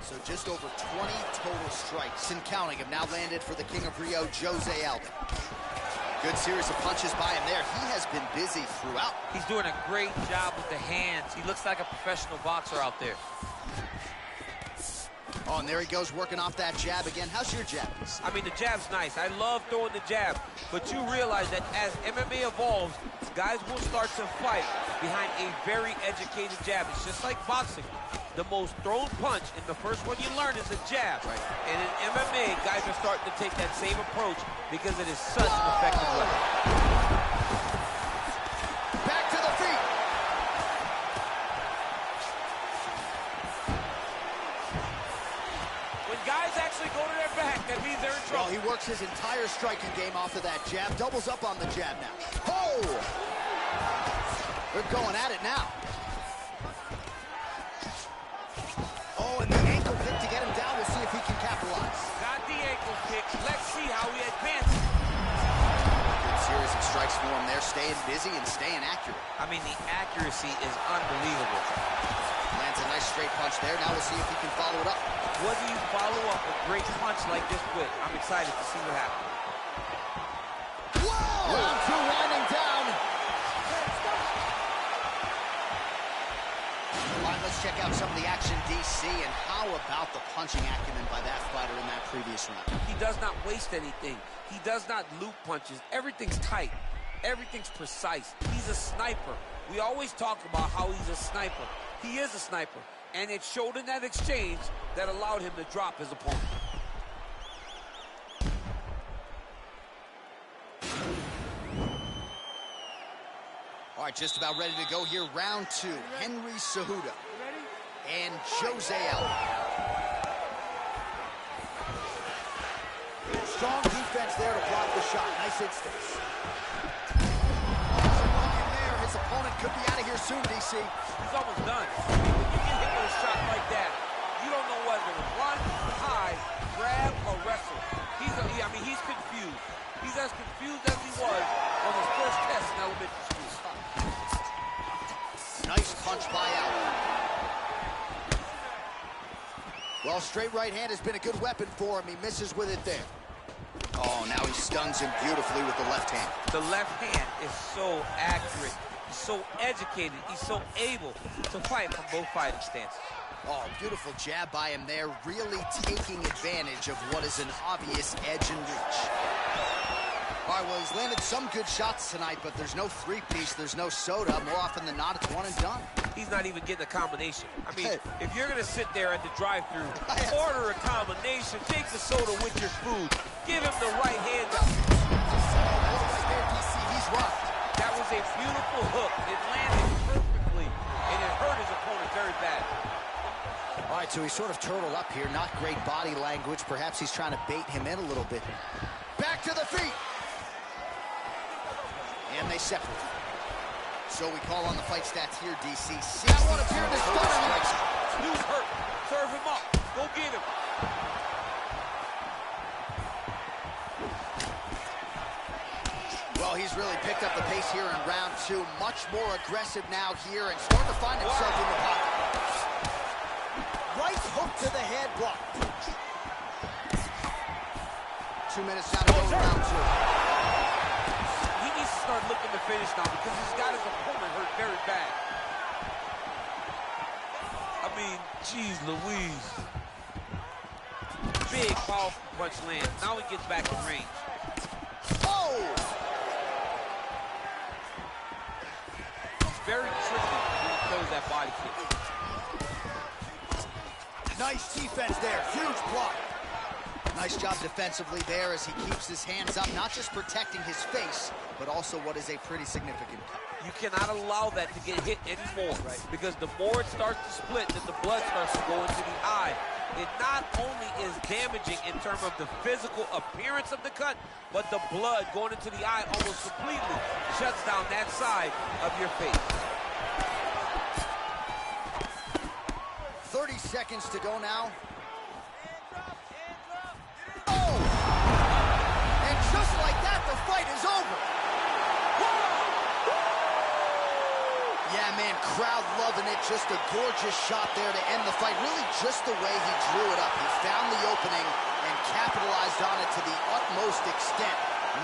So just over 20 total strikes and counting have now landed for the King of Rio, Jose Aldo. Good series of punches by him there. He has been busy throughout. He's doing a great job with the hands. He looks like a professional boxer out there. Oh, and there he goes working off that jab again. How's your jab? I mean, the jab's nice. I love throwing the jab. But you realize that as MMA evolves, guys will start to fight behind a very educated jab. It's just like boxing. The most thrown punch, and the first one you learn is a jab. Right. And in MMA, guys are starting to take that same approach because it is such an effective weapon. Back to the feet. When guys actually go to their back, that means they're in trouble. Well, he works his entire striking game off of that jab. Doubles up on the jab now. Oh! They're going at it now. Oh, and the ankle kick to get him down. We'll see if he can capitalize. Got the ankle kick. Let's see how he advances. Good series of strikes for him there, staying busy and staying accurate. I mean, the accuracy is unbelievable. Lands a nice straight punch there. Now we'll see if he can follow it up. What do you follow up a great punch like this with? I'm excited to see what happens. Whoa! Round two winding down. All right, let's check out some of the action, DC, and how about the punching acumen by that fighter in that previous round? He does not waste anything. He does not loop punches. Everything's tight. Everything's precise. He's a sniper. We always talk about how he's a sniper. He is a sniper. And it showed in that exchange that allowed him to drop his opponent. All right, just about ready to go here. Round two. Henry Cejudo and Jose Aldo. Strong defense there to block the shot. Nice instincts. His opponent could be out of here soon, DC. He's almost done. When you get hit with a shot like that, you don't know whether to run, hide, grab, or wrestle. He's confused. He's as confused as he was on his first test in elementary school. Nice punch by Aldo. Well, straight right hand has been a good weapon for him. He misses with it there. Oh, now he stuns him beautifully with the left hand. The left hand is so accurate. He's so educated. He's so able to fight from both fighting stances. Oh, beautiful jab by him there, really taking advantage of what is an obvious edge and reach. All right, well, he's landed some good shots tonight, but there's no three-piece, there's no soda. More often than not, it's one and done. He's not even getting a combination. I mean, if you're going to sit there at the drive-thru, order a combination, take the soda with your food, give him the right hand up. Right there, DC, he's rocked. That was a beautiful hook. It landed perfectly, and it hurt his opponent very bad. All right, so he's sort of turtled up here. Not great body language. Perhaps he's trying to bait him in a little bit. Back to the feet. And they separate. So we call on the fight stats here, DC. That one appeared to stun him. He's hurt. Serve him up. Go get him. Well, he's really picked up the pace here in round two. Much more aggressive now here and starting to find himself in the pocket. Right hook to the head block. 2 minutes down to go in round two. He needs to start looking to finish now because he's got his opponent hurt very bad. I mean, geez Louise. Big, powerful punch lands. Now he gets back in range. Oh! It's very tricky when he throws that body kick. Nice defense there. Huge block. Nice job defensively there as he keeps his hands up, not just protecting his face, but also what is a pretty significant cut. You cannot allow that to get hit anymore, right? Because the more it starts to split, then the blood starts to go into the eye. It not only is damaging in terms of the physical appearance of the cut, but the blood going into the eye almost completely shuts down that side of your face. 30 seconds to go now. Oh! And just like that, the fight is over. Yeah, man, crowd loving it. Just a gorgeous shot there to end the fight. Really just the way he drew it up. He found the opening and capitalized on it to the utmost extent.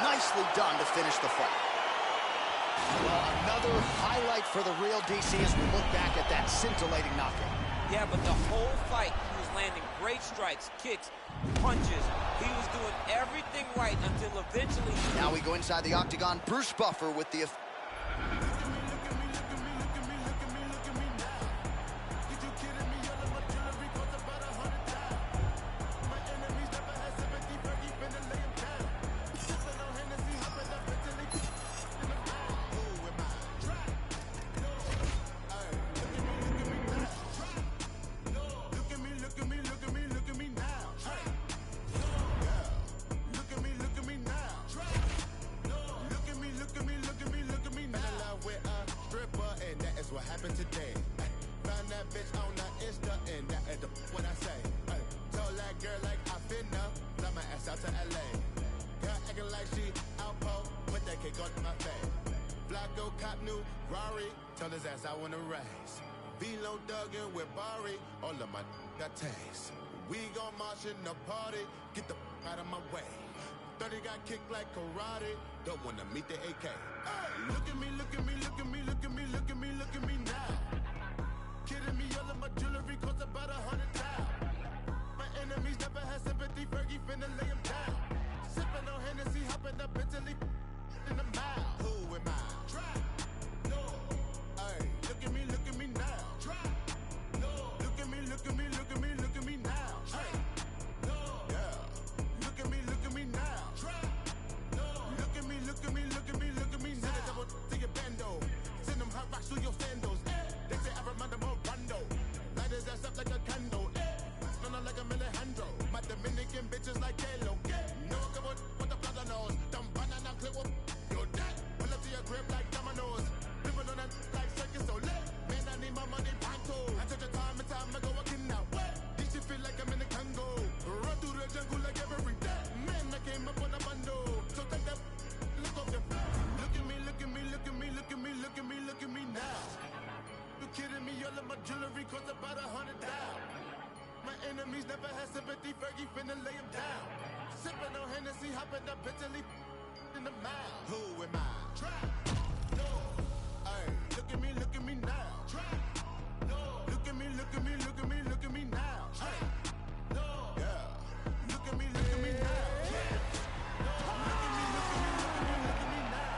Nicely done to finish the fight. Well, another highlight for the real DC as we look back at that scintillating knockout. Yeah, but the whole fight, he was landing great strikes, kicks, punches. He was doing everything right until eventually... Now we go inside the octagon. Bruce Buffer with the... What happened today? Ay, found that bitch on the Insta and that is what I say. Ay, told that girl like I finna fly my ass out to LA. Girl acting like she outpo, put that cake on my face. Flacco cop new Rari, told his ass I wanna race. Velo Duggan with Barry, all of my got taste. We gon' march in the party, get the out of my way. 30 got kicked like karate, don't wanna meet the AK. Ay, look at me, look at me, look at me, look at me, look at me, look at me now. Kidding me, all of my jewelry cost about 100,000. My enemies never had sympathy, Fergie finna lay him down. Sipping on Hennessy, hopping up Italy in the mouth. Who am I? Try. No. Ay, look at me now. Try. No. Look at me, look at me, look at me, look at me now. Ay. No. Yeah. Look at me now. Try. No. Look at me, look at me, look at me, look at me now. Send a double to your bando. Send them hot rocks through your sandals. They say I remind them of Rondo. Light his ass up like a candle. Smelling like a Alejandro. My Dominican bitches like Kalo. No one can what the brother knows. Dumb banana clip up your dad. Pull up to your crib like dominoes. Living on that like circus so lit. Man, I need my money panto. I took the time and time ago working now. This shit feel like I'm in the Congo. Run through the jungle like every day. Man, I came up on a bundle. So take that look off your look at me, look at me, look at me, look at me, look at me, look at me now. You kidding me? All of my jewelry cost about 100,000. My enemies never had sympathy, Fergie finna lay him down. Sipping on Hennessy, hopping up Italy in the mouth. Who am I? Try. No. Ay, look at me now. Try. No. Look at me, look at me, look at me, look at me now. Ay. No. Yeah. Look at me now. Try. No. Look at me, look at me, look at me, look at me now.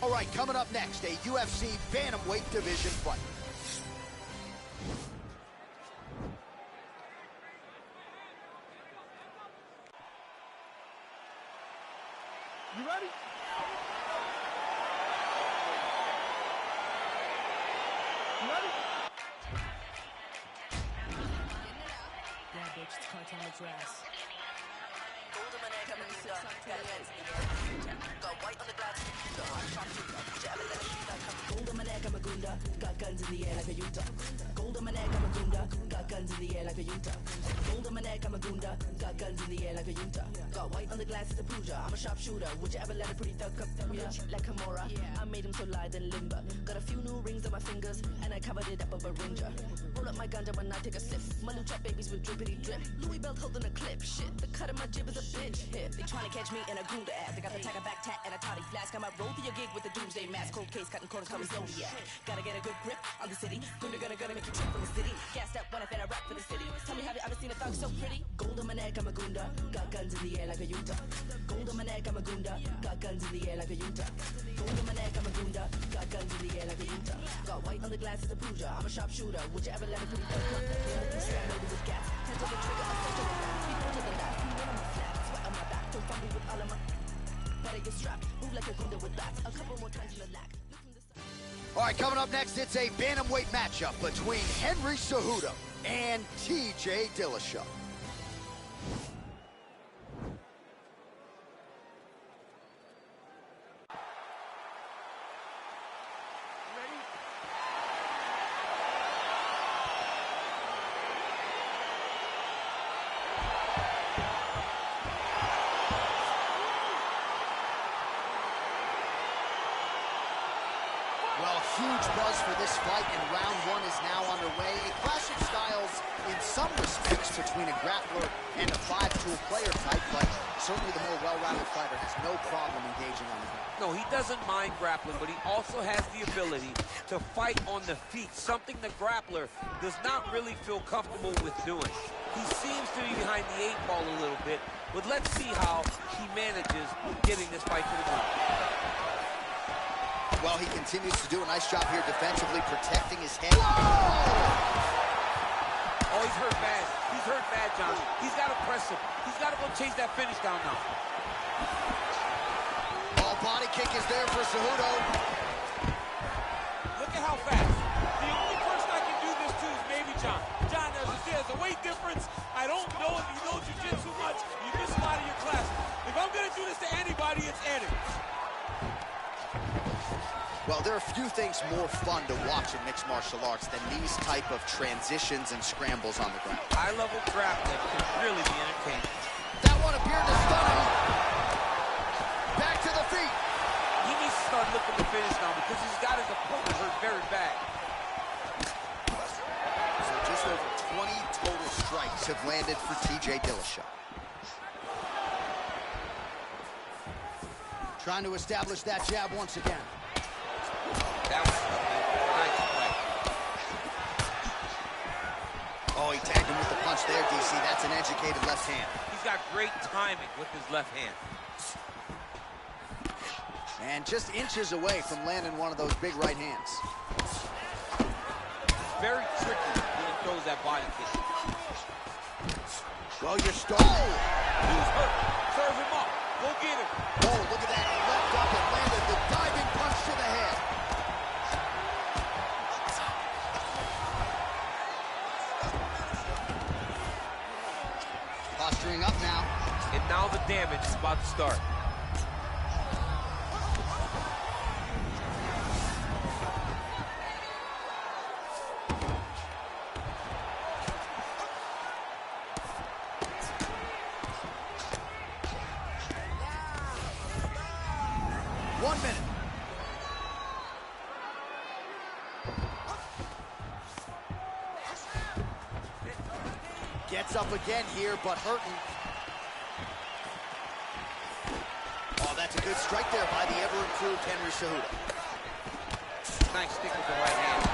All right, coming up next, a UFC bantamweight division fight. You ready? You ready? Yeah, bitch, it's cartel on its ass. Got white on the glass, Gold on my neck, I'm a gunda. Got guns in the air like a Utah. Gold on my neck, I'm a gunda. Got guns in the air like a Utah. Gold on my neck, I'm a gunda. Got guns in the air like a Utah. Got white on the glass, it's a puja. I'm a sharpshooter. Would you ever let a pretty thug come through ya? Like Kimura, I made him so lithe and limber. Got a few new rings on my fingers, and I covered it up with a ringer. Roll up my ganja when I take a sip. My new chop babies with drippity drip. Louis belt holding a clip. Shit, the cut of my jib is a bitch hit. They trying to catch me in a gunda ass. I got the tiger back tat and a toddy flask. I might roll through your gig with a doomsday mask. Cold case, cutting corners, call me Zodiac. Gotta get a good grip on the city. Gonna make you trip from the city. Gassed up when I said I rap for the city. Tell me, have you ever seen a thug so pretty? Gold on my neck, I'm a gunda. Got guns in the air like a Utah. Gold on my neck, I'm a gunda. Got guns in the air like a Utah. Gold on my neck, I'm a gunda. Got guns in the air like a Utah. Got white on the glass, it's a puja. I'm a sharpshooter. Would you ever let a pretty thug come through? Slam over with gas. Hand to the trigger, I'm such a rap. Be to the last. You know I'm a flat. Sweat on my back. Don't fumble with all of my. Better get strapped. Move like a gunda with that. A couple more times in the lack. All right, coming up next, it's a bantamweight matchup between Henry Cejudo and TJ Dillashaw. Well, huge buzz for this fight, and round one is now underway. A clash of styles in some respects between a grappler and a five-tool player type, but Certainly the more well-rounded fighter has no problem engaging on the ground. No, he doesn't mind grappling, but he also has the ability to fight on the feet, something the grappler does not really feel comfortable with doing. He seems to be behind the 8 ball a little bit, but let's see how he manages getting this fight to the ground. Well, he continues to do a nice job here defensively, protecting his head. Whoa! Oh, he's hurt bad. He's hurt bad, John. He's got to press him. He's got to go chase that finish down now. Oh, body kick is there for Cejudo. Look at how fast. The only person I can do this to is maybe John. John, there's a weight difference. I don't know if you know jiu-jitsu much. You miss a lot of your classes. If I'm going to do this to anybody, it's Eddie. Well, there are few things more fun to watch in mixed martial arts than these type of transitions and scrambles on the ground. High-level grappling can really be entertaining. That one appeared to stun him. Back to the feet. He needs to start looking to finish now because he's got his opponent hurt very bad. So just over 20 total strikes have landed for TJ Dillashaw. Trying to establish that jab once again. That was nice play. Oh, he tagged him with the punch there, DC. That's an educated left hand. He's got great timing with his left hand. And just inches away from landing one of those big right hands. Very tricky when he throws that body kick. Well, you're stalled. He's hurt. Serve him up. Go get him. Oh, look at that. He leapt up and landed the diving punch to the head. Posturing up now. And now the damage is about to start. Gets up again here, but hurting. Oh, that's a good strike there by the ever-improved Henry Cejudo. Nice stick with the right hand.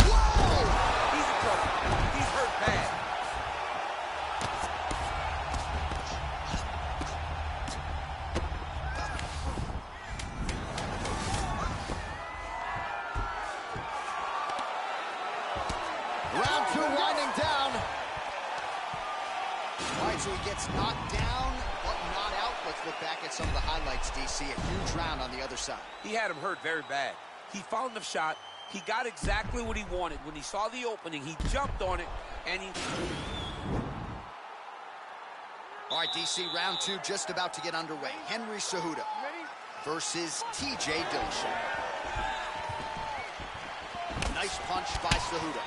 Whoa! He's in trouble. He's hurt bad. Round 2 winding down. All right, so he gets knocked down, but not out. Let's look back at some of the highlights, DC. A huge round on the other side. He had him hurt very bad. He found the shot. He got exactly what he wanted. When he saw the opening, he jumped on it, and he... All right, DC, round 2 just about to get underway. Henry Cejudo versus TJ Dillashaw. Nice punch by Cejudo.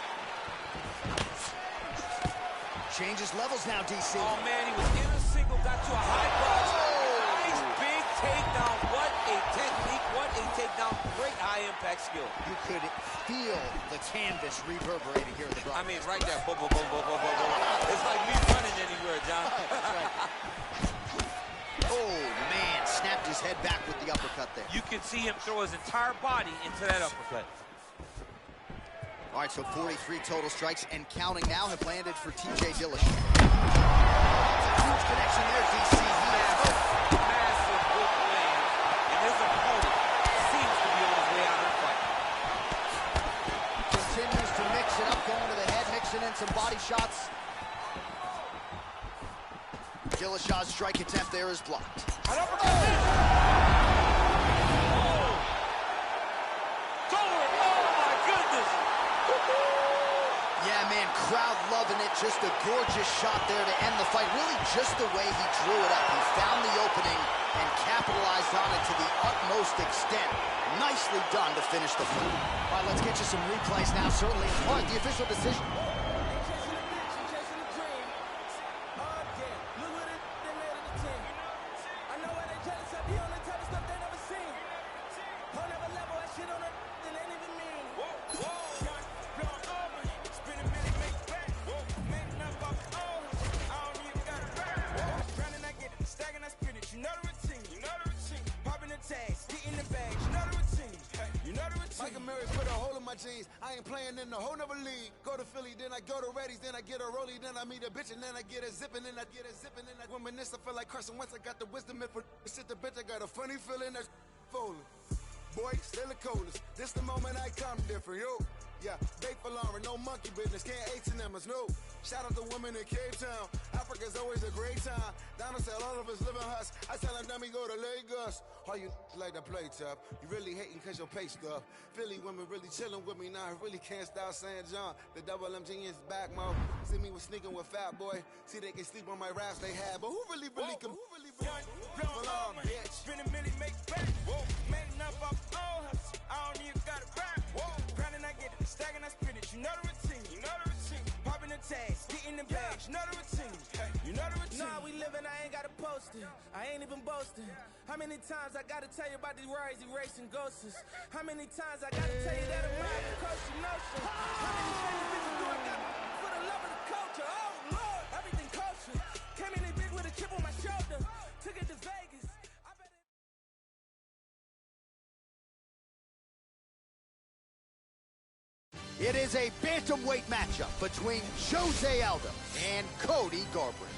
Changes levels now, DC. Oh, man, he was in a single, got to a high cross. Nice big takedown. What a technique, what a takedown. Great high-impact skill. You could feel the canvas reverberating here at the broadcast. I mean, right there. Boom, boom, boom, boom, boom, boom, boom. It's like me running anywhere, John. That's right. Oh, man, snapped his head back with the uppercut there. You can see him throw his entire body into that uppercut. All right, so 43 total strikes and counting now have landed for TJ Dillashaw. That's a huge connection there, DC. Massive hook land, and his opponent seems to be on his way out of the fight. Continues to mix it up, going to the head, mixing in some body shots. Dillashaw's strike attempt there is blocked. Yeah, man, crowd loving it. Just a gorgeous shot there to end the fight. Really just the way he drew it up. He found the opening and capitalized on it to the utmost extent. Nicely done to finish the fight. All right, let's get you some replays now, certainly. All right, the official decision. Stacking that jeans. I ain't playing in the whole nother league. Go to Philly, then I go to Reddy's, then I get a rollie, then I meet a bitch, and then I get a zippin', then I get a zippin', then I reminisce. I feel like Carson Wentz. I got the wisdom and for shit the bitch. I got a funny feeling that's folding. Boy, still the coldest. This the moment I come different, yo. Yeah, bait for Lauren, no monkey business, can't H&M us, no. Shout out to women in Cape Town. Africa's always a great time. Donald said all of us live in huts. I tell them, dummy, go to Lagos. All you like to play tough. You really hating cause your pay stuff. Philly women really chilling with me now. I really can't stop saying John. The double M genius back, mo. See me with sneaking with Fat Boy. See they can sleep on my raps they had. But who really can? Bitch. Spin a milli, make back. Make enough off old hustle. I don't even got it rap. Grinding, I get it. Stacking, I spit it. You know the routine. You know the routine. Popping the tags, getting the bags. You know the routine. You know the routine. Nah, we living, I ain't gotta post it. I ain't even boasting. How many times I gotta tell you about these rides, erasing ghosts? How many times I gotta tell you that I'm riding coast to notion? How many things bitches do I got for the love of the culture? Oh Lord, everything culture. Came in big with a chip on my shoulder. Took it to Vegas. It is a bantamweight matchup between Jose Aldo and Cody Garbrandt.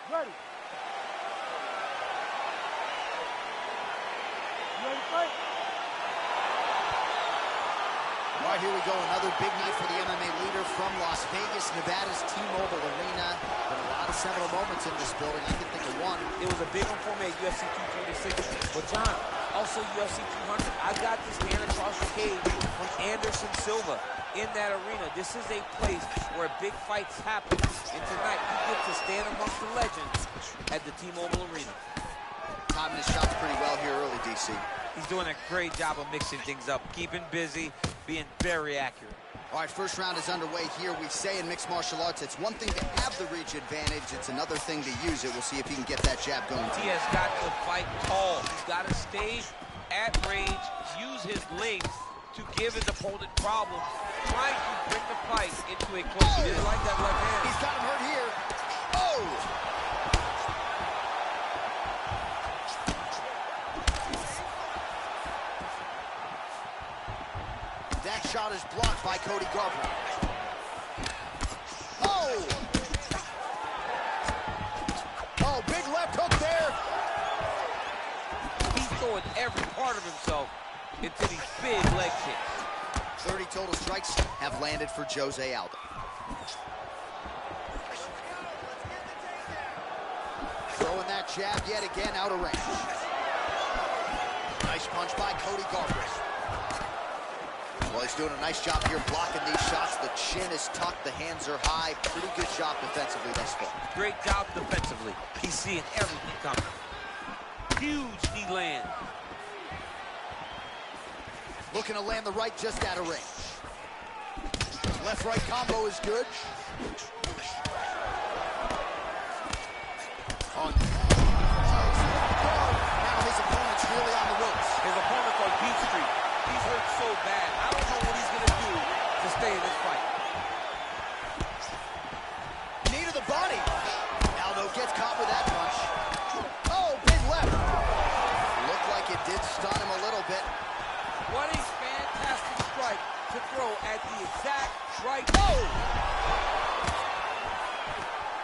Ready. You ready to fight? All right, here we go. Another big night for the MMA leader from Las Vegas, Nevada's T-Mobile Arena. Been a lot of seminal moments in this building. I can think of one. It was a big one for me at UFC 226. But John, also UFC 200, I got this hand across the cage from Anderson Silva in that arena. This is a place where big fights happen. And tonight, you get to stand amongst the legends at the T-Mobile Arena. Timing his shots pretty well here early, DC. He's doing a great job of mixing things up, keeping busy, being very accurate. All right, first round is underway here. We say in mixed martial arts, it's one thing to have the reach advantage. It's another thing to use it. We'll see if he can get that jab going. He has got to fight tall. He's got to stay at range, use his length to give his opponent problems, trying to bring the fight into a close. He didn't like that left hand. He's got him hurt here. Oh! That shot is blocked by Cody Garbrandt. Oh! Oh, big left hook there. He's throwing every part of himself into these big leg kicks. 30 total strikes have landed for Jose Aldo. Throwing that jab yet again out of range. Nice punch by Cody Garbrandt. Well, he's doing a nice job here blocking these shots. The chin is tucked, the hands are high. Pretty good job defensively thus far. Great job defensively. He's seeing everything coming. Huge knee land. Looking to land the right just out of range. Left-right combo is good. Now his opponent's really on the ropes. His opponent's on Beat Street. He's hurt so bad. I don't know what he's going to do to stay in this fight. Knee to the body. Aldo gets caught with that punch. Oh, big left. Looked like it did stun him a little bit. What a fantastic strike to throw at the exact right. Oh!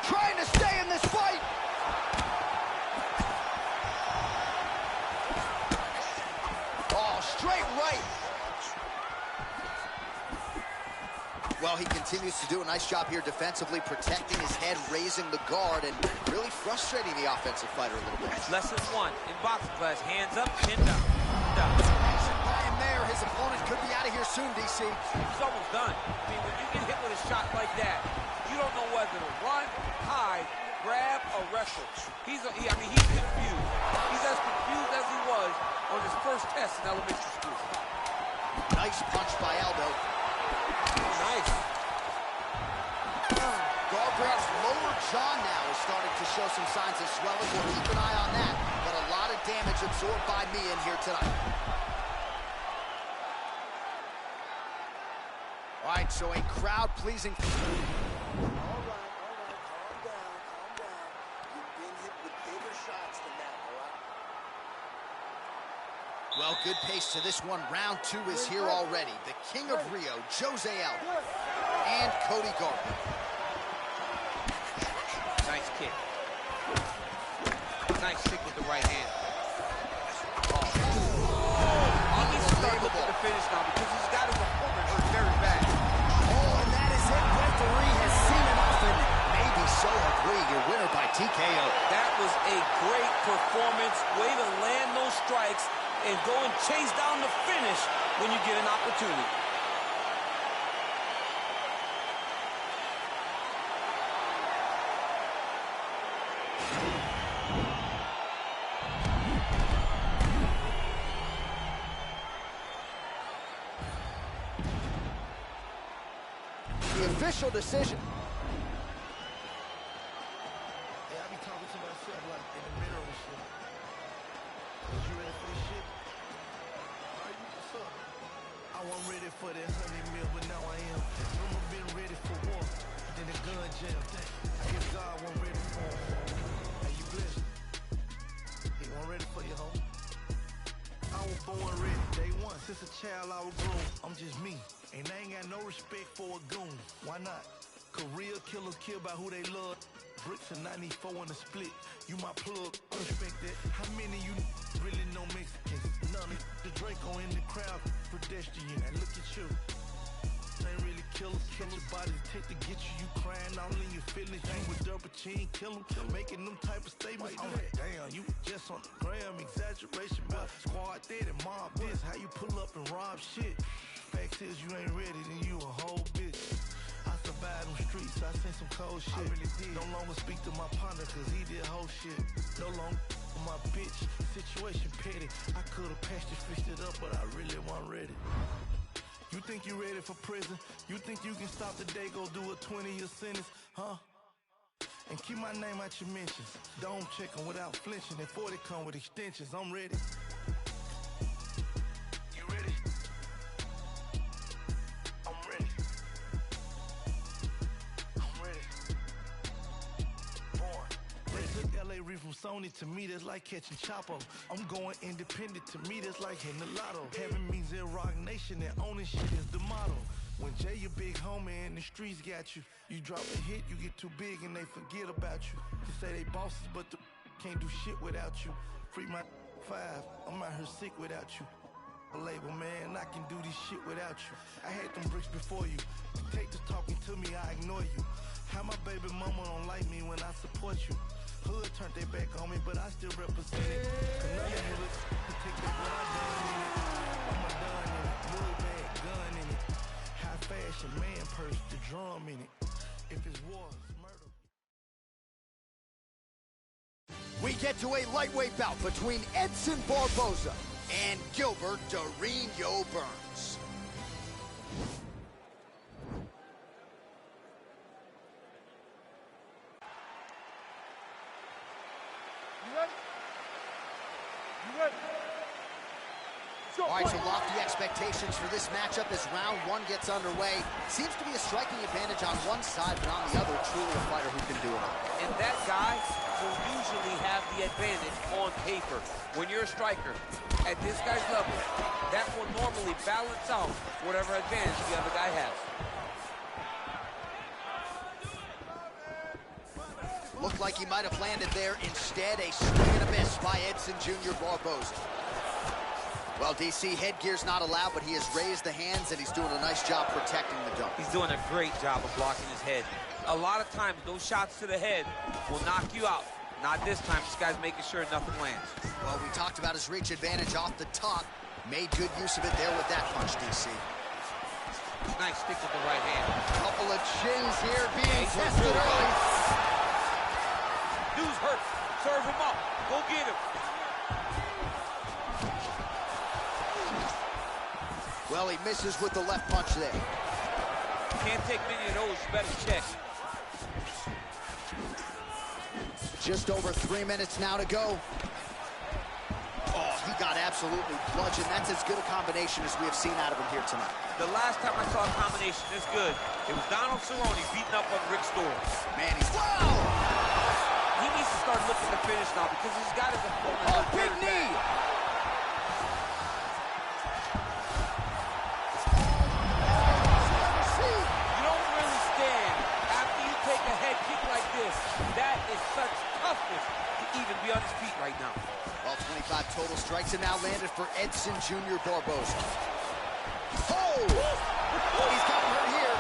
Trying to stay in this fight. Oh, straight right. Well, he continues to do a nice job here defensively, protecting his head, raising the guard, and really frustrating the offensive fighter a little bit. Lesson one in boxing class, hands up, chin down. Action by him there. His opponent could be out of here soon, DC. He's almost done. I mean, when you get hit with a shot like that, you don't know whether to run, hide, grab, or wrestle. He's confused. He's as confused as he was on his first test in elementary school. Nice punch by Aldo. Nice. Garbrandt's lower jaw now is starting to show some signs of swelling. We'll keep an eye on that. But a lot of damage absorbed by me in here tonight. All right, so a crowd-pleasing. All right, calm down. Well, good pace to this one. Round 2 is here already. The King of Rio, Jose Aldo, and Cody Garbrandt. Nice kick. Nice kick with the right hand. He needs to start looking to finish now because he's got his opponent hurt very bad. Oh, and that is it. Referee has seen enough, and maybe so have we. Your winner by TKO. That was a great performance. Way to land those strikes and go and chase down the finish when you get an opportunity. The official decision. Hey, I be talking to myself like in the mirror and shit. Is you ready for this shit? Alright, what's up? I wasn't ready for that 100 mil, but now I am. I've been ready for war, then the gun jam. I guess God wasn't ready for him. Hey, you blessed. He wasn't ready for you, homie. I was born ready, day one. Since a child I was grown. I'm just me. And I ain't got no respect for a goon. Why not? Career killers kill by who they love. Bricks and 94 in the split. You my plug, respect that. How many you really know Mexicans? None of the Draco in the crowd, pedestrian. And look at you. Ain't really killers. Catch your body, take to get you. You crying all in your feelings. You with double chin, kill them. Making them type of statements. I'm like, damn, you just on the gram. Exaggeration, but squad dead and mob this. How you pull up and rob shit? Fact is, you ain't ready, then you a whole bitch. I survived them streets, I seen some cold shit. I really did. No longer speak to my partner, cause he did whole shit. No longer my bitch, situation petty. I could've patched it, fixed it up, but I really wasn't ready. You think you ready for prison? You think you can stop the day, go do a 20-year sentence, huh? And keep my name out your mentions. Don't check them without flinching. And 40 come with extensions, I'm ready. You ready? I'm ready. I'm ready. Born. They took LA Reef from Sony, to me that's like catching Chapo. I'm going independent, to me that's like hitting the lotto. Heaven means they're Rock Nation and owning shit is the motto. When Jay your big homie and the streets got you, you drop a hit, you get too big and they forget about you. You say they bosses, but the can't do shit without you. Free my 5, I'm out here sick without you. A label, man, I can do this shit without you. I had them bricks before you. You take this talking to me, I ignore you. How my baby mama don't like me when I support you. Hood turned their back on me, but I still represent it. None of you look to take that what I done in it. I'm a done in it, wood bag, gun in it. High fashion, man purse, the drum in it. If it's war, it's murder. We get to a lightweight bout between Edson Barboza and Gilbert Durinho Burns. You ready? You ready? All right, so lofty expectations for this matchup as round 1 gets underway. Seems to be a striking advantage on one side, but on the other, truly a fighter who can do it all. And that guy will usually have the advantage on paper. When you're a striker, at this guy's level, that will normally balance out whatever advantage the other guy has. Looked like he might have landed there. Instead, a swing and a miss by Edson Jr. Barboza. Well, DC, headgear's not allowed, but he has raised the hands, and he's doing a nice job protecting the dome. He's doing a great job of blocking his head. A lot of times, those shots to the head will knock you out. Not this time. This guy's making sure nothing lands. Well, we talked about his reach advantage off the top. Made good use of it there with that punch, DC. Nice stick with the right hand. Couple of chins here being tested early. Dude's hurt. Serve him up. Go get him. Well, he misses with the left punch there. Can't take many of those. You better check. Just over 3 minutes now to go. Oh, he got absolutely bludgeoned. That's as good a combination as we have seen out of him here tonight. The last time I saw a combination this good, it was Donald Cerrone beating up on Rick Storrs. Man, he's... Wow! He needs to start looking to finish now because he's got his opponent. Oh, big knee! feet right now. Well, 25 total strikes and now landed for Edson Jr. Barboza. Oh! He's gotten hurt here.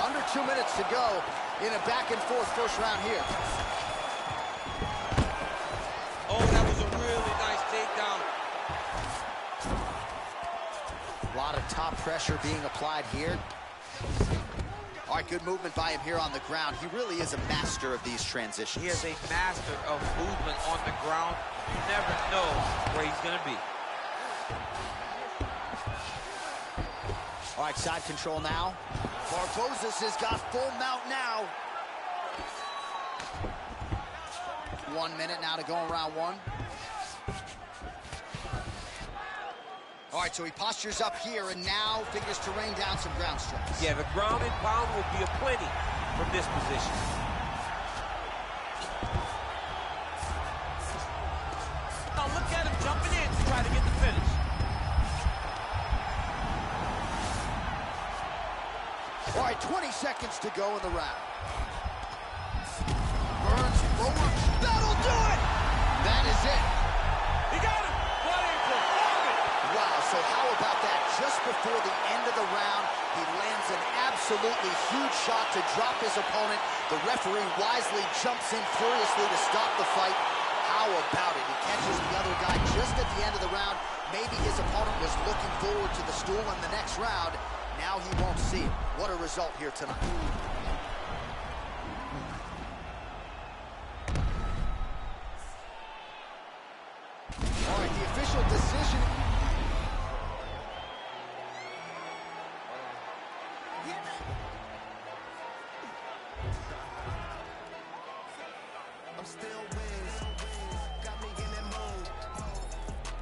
Under 2 minutes to go in a back-and-forth first round here. Oh, that was a really nice takedown. A lot of top pressure being applied here. All right, good movement by him here on the ground. He really is a master of these transitions. He is a master of movement on the ground. You never know where he's going to be. All right, side control now. Barboza has got full mount now. 1 minute now to go in round one. All right, so he postures up here and now figures to rain down some ground strikes. Yeah, the ground and pound will be aplenty from this position. Now look at him jumping in to try to get the finish. All right, 20 seconds to go in the round. Burns forward. That'll do it! That is it. He got him. What a performance! Wow, so how about that? Just before the end of the round, he lands an absolutely huge shot to drop his opponent. The referee wisely jumps in furiously to stop the fight. How about it? He catches the other guy just at the end of the round. Maybe his opponent was looking forward to the stool in the next round. Now he won't see it. What a result here tonight. All right, the official decision. I'm still Wiz. Got me in that mood.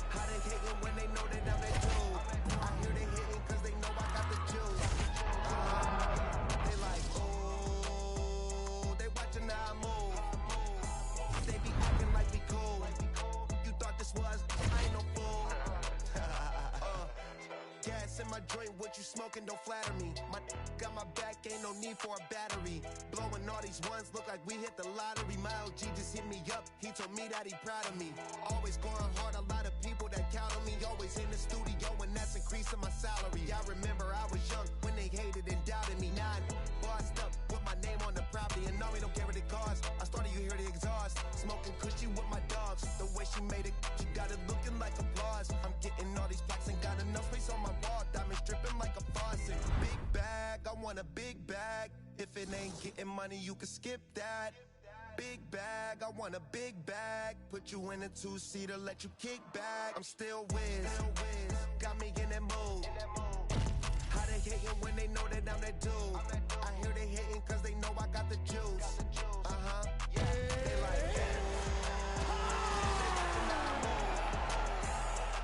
How they hating when they know that I'm that dude? I hear they hating cause they know I got the juice. They like, oh, they watching how I move. They be acting like we cool. You thought this was, I ain't no fool. Gas in my joint, what you smoking, don't flatter me. My got my back, ain't no need for a battery. Blowing all these ones, look like we hit the lottery. My OG just hit me up, he told me that he proud of me. Always going hard, a lot of people that count on me. Always in the studio, and that's increasing my salary. I remember I was young when they hated and doubted me. Now I bossed up with my name on the property, and no, we don't care what it costs. I started, you hear the exhaust. Smoking cushy with my dogs. The way she made it, she got it looking like applause. I'm getting all these plaques and got enough space on my wall. Diamonds dripping like a faucet. Big bag, I want a big bag. If it ain't getting money, you can skip that. Big bag, I want a big bag. Put you in a two-seater, let you kick back. I'm still Wiz. Got me in that mood. How they hating when they know that I'm that dude? I hear they hating cause they know I got the juice. Yeah. They like,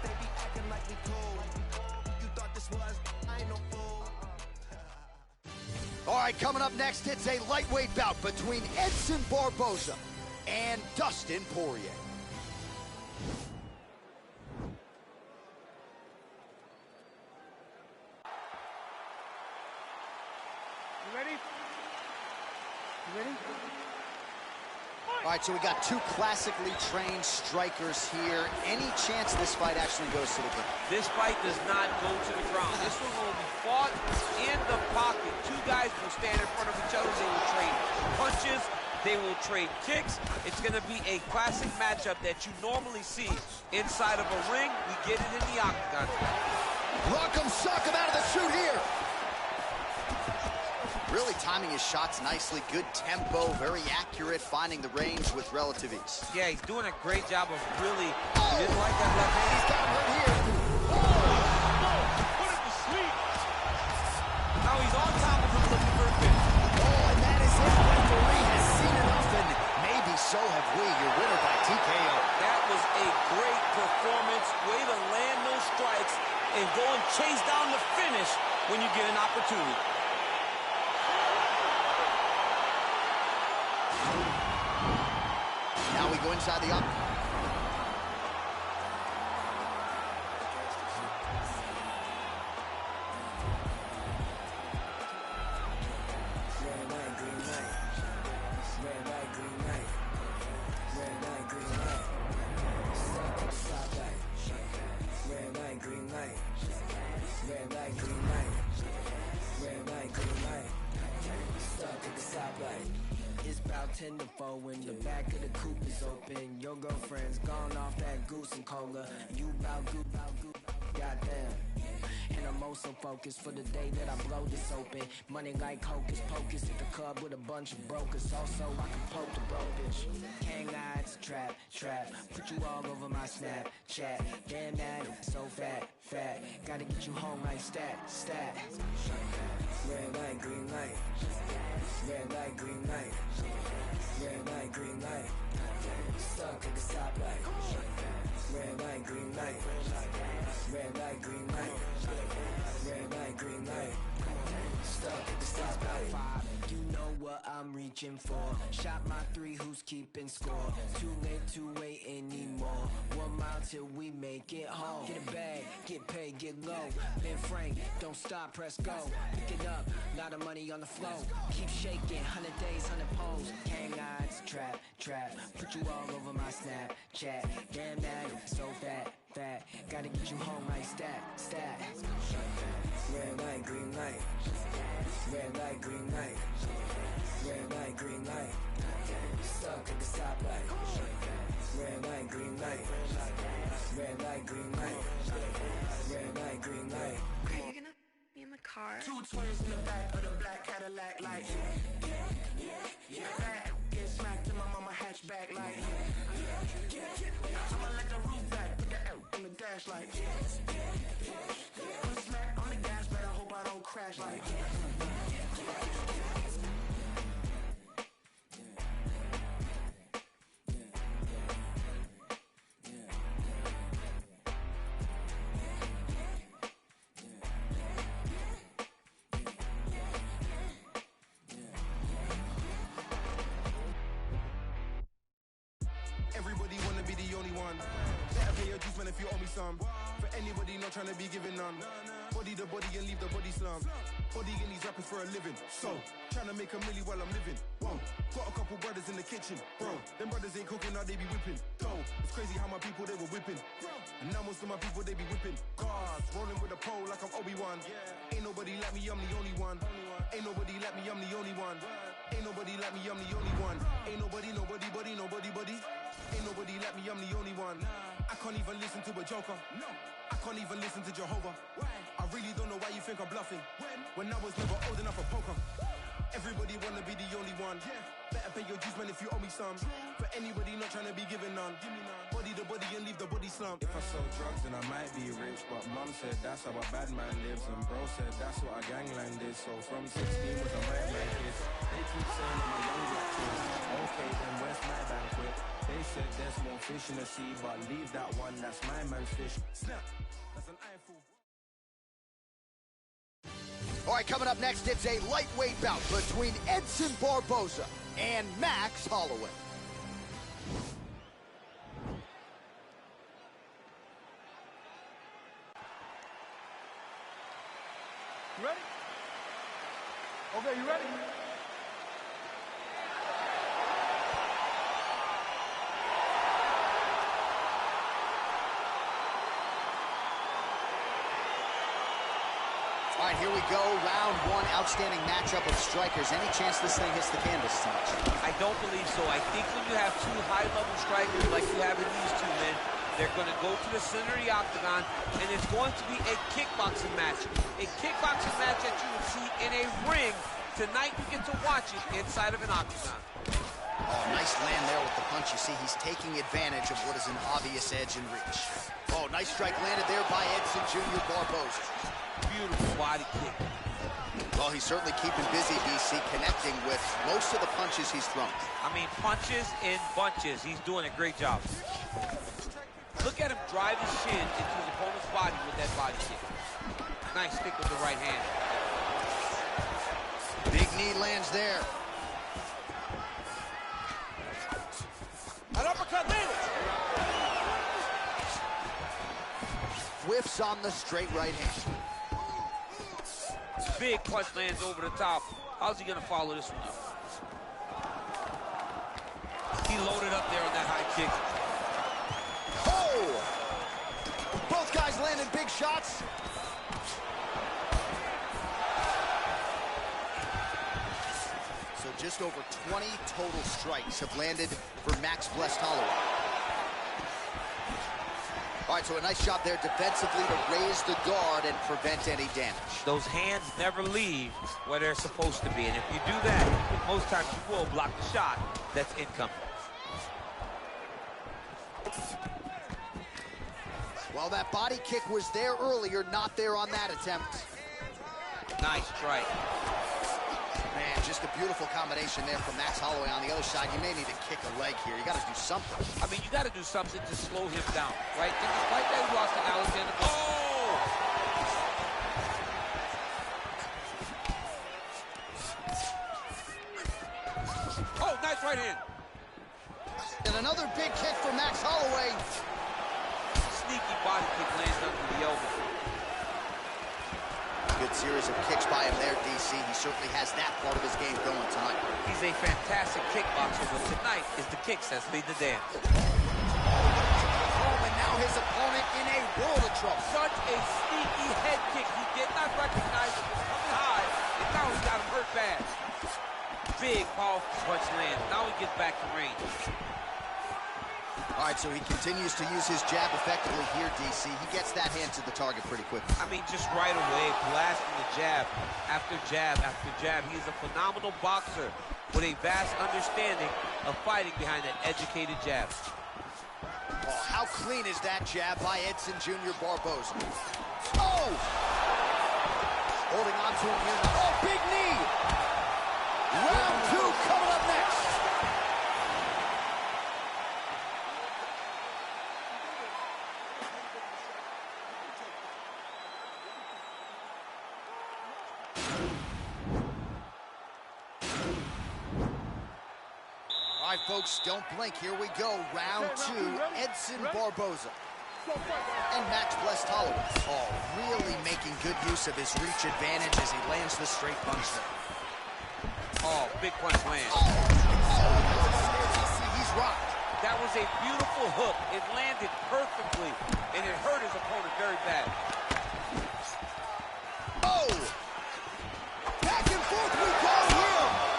they be acting like we cool. You thought this was, I ain't no fool. All right, coming up next, it's a lightweight bout between Edson Barboza and Dustin Poirier. You ready? You ready? All right, so we got two classically trained strikers here. Any chance this fight actually goes to the ground? This fight does not go to the ground. This one will be fought in the pocket. Two guys will stand in front of each other. They will trade punches. They will trade kicks. It's going to be a classic matchup that you normally see inside of a ring. We get it in the octagon. Rock him, sock him out of the chute here. Really timing his shots nicely. Good tempo, very accurate, finding the range with relative ease. Yeah, he's doing a great job of really... He didn't like that left hand. He's got him right here. Put it to sleep. Now he's on top of him looking for a finish. Oh, and that is it. Referee has seen enough, and maybe so have we. Your winner by TKO. That was a great performance. Way to land those strikes and go and chase down the finish when you get an opportunity. Now we go inside the octagon. tender for when the back of the coupe is open. Your girlfriend's gone off that goose and cola. You bout goo, goddamn. And I'm also focused for the day that I blow this open. Money like hocus pocus at the club with a bunch of brokers. Also, I can poke the broke bitch. Hang eyes, trap. Put you all over my Snapchat. Damn that, so fat. Gotta get you home like stat. Red light, green light. Red light, green light. Red light, green light. Stuck at the stoplight. Red light, green light. Red light, green light. Red light, green light. Stuck at the stoplight. You know what I'm reaching for. Shot my 3, who's keeping score? Too late to wait anymore. 1 mile till we make it home. Get a bag, get paid, get low. Ben Frank, don't stop, press go. Pick it up, lot of money on the flow. Keep shaking, 100 days, 100 pose. Hang eyes, trap. Put you all over my Snapchat. Damn that, so fat. Gotta get you home like stat. Red light, green light. Red light, green light. Red light, green light. Stuck at the stoplight. Red light, green light. Red light, green light. Red light, green light. Are you gonna be in the car? 2 twins in the back of the black Cadillac, like back, get smacked in my mama hatchback, like I'ma let the roof back, put the L on the dash, like put smack on the gas, but I hope I don't crash, like Everybody wanna be the only one. Better pay your dues, man, if you owe me some. For anybody not trying to be giving none. Body the body and leave the body slum. Body in these rappers for a living. So, trying to make a milli while I'm living. Whoa, got a couple brothers in the kitchen. Bro, them brothers ain't cooking, now they be whipping. Though, it's crazy how my people, they were whipping. And now most of my people, they be whipping. Cars, rolling with a pole like I'm Obi-Wan. Ain't nobody like me, I'm the only one. Ain't nobody like me, I'm the only one. Ain't nobody like me, I'm the only one. Ain't nobody. Ain't nobody like me, I'm the only one. I can't even listen to a joker. No, I can't even listen to Jehovah. I really don't know why you think I'm bluffing. When I was never old enough for poker. Everybody wanna be the only one. Better pay your dues, man, if you owe me some. For anybody not trying to be given none. Body the body and leave the body slump. If I sold drugs, then I might be rich. But mum said that's how a bad man lives. And bro said that's what a gangland is. So from 16 was a right man kids. They keep saying I'm a young black kid. Okay, then where's my banquet? They said there's more fish in the sea, but leave that one, that's my man's fish. Snap, that's an eyeful. All right, coming up next, it's a lightweight bout between Edson Barboza and Max Holloway. You ready? Okay, you ready? All right, here we go. Round 1, outstanding matchup of strikers. Any chance this thing hits the canvas tonight? I don't believe so. I think when you have 2 high-level strikers like you have in these 2 men, they're going to go to the center of the octagon, and it's going to be a kickboxing match. A kickboxing match that you will see in a ring. Tonight, you get to watch it inside of an octagon. Oh, nice land there with the punch. You see, he's taking advantage of what is an obvious edge and reach. Oh, nice strike landed there by Edson Jr. Barboza. Beautiful body kick. Well, he's certainly keeping busy, BC, connecting with most of the punches he's thrown. I mean, punches in bunches. He's doing a great job. Look at him drive his shin into his opponent's body with that body kick. Nice stick with the right hand. Big knee lands there. An uppercut landed. Whiffs on the straight right hand. Big punch lands over the top. How's he going to follow this one up? He loaded up there on that high kick. Oh! Both guys landing big shots. So Just over 20 total strikes have landed for Max Blessed Holloway. All right, so a nice job there defensively to raise the guard and prevent any damage. Those hands never leave where they're supposed to be, and if you do that, most times you will block the shot that's incoming. Well, that body kick was there earlier, not there on that attempt. Nice strike. Man, just a beautiful combination there from Max Holloway on the other side. You may need to kick a leg here. You got to do something. I mean, you got to do something to slow him down, right? In the fight that he lost to Alexander. Oh, nice right hand. And another big kick for Max Holloway. Sneaky body kick lands under the elbow. Good series of kicks by him there, DC. He certainly has that part of his game going tonight. He's a fantastic kickboxer, but tonight is the kicks that lead the dance. Oh, and now his opponent in a world of trouble. Such a sneaky head kick. He did not recognize it was coming high, and now he got him hurt bad. Big, powerful punch lands. Now he gets back to range. All right, so he continues to use his jab effectively here, DC. He gets that hand to the target pretty quickly. I mean, just right away, blasting the jab after jab after jab. He's a phenomenal boxer with a vast understanding of fighting behind that educated jab. Oh, how clean is that jab by Edson Jr. Barboza? Oh! Holding on to him here now. Oh, big knee! Round two coming up next. Folks, don't blink. Here we go. Round two. Edson Barboza and Max Blessed Holloway. Oh, really making good use of his reach advantage as he lands the straight punch there. Oh, big punch lands. He's rocked. That was a beautiful hook. It landed perfectly, and it hurt his opponent very bad. Oh! Back and forth we go here.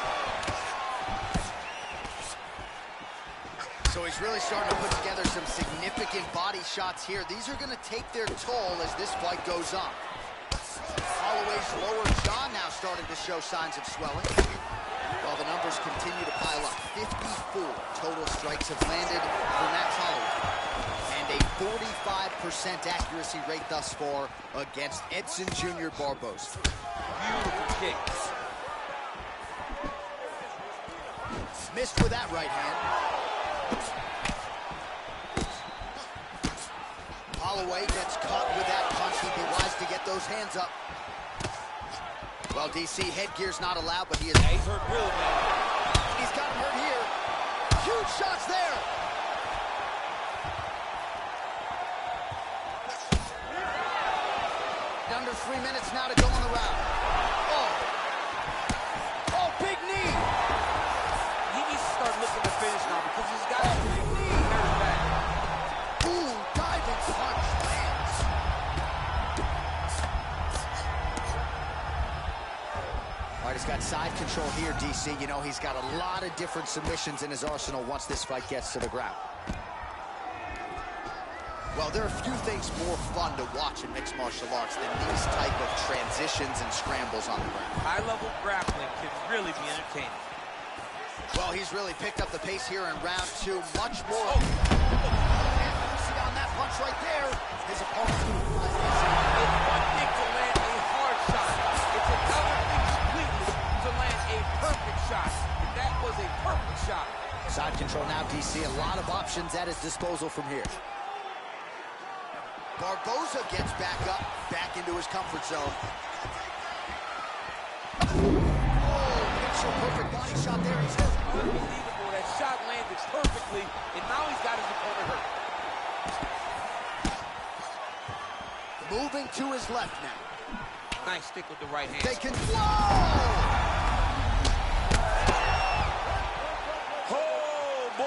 So he's really starting to put together some significant body shots here. These are going to take their toll as this fight goes on. Holloway's lower jaw now starting to show signs of swelling, while the numbers continue to pile up. 54 total strikes have landed for Max Holloway, and a 45% accuracy rate thus far against Edson Jr. Barboza. Beautiful kick. Missed with that right hand. Holloway gets caught with that punch. He'd be wise to get those hands up. Well, DC, headgear's not allowed, but he is... Yeah, he's hurt really bad. He's got him hurt here. Huge shots there. Under 3 minutes now to go in the round. Oh. Oh, big knee. He needs to start looking to finish now because he's got a big knee. Very bad. Ooh, diving punch lands. All right, he's got side control here, DC. You know, he's got a lot of different submissions in his arsenal once this fight gets to the ground. Well, there are a few things more fun to watch in mixed martial arts than these type of transitions and scrambles on the ground. High-level grappling can really be entertaining. Well, he's really picked up the pace here in round two. Much more. Oh. And see on that punch right there, his opponent's going to fly. It's one thing to land a hard shot. It's another thing completely to land a perfect shot. And that was a perfect shot. Side control now, DC. A lot of options at his disposal from here. Barboza gets back up, back into his comfort zone. Oh, picture perfect body shot there. He's hurt. Unbelievable. That shot landed perfectly, and now he's got his opponent hurt. Moving to his left now. Nice stick with the right hand. They can flow! Oh, boy.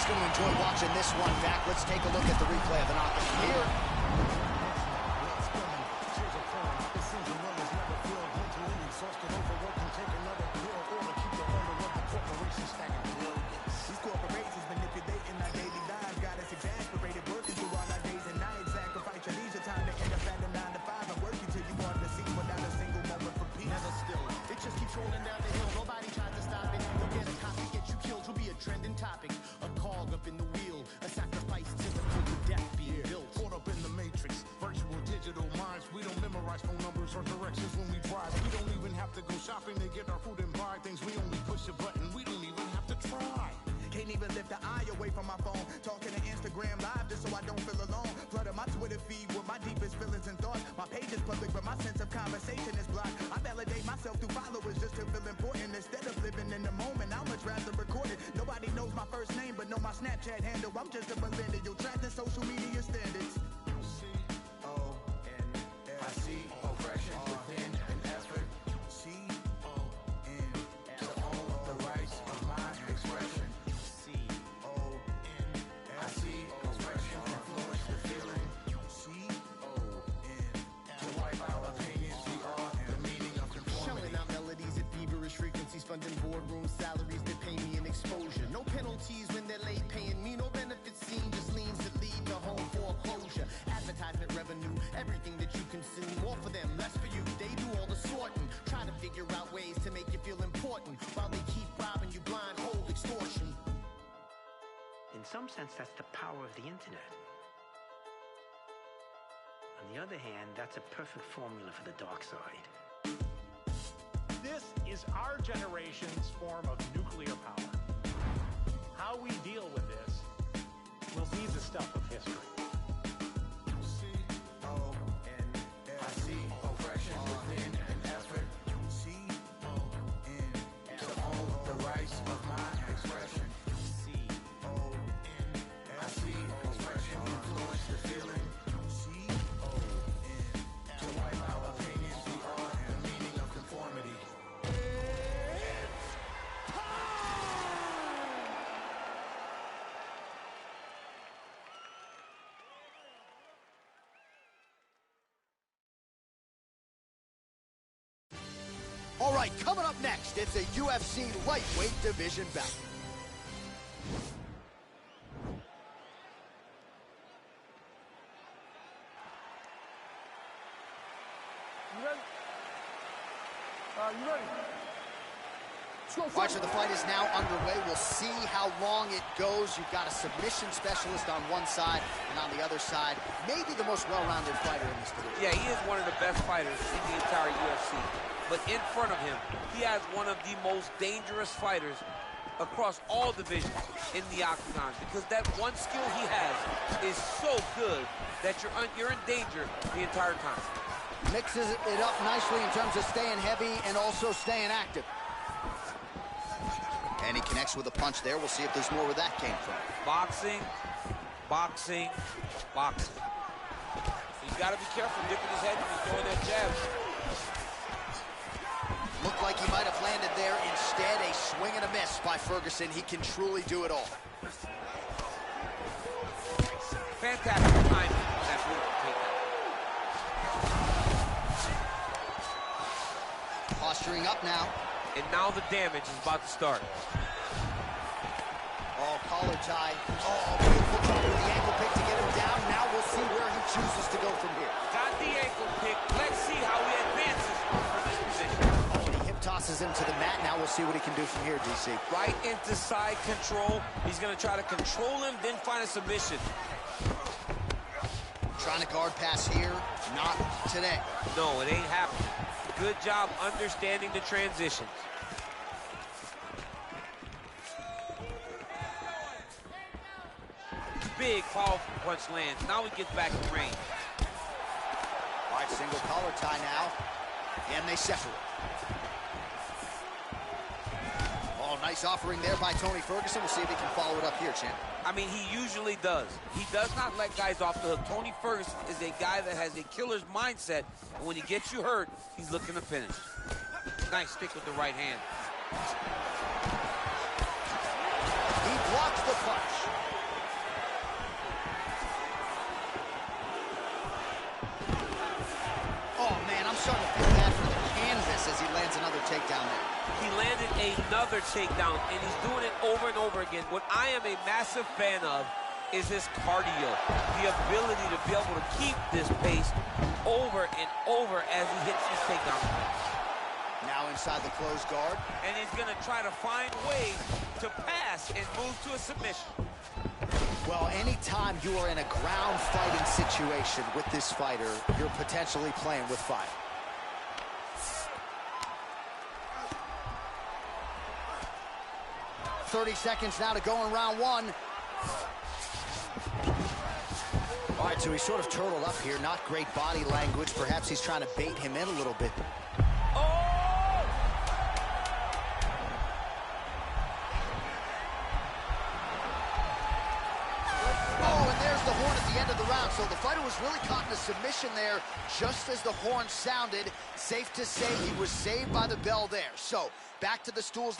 going to enjoy watching this one back. Let's take a look at the replay of the knockout here. These corporations manipulating our daily lives got us exasperated, working through all our days and nights. Sacrifice your leisure time to end up at a 9 to 5 and work you till you want to see without a single moment for peace. Never still, it just keeps rolling down the hill. Nobody tries to stop it. You'll get a copy, get you killed. You'll be a trending topic, a cog up in the wheel, a sacrifice to the proof of death being built. Caught up in the matrix, virtual digital minds. We don't memorize phone numbers or directions when we drive. We don't even have to go shopping to get our food and buy things. We only push a button. We don't even have to try. Can't even lift the eye away from my phone. Talking to Instagram live just so I don't feel alone. Flooding my Twitter feed with my deepest feelings and thoughts. My page is public, but my sense of conversation is blocked. I validate myself through followers just to feel important. Instead of living in the moment, I'd much rather record it. Nobody knows my first name, but know my Snapchat handle. I'm just a millennial, trapped in social media standards. I see oppression within an effort. C-O-N to own the rights of my expression. C-O-N I see oppression influence the feeling. C-O-N to wipe out opinions. We are the meaning of conformity. Showing out melodies at feverish frequencies, funding boardroom salaries that pay me an exposure. No penalties when they're late paying me, no benefits seen, just liens that lead to home foreclosure. Advertisement revenue, everything that you consume, more for them, less for you. They do all the sorting, try to figure out ways to make you feel important, while they keep robbing you blind, hold extortion. In some sense, that's the power of the internet. On the other hand, that's a perfect formula for the dark side. This is our generation's form of nuclear power. How we deal with this will be the stuff of history. C-O-N I see oppression within an effort. C-O-N to own the rights of my expression. C-O-N I see oppression influence the feeling. C-O-N to wipe out opinions. We are the meaning of conformity. All right, coming up next, it's a UFC lightweight division bout. You ready? You ready? All right, so the fight is now underway. We'll see how long it goes. You've got a submission specialist on one side, and on the other side, maybe the most well-rounded fighter in this division. Yeah, he is one of the best fighters in the entire UFC. But in front of him, he has one of the most dangerous fighters across all divisions in the octagon, because that one skill he has is so good that you're in danger the entire time. Mixes it up nicely in terms of staying heavy and also staying active. And he connects with a punch there. We'll see if there's more where that came from. Boxing, boxing, boxing. He's got to be careful dipping his head when he's throwing that jab. Looked like he might have landed there. Instead, a swing and a miss by Ferguson. He can truly do it all. Fantastic timing on that move to take that. Posturing up now. And now the damage is about to start. Oh, collar tie. Oh, beautiful jump with the ankle pick to get him down. Now we'll see where he chooses to go from here. Got the ankle pick. Let's see how he advances from this position. Oh, and he hip tosses him to the mat. Now we'll see what he can do from here, DC. Right into side control. He's going to try to control him, then find a submission. Trying to guard pass here. Not today. No, it ain't happening. Good job understanding the transitions. Big, powerful punch lands. Now he gets back in range. All right, single collar tie now. And they separate. Oh, nice offering there by Tony Ferguson. We'll see if he can follow it up here, champ. I mean, he usually does. He does not let guys off the hook. Tony Ferguson is a guy that has a killer's mindset, and when he gets you hurt, he's looking to finish. Nice stick with the right hand. Deep blocks the punch. Oh, man, I'm starting to feel bad for the canvas as he lands another takedown there. He landed another takedown, and he's doing it over and over again. What I am a massive fan of is his cardio, the ability to be able to keep this pace over and over as he hits his takedown. Now inside the closed guard. And he's going to try to find ways to pass and move to a submission. Well, anytime you are in a ground fighting situation with this fighter, you're potentially playing with fire. "30 seconds now to go in round one. All right, so he's sort of turtled up here. Not great body language. Perhaps he's trying to bait him in a little bit. So the fighter was really caught in a submission there just as the horn sounded. Safe to say he was saved by the bell there. So back to the stools.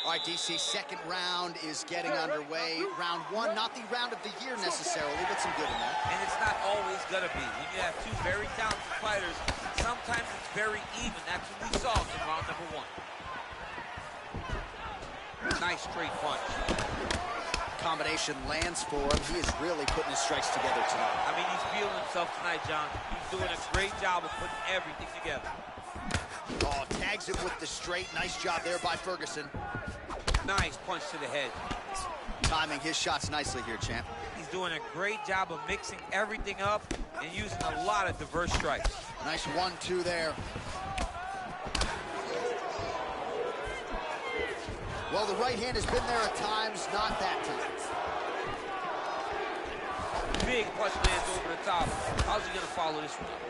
All right, DC, second round is getting underway. Round one, not the round of the year necessarily, but some good in that. And it's not always going to be. When you have two very talented fighters, sometimes it's very even. That's what we saw in round number one. Nice straight punch. Combination lands for him. He is really putting his strikes together tonight. I mean, he's feeling himself tonight, John. He's doing a great job of putting everything together. Oh, tags it with the straight. Nice job there by Ferguson. Nice punch to the head. Timing his shots nicely here, champ. He's doing a great job of mixing everything up and using a lot of diverse strikes. Nice 1-2 there. Well, the right hand has been there at times, not that time. Big punch lands over the top. How's he going to follow this one up?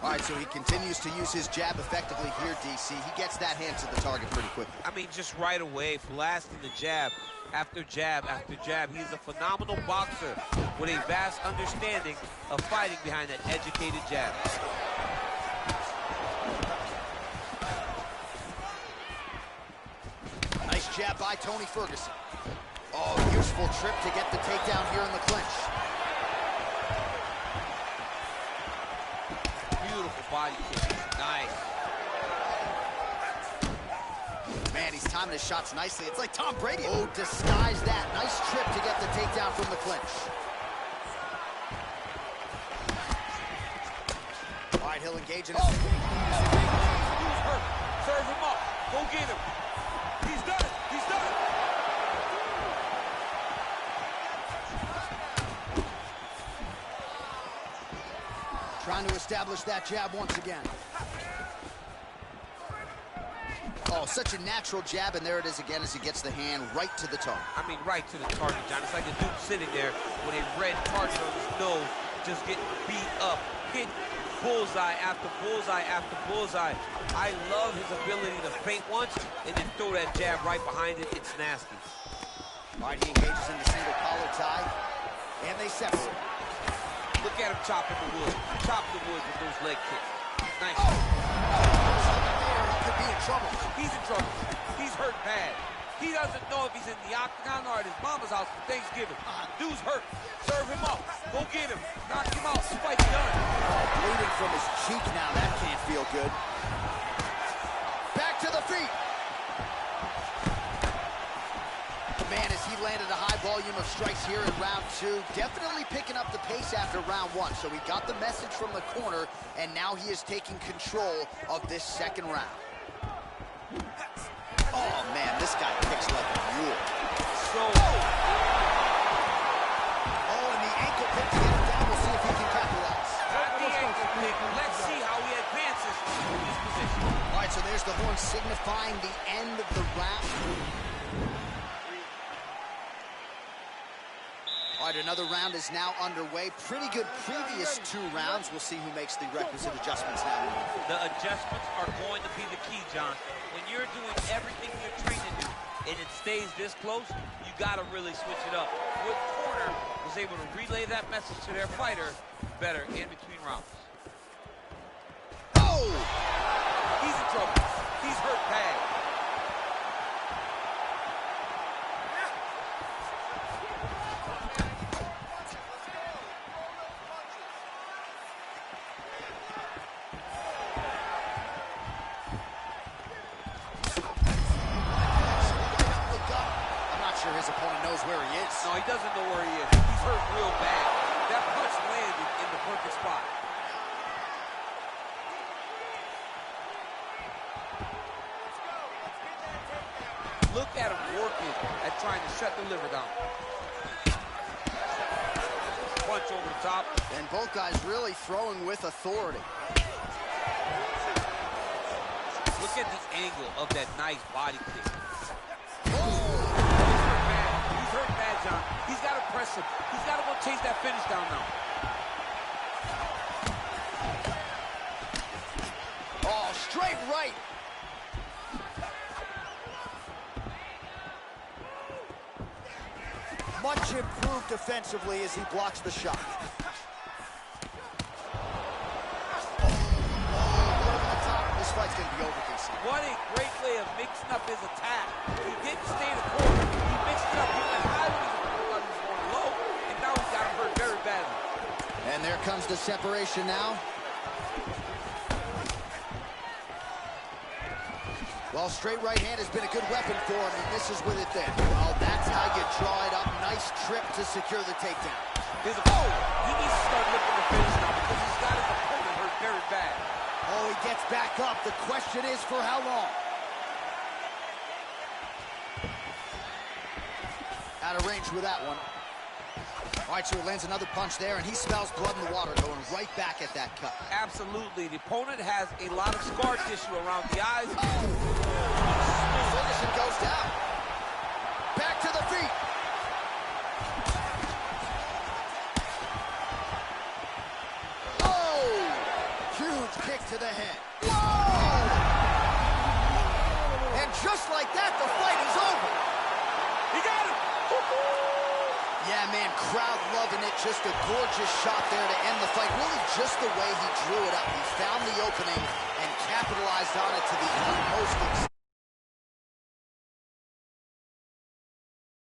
All right, so he continues to use his jab effectively here, DC. He gets that hand to the target pretty quickly. I mean, just right away, blasting the jab after jab after jab. He's a phenomenal boxer with a vast understanding of fighting behind that educated jab. Jab by Tony Ferguson. Oh, useful trip to get the takedown here in the clinch. Beautiful body kick. Nice. Man, he's timing his shots nicely. It's like Tom Brady. Oh, disguise that. Nice trip to get the takedown from the clinch. All right, he'll engage in his... He's hurt. Serve him up. Go get him. He's done it. He's done it. Trying to establish that jab once again. Oh, such a natural jab, and there it is again as he gets the hand right to the target. I mean, right to the target, John. It's like a dude sitting there with a red target on his nose, just getting beat up, hit bullseye after bullseye after bullseye. I love his ability to feint once and then throw that jab right behind it. It's nasty. All right, he engages in the single collar tie, and they separate. Look at him chopping the wood. Chopping the wood with those leg kicks. Nice. Oh. He could be in trouble. He's in trouble. He's hurt bad. He doesn't know if he's in the octagon or at his mama's house for Thanksgiving. Dude's hurt. Serve him up. Go get him. Knock him out. Spike's done. Bleeding from his cheek now. That can't feel good. Back to the feet. Man, as he landed a high volume of strikes here in round two, definitely picking up the pace after round one. So he got the message from the corner, and now he is taking control of this second round. Oh, man, this guy kicks like a mule. So... Oh, and the ankle pick to get him down. We'll see if he can capitalize. Not the ankle pick. Let's see how he advances in this position. All right, so there's the horn signifying the end of the round. All right, another round is now underway. Pretty good previous two rounds. We'll see who makes the requisite adjustments now. The adjustments are going to be the key, John. When you're doing everything you're trained to do and it stays this close, you got to really switch it up. What corner was able to relay that message to their fighter better in between rounds? Oh! hurt bad. His opponent knows where he is. No, he doesn't know where he is. He's hurt real bad. That punch landed in the perfect spot. Look at him working at trying to shut the liver down. Punch over the top. And both guys really throwing with authority. Look at the angle of that nice body kick. John. He's got to press him. He's got to go chase that finish down now. Oh, straight right. Much improved defensively as he blocks the shot. This fight's going to be over, DC. What a great way of mixing up his attack. He didn't stay in the corner. He mixed it up. He went high when he was going low, and now he's got him hurt very badly. And there comes the separation now. Well, straight right hand has been a good weapon for him, and this is with it then. Well, that's how you draw it up. Nice trip to secure the takedown. He needs to start looking to finish now because he's got his opponent hurt very bad. Oh, he gets back up. The question is for how long? Out of range with that one. All right, so he lands another punch there, and he smells blood in the water, going right back at that cut. Absolutely. The opponent has a lot of scar tissue around the eyes. Ferguson goes down. Back to the feet. Oh! Huge kick to the head. Whoa! And just like that, the fight is over. He got him! Yeah, man, crowd loving it. Just a gorgeous shot there to end the fight. Really just the way he drew it up. He found the opening and capitalized on it to the utmost extent.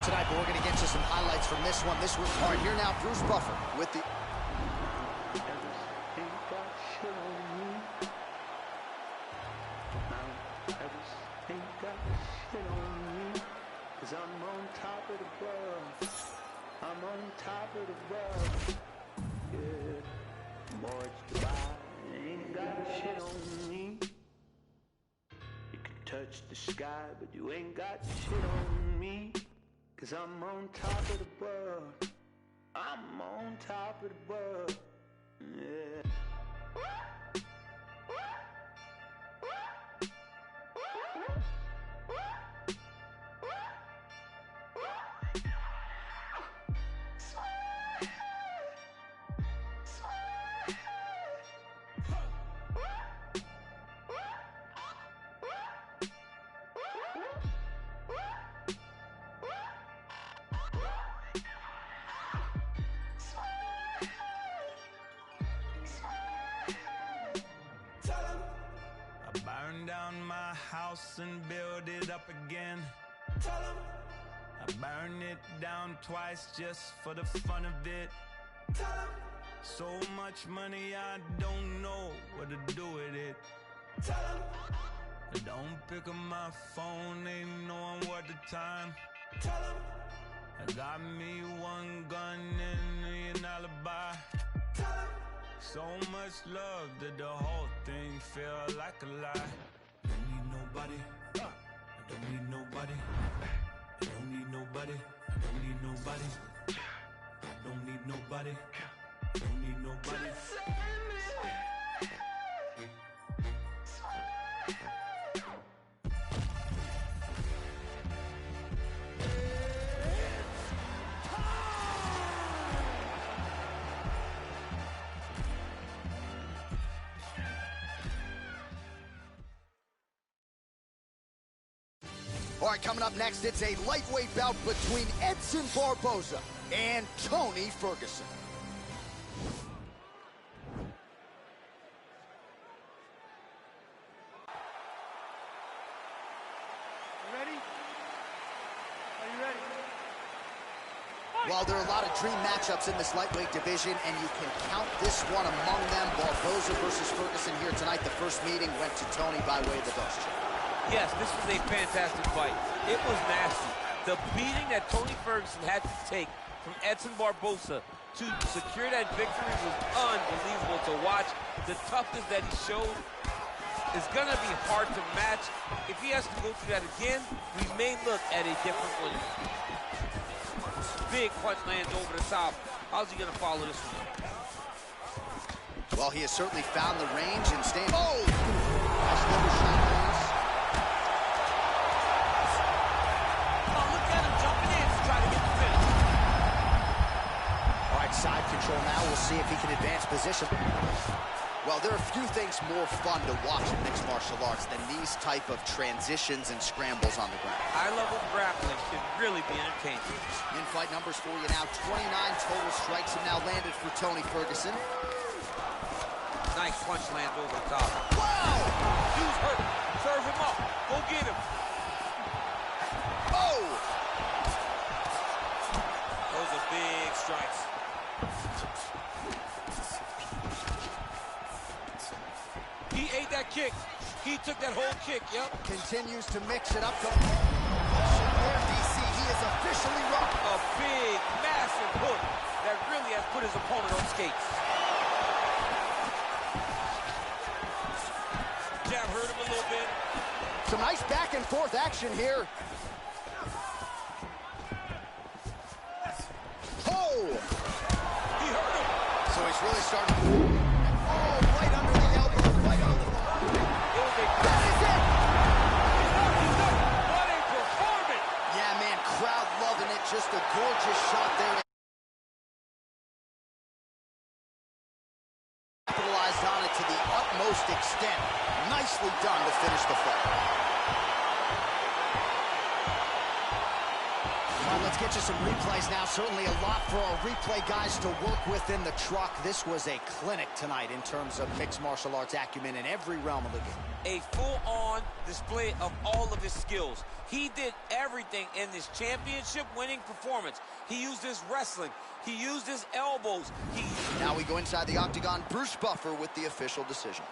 Tonight, but we're going to get you some highlights from this one. This was hard. Here now, Bruce Buffer with the... Cause I'm on top of the world. I'm on top of the world. Yeah. Mortgage Dubai ain't got shit on me. You can touch the sky, but you ain't got shit on me. Cause I'm on top of the world. I'm on top of the world. Yeah. Down my house and build it up again. I burn it down twice just for the fun of it. So much money I don't know what to do with it. I don't pick up my phone, ain't knowing what the time. I got me one gun and an alibi. So much love that the whole thing feel like a lie. Don't need nobody. I don't need nobody. I don't need nobody. I don't need nobody. I don't need nobody. I don't need nobody. All right, coming up next, it's a lightweight bout between Edson Barboza and Tony Ferguson. Well, there are a lot of dream matchups in this lightweight division, and you can count this one among them. Barboza versus Ferguson here tonight. The first meeting went to Tony by way of the dust check. Yes, this was a fantastic fight. It was nasty. The beating that Tony Ferguson had to take from Edson Barboza to secure that victory was unbelievable to watch. The toughness that he showed is going to be hard to match. If he has to go through that again, we may look at a different winner. Big punch lands over the top. How's he going to follow this one? Well, he has certainly found the range and staying. Oh! Nice little shot lands. Oh, look at him jumping in to try to get the finish. All right, side control now. We'll see if he can advance position. Well, there are few things more fun to watch in mixed martial arts than these type of transitions and scrambles on the ground. High-level grappling should really be entertaining. In-fight numbers for you now. 29 total strikes have now landed for Tony Ferguson. Nice punch lands over the top. Wow! Dude's hurt. Serve him up. Go get him. Oh! Those are big strikes. He ate that kick. He took that whole kick, yep. Continues to mix it up. There, DC, he is officially rocked. A big, massive hook that really has put his opponent on skates. Jab hurt him a little bit. Some nice back and forth action here. Oh! He hurt him. So he's really starting to... Oh, right under the elbow, right on the... That is it! He's up. What a performance! Yeah, man, crowd loving it. Just a gorgeous shot there. Capitalized on it to the utmost extent. Nicely done to finish the fight. All right, let's get you some replays now. Certainly a lot for our replay guys to work with in the truck. This was a clinic tonight in terms of mixed martial arts acumen in every realm of the game. A full-on display of all of his skills. He did everything in this championship-winning performance. He used his wrestling. He used his elbows. Now we go inside the octagon. Bruce Buffer with the official decision.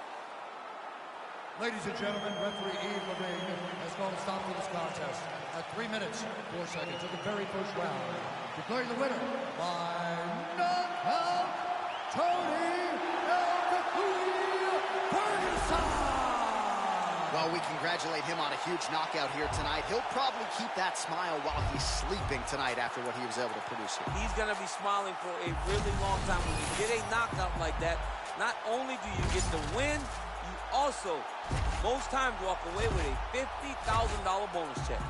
Ladies and gentlemen, referee Yves Levine has called a stop to this contest at 3 minutes, 4 seconds of the very first round, declaring the winner by knockout, Tony Ferguson! Well, we congratulate him on a huge knockout here tonight. He'll probably keep that smile while he's sleeping tonight after what he was able to produce here. He's going to be smiling for a really long time. When you get a knockout like that, not only do you get the win, you also, most times, walk away with a $50,000 bonus check.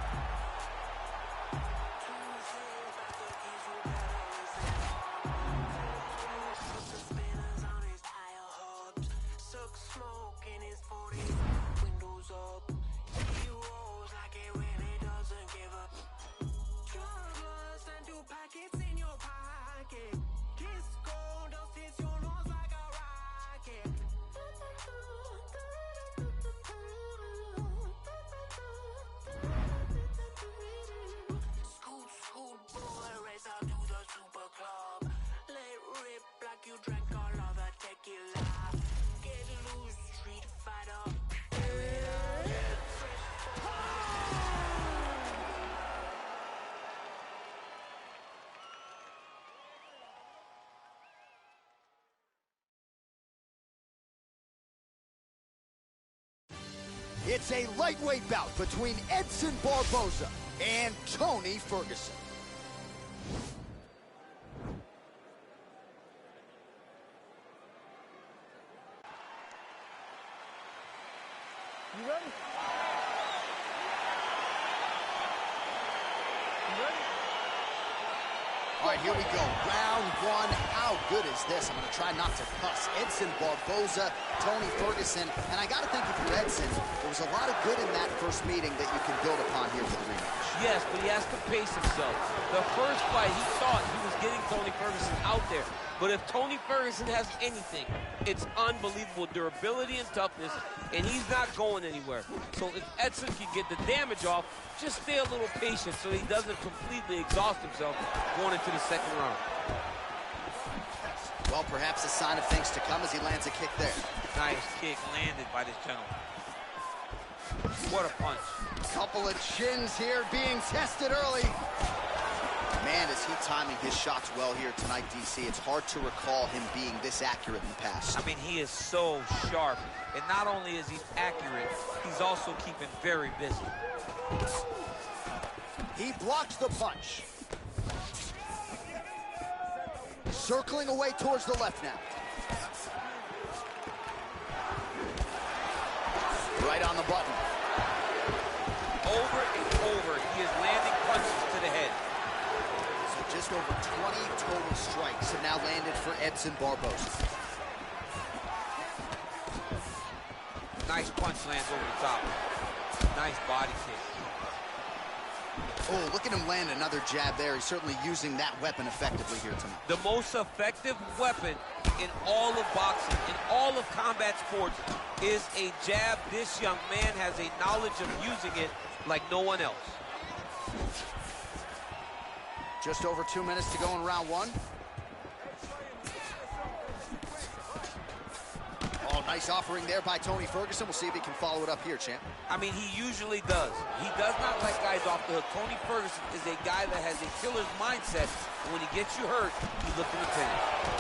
It's a lightweight bout between Edson Barboza and Tony Ferguson. You ready? You ready? All right, here we go. Round one. How good is this? I'm going to try not to cuss. Edson Barboza, Tony Ferguson. And I got to think if you're Edson, there was a lot of good in that first meeting that you can build upon here for the rematch. Yes, but he has to pace himself. The first fight, he thought he was getting Tony Ferguson out there. But if Tony Ferguson has anything, it's unbelievable durability and toughness, and he's not going anywhere. So if Edson can get the damage off, just stay a little patient so he doesn't completely exhaust himself going into the second round. Well, perhaps a sign of things to come as he lands a kick there. Nice kick landed by this gentleman. What a punch. Couple of chins here being tested early. Man, is he timing his shots well here tonight, DC. It's hard to recall him being this accurate in the past. I mean, he is so sharp. And not only is he accurate, he's also keeping very busy. He blocks the punch. Circling away towards the left now. Right on the button. Over and over, he is landing punches to the head. So just over 20 total strikes have now landed for Edson Barboza. Nice punch lands over the top. Nice body kick. Oh, look at him land another jab there. He's certainly using that weapon effectively here tonight. The most effective weapon in all of boxing, in all of combat sports, is a jab. This young man has a knowledge of using it like no one else. Just over 2 minutes to go in round one. Oh, nice offering there by Tony Ferguson. We'll see if he can follow it up here, champ. I mean, he usually does. He does not let guys off the hook. Tony Ferguson is a guy that has a killer's mindset. And when he gets you hurt, he's looking to pin.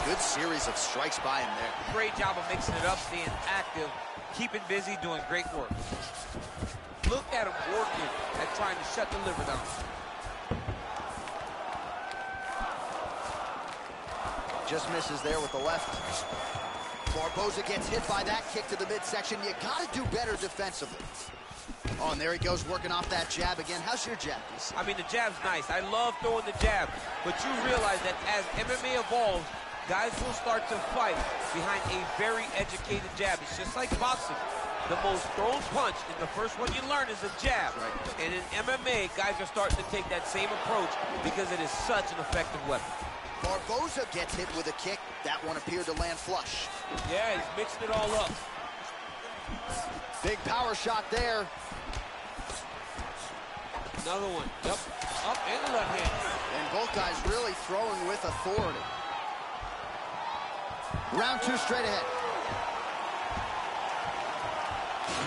Good series of strikes by him there. Great job of mixing it up, staying active, keeping busy, doing great work. Look at him working at trying to shut the liver down. Just misses there with the left. Barboza gets hit by that kick to the midsection. You got to do better defensively. Oh, and there he goes working off that jab again. How's your jab, DC? I mean, the jab's nice. I love throwing the jab. But you realize that as MMA evolves, guys will start to fight behind a very educated jab. It's just like boxing. The most thrown punch, and the first one you learn is a jab. Right. And in MMA, guys are starting to take that same approach because it is such an effective weapon. Barboza gets hit with a kick. That one appeared to land flush. Yeah, he's mixing it all up. Big power shot there. Another one. Yep. Up and the left hand. And both guys really throwing with authority. Round two straight ahead.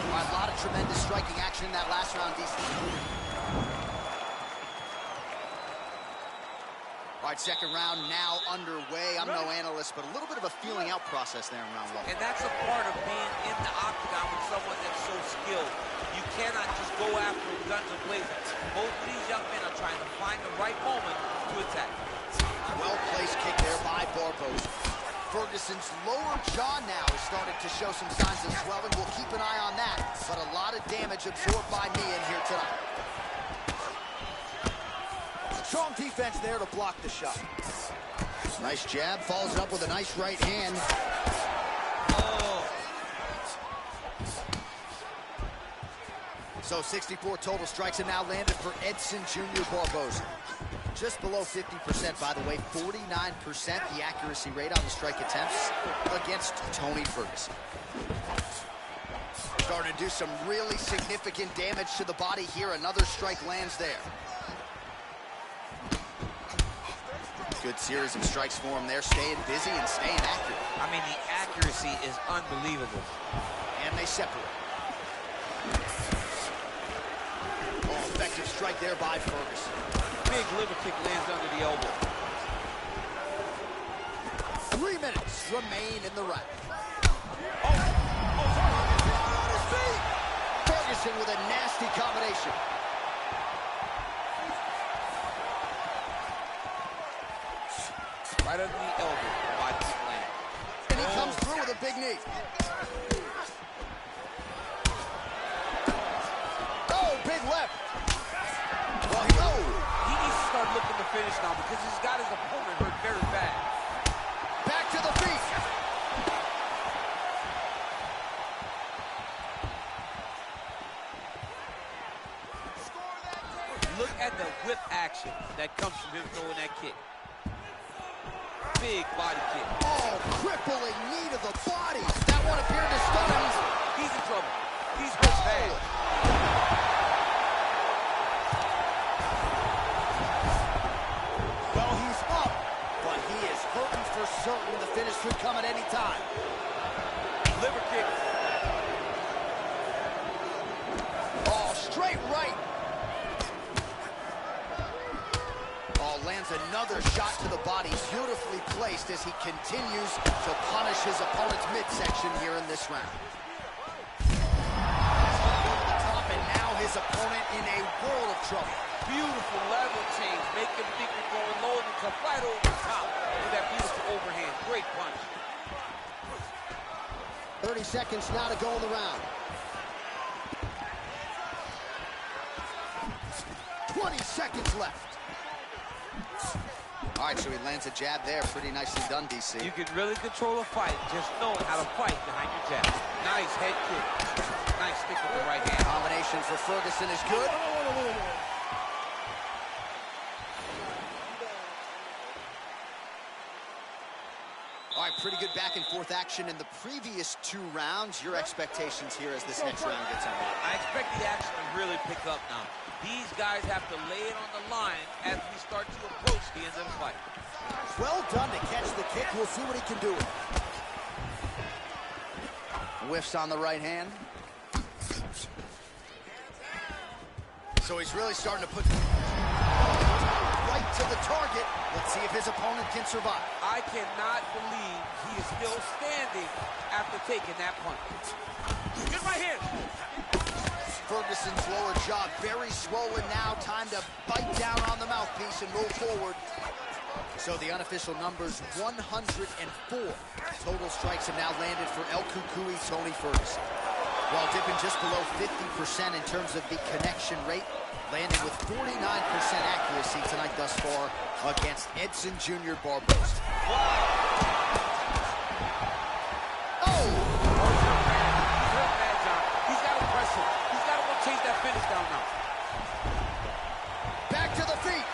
All right, a lot of tremendous striking action in that last round, DC. All right, second round now underway. I'm no analyst, but a little bit of a feeling out process there in round one. And that's a part of being in the octagon with someone that's so skilled. You cannot just go after him guns blazing. Both of these young men are trying to find the right moment to attack. Well-placed kick there by Barboza. Ferguson's lower jaw now is starting to show some signs of swelling. We'll keep an eye on that, but a lot of damage absorbed by me in here tonight. Strong defense there to block the shot. Nice jab, follows it up with a nice right hand. Oh. So 64 total strikes have now landed for Edson Jr. Barboza. Just below 50%, by the way, 49% the accuracy rate on the strike attempts against Tony Ferguson. Starting to do some really significant damage to the body here. Another strike lands there. Good series of strikes for him there, staying busy and staying accurate. I mean, the accuracy is unbelievable. And they separate. Oh, effective strike there by Ferguson. Big liver kick lands under the elbow. 3 minutes remain in the round. Ferguson with a nasty combination. Right under the elbow. Body kick land. And he comes through with a big knee. Oh, big left. Well, he needs to start looking to finish now because he's got his opponent hurt very bad. Back to the feet. Look at the whip action that comes from him throwing that kick. Big body kick. Oh, crippling knee to the body. That one appeared to stun him. He's in trouble. He's hurt bad. Well, he's up, but he is hurting for certain. The finish could come at any time. Liver kick. Oh, straight right. Oh, lands another shot to the body, beautifully placed as he continues to punish his opponent's midsection here in this round. Over the top, and now his opponent in a world of trouble. Beautiful level change. Make him think you're going low and come right over the top with that beautiful overhand. Great punch. 30 seconds now to go in the round. 20 seconds left. All right, so he lands a jab there. Pretty nicely done, DC. You can really control a fight just knowing how to fight behind your jab. Nice head kick. Nice stick with the right hand. Combination for Ferguson is good. All right, pretty good back and forth action in the previous 2 rounds. Your expectations here as this next round gets underway? I expect the action to really pick up now. These guys have to lay it on the line as we start to approach the end of the fight. Well done to catch the kick. We'll see what he can do. Whiffs on the right hand. So he's really starting to put right to the target. Let's see if his opponent can survive. I cannot believe he is still standing after taking that punch. Get my hand. Ferguson's lower jaw very swollen now. Time to bite down on the mouthpiece and move forward. So the unofficial numbers, 104 total strikes have now landed for El Cucuy Tony Ferguson. While dipping just below 50% in terms of the connection rate, landing with 49% accuracy tonight thus far against Edson Jr. Barboza. Oh! He's got to press him. He's got to go chase that finish down now. Back to the feet.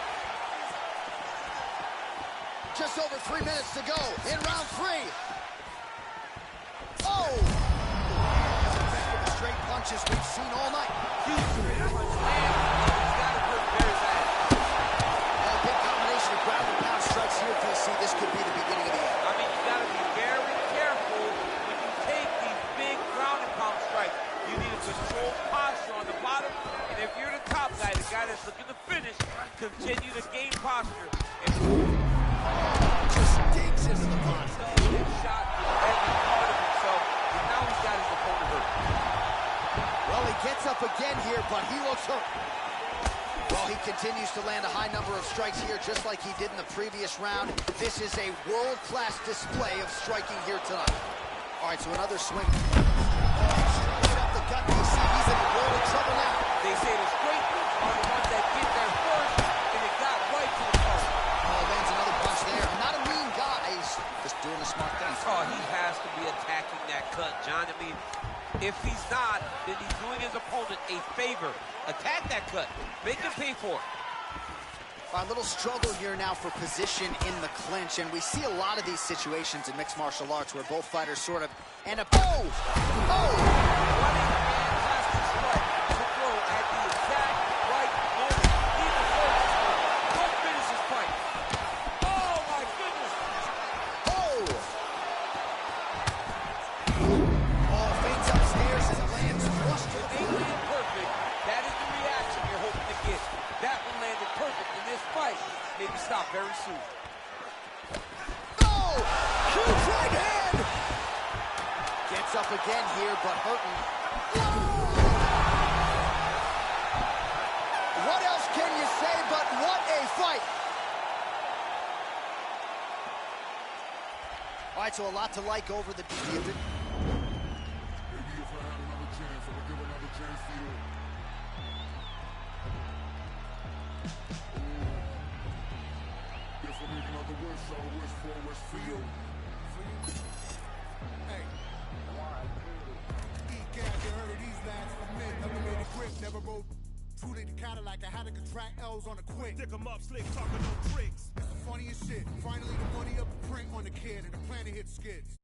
Just over 3 minutes to go in round 3. Oh! Straight punches we've seen all night. Huge punch land. He's got to hurt very bad. A big combination of ground and pound strikes here, DC. This could be the beginning of the end. I mean, you got to be very careful when you take these big ground and pound strikes. You need a controlled posture on the bottom. And if you're the top guy, the guy that's looking to finish, continue to gain posture. And just digs into the posture. He shot every part of himself. And now he's got his opponent hurt. Well, he gets up again here, but he looks hurt. Well, he continues to land a high number of strikes here, just like he did in the previous round. This is a world-class display of striking here tonight. All right, so another swing. Straight up the gut, DC. He's in a world of trouble now. They say the straight are the ones that get there first, and it got right to the target. Oh, lands another punch there. Not a mean guy. He's just doing a smart thing. Oh, he has to be attacking that cut, John. I mean, if he's not, then he's doing his opponent a favor. Attack that cut. Make him pay for it. A little struggle here now for position in the clinch, and we see a lot of these situations in mixed martial arts where both fighters sort of end up... Oh! Oh! Maybe stop very soon. Oh! Huge right hand! Gets up again here, but hurting. What else can you say but what a fight? All right, so a lot to like over the defeated. Never rode truly the Cadillac. I had to contract L's on a quick. Stick 'em up, slick, talking no tricks. It's the funniest shit. Finally, the money up. on the kid and the planet hit skids.